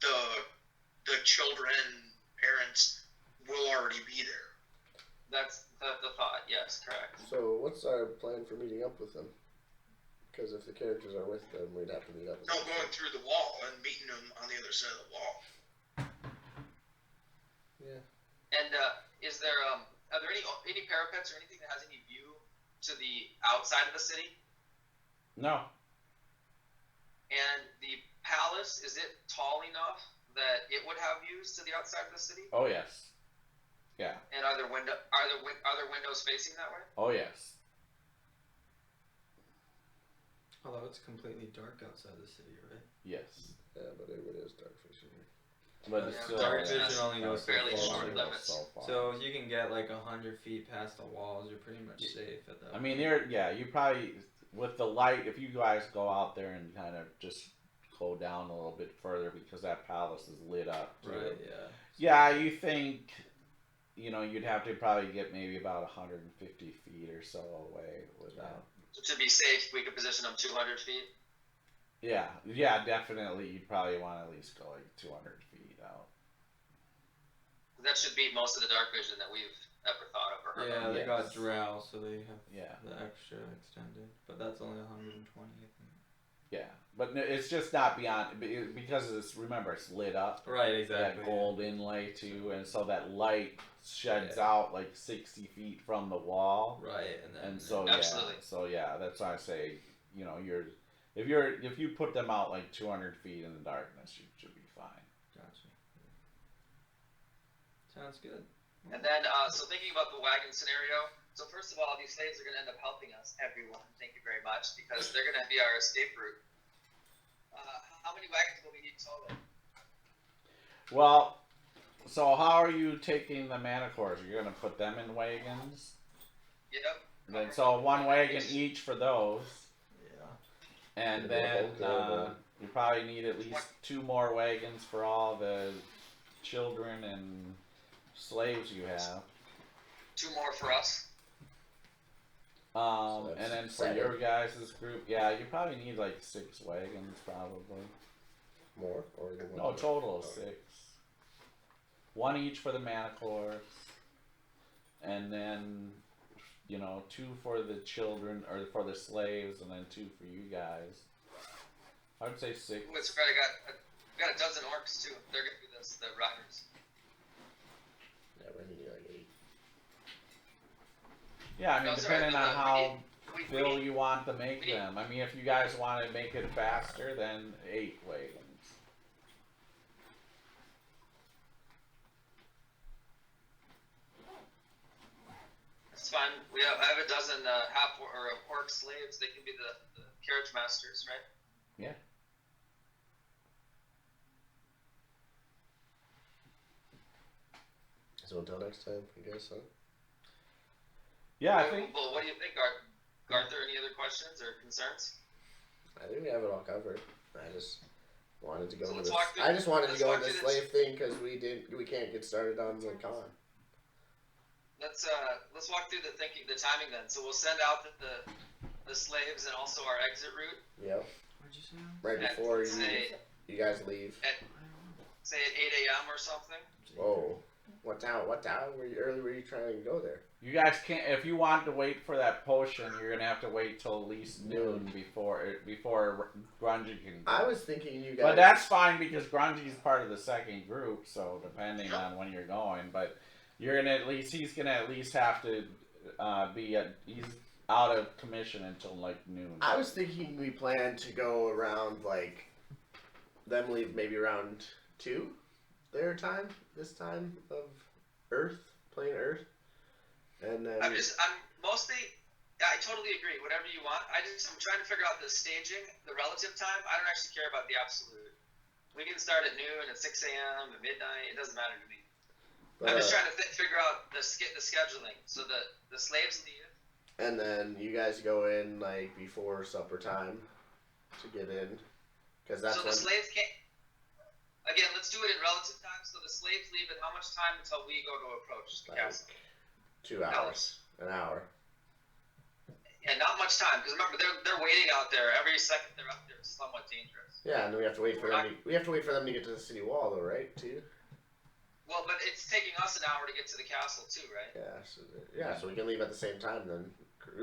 the children, parents will already be there. That's the thought. Yes, correct. So what's our plan for meeting up with them? Because if the characters are with them, we'd have to meet up with No, them. going through the wall and meeting them on the other side of the wall. Yeah. And is there are there any parapets or anything that has any view to the outside of the city? No. And the palace, is it tall enough that it would have views to the outside of the city? Oh yes. Yeah. And are there windows facing that way? Oh yes. Although it's completely dark outside the city, right? Yes. Yeah, but it is dark for sure. But it's still dark vision only goes so fairly far. short limits. So if you can get like 100 feet past the walls, you're pretty much safe at that I point. mean, you probably with the light. If you guys go out there and kind of just go down a little bit further because that palace is lit up. Too. Right. Yeah. Yeah, you think, you'd have to probably get maybe about 150 feet or so away without. So to be safe, we could position them 200 feet. Yeah, definitely. You'd probably want to at least go like 200 feet out. That should beat most of the dark vision that we've ever thought of or heard Yeah, of. they Yes. got drow, so they have Yeah, the extra extended, but that's only 120, I think. yeah, but it's just not beyond because remember it's lit up. Right. Exactly. That gold inlay too, and so that light sheds out like 60 feet from the wall. Right, and then And so Absolutely. that's why I say, if you put them out like 200 feet in the darkness, you should be fine. Gotcha. Sounds good. And then, so thinking about the wagon scenario, so first of all, these slaves are going to end up helping us, everyone. Thank you very much, because they're going to be our escape route. How many wagons will we need total? Well, so how are you taking the manticores? You're gonna put them in wagons? Yep. Then so one wagon each for those, Yeah. and Yeah, then okay, you probably need at least 2 more wagons for all the children and slaves you have. 2 more for us. So And that's then for 7. your guys' group, you probably need like 6 wagons probably. More or the one? No, total of 6. 1 each for the manticores, and then 2 for the children or for the slaves, and then 2 for you guys. I would say 6. Ooh, it's right. I got a dozen orcs too. They're going to do this. The riders. Yeah, we need like 8. Yeah, I mean, No, sorry, depending no, on how we Bill need- you want to make we need- them. I mean, if you guys want to make it faster, then 8 wagons. It's fine. I have a dozen half or orc slaves. They can be the carriage masters, right? Yeah. So until next time, I guess, huh? Yeah, I think. Well, what do you think, Arthur? Any other questions or concerns? I think we have it all covered. I just wanted to go So into let's this. walk through- I just wanted to let's go walk into through slave thing because we can't get started on the con. Let's walk through the timing then. So we'll send out the slaves and also our exit route. Yep. What'd you say? Right at, before say, you guys leave. say at 8 a.m. or something. Whoa. What town? Early were you trying to go there? You guys can't. If you want to wait for that potion, you're gonna have to wait till at least noon before Grungy can. I was thinking you guys. But that's fine because Grungy's part of the second group, so depending on when you're going, but he's gonna at least have to he's out of commission until like noon. I was thinking we planned to go around like them leave maybe around 2 their time, this time of plain Earth, and then I'm mostly. I totally agree. Whatever you want. I'm trying to figure out the staging, the relative time. I don't actually care about the absolute. We can start at noon, at 6 a.m., at midnight. It doesn't matter to me. I'm just trying to figure out the scheduling. So the slaves leave. and then you guys go in like before supper time to get in, because that's So the when. slaves can't. Again, let's do it in relative time. So the slaves leave at how much time until we go to approach the Like castle? 2 hours, an hour. And not much time, because remember they're waiting out there. Every second they're up there is somewhat dangerous. Yeah, and then we have to wait for them. We have to wait for them to get to the city wall, though, right? Too. Well, but it's taking us an hour to get to the castle too, right? Yeah. So we can leave at the same time then.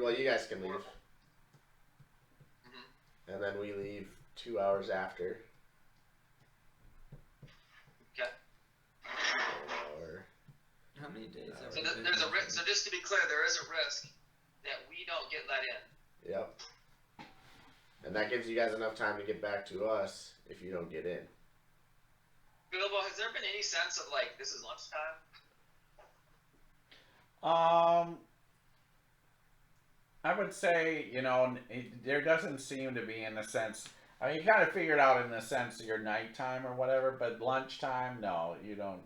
Well, you guys can leave, Mm-hmm. and then we leave 2 hours after. Okay. An hour. How many days? have So we been there's a here? risk. So just to be clear, there is a risk that we don't get let in. Yep. And that gives you guys enough time to get back to us if you don't get in. Bilbo, has there been any sense of like this is lunchtime? I would say, there doesn't seem to be in the sense. I mean, you kind of figure it out in the sense of your nighttime or whatever, but lunchtime, no, you don't.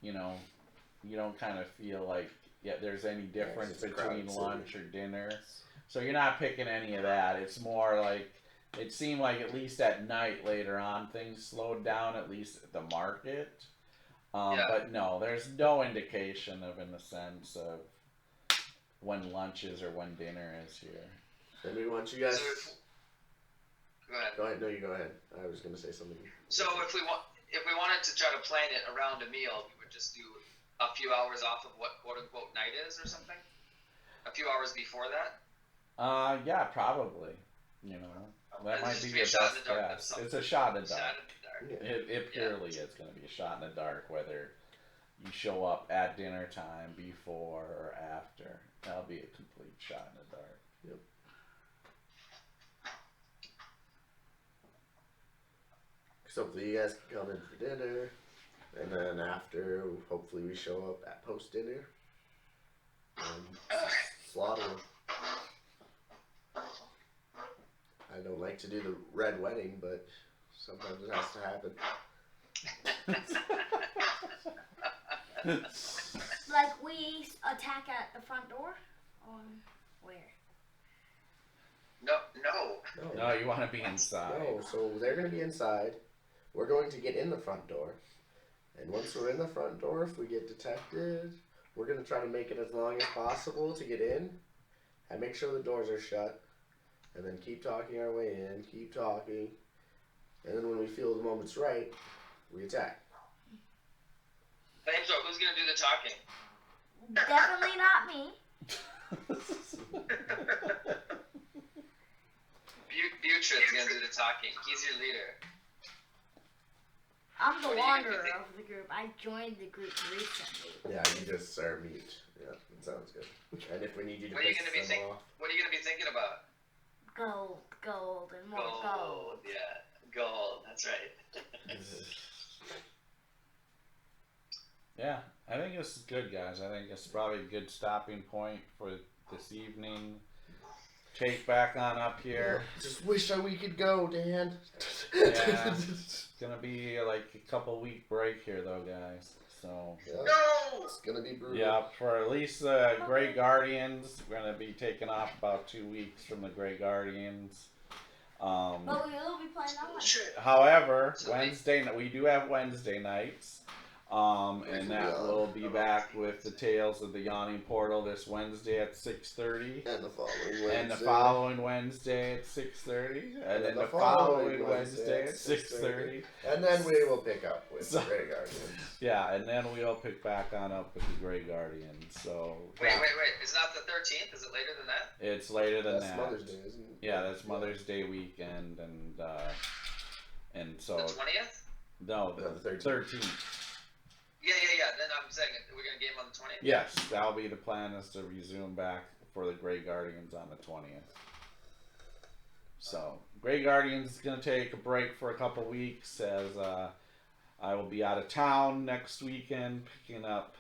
You don't kind of feel like there's any difference between lunch or dinner. So you're not picking any of that. It's more like it seemed like at least at night later on things slowed down, at least at the market. But no, there's no indication of in the sense of when lunch is or when dinner is here. And we want you guys. Go ahead. Go ahead. No, you go ahead. I was gonna say something. So if we wanted to try to plan it around a meal, we would just do a few hours off of what quote unquote night is or something. A few hours before that. Yeah, probably. That might be your best guess. It's a shot in the dark. It purely is going to be a shot in the dark, whether you show up at dinner time, before, or after. That'll be a complete shot in the dark. Yep. So hopefully you guys can come in for dinner, and then after, hopefully we show up at post dinner and slaughter them. I don't like to do the red wedding, but sometimes it has to happen. Like we attack at the front door? Where? No. No, you want to be inside. No, so they're going to be inside. We're going to get in the front door. And once we're in the front door, if we get detected, we're going to try to make it as long as possible to get in. And make sure the doors are shut. And then keep talking our way in, keep talking. And then when we feel the moment's right, we attack. So who's going to do the talking? Definitely not me. Butrid's going to do the talking. He's your leader. I'm the wanderer of the group. I joined the group recently. Yeah, you just are mute. Yeah, that sounds good. And if we need you to What are you piss going to be them off. What are you going to be thinking about? Gold, and more gold. Yeah, gold. That's right. Yeah, I think this is good, guys. I think it's probably a good stopping point for this evening. Take back on up here. Just wish that we could go, Dan. Yeah, it's gonna be like a couple week break here, though, guys. So. Yeah, No! it's gonna be brutal. Yeah, for at least Grey Guardians, we're gonna be taking off about 2 weeks from the Grey Guardians. But we will be playing online. However, we do have Wednesday nights. And that will be back with the Tales of the Yawning Portal this Wednesday at 6:30. And the following Wednesday. And the following Wednesday at 6:30. And then the following Wednesday at 6:30. And then we will pick up with the Grey Guardians. Yeah, and then we'll pick back on up with the Grey Guardians. So. Wait. It's not the 13th? Is it later than that? It's later than that's that. Mother's Day, isn't it? Yeah, that's Mother's Day weekend, and so. The 20th? No, the 13th. Yeah. Then I'm saying we're gonna game on the 20th. Yes, that'll be the plan, is to resume back for the Grey Guardians on the 20th. So, Grey Guardians is gonna take a break for a couple weeks, as I will be out of town next weekend picking up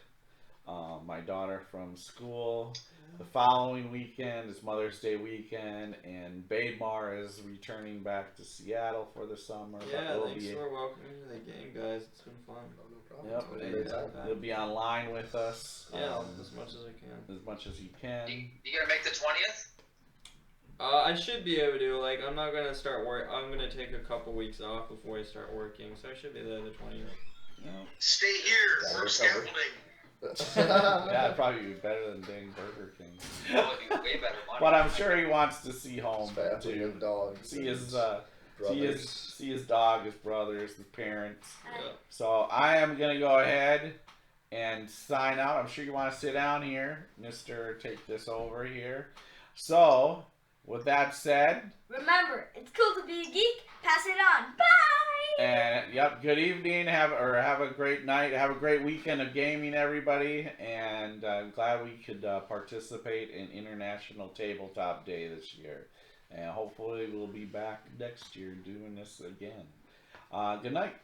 my daughter from school. The following weekend is Mother's Day weekend, and Bademar is returning back to Seattle for the summer. Yeah, thanks for welcoming me to the game, guys. It's been fun. Oh, no problem. Yep, and he'll be online with us. Yeah, as much as I can. As much as you can. You gonna make the 20th? I should be able to. Like, I'm not gonna start work. I'm gonna take a couple weeks off before I start working, so I should be there the 20th. Yep. Stay here for scaffolding. Yeah, it'd probably be better than dang Burger King. Oh, it'd be way better. But I'm sure he wants to see home Family too. and dogs. See his brothers. see his dog, his brothers, his parents. Yeah. So I am gonna go ahead and sign out. I'm sure you want to sit down here, Mr. Take this over here. So with that said, Remember, it's cool to be a geek. Pass it on. Bye! and yep, good evening. Have a great night. Have a great weekend of gaming, everybody. And I'm glad we could participate in International Tabletop Day this year. And hopefully we'll be back next year doing this again. Good night.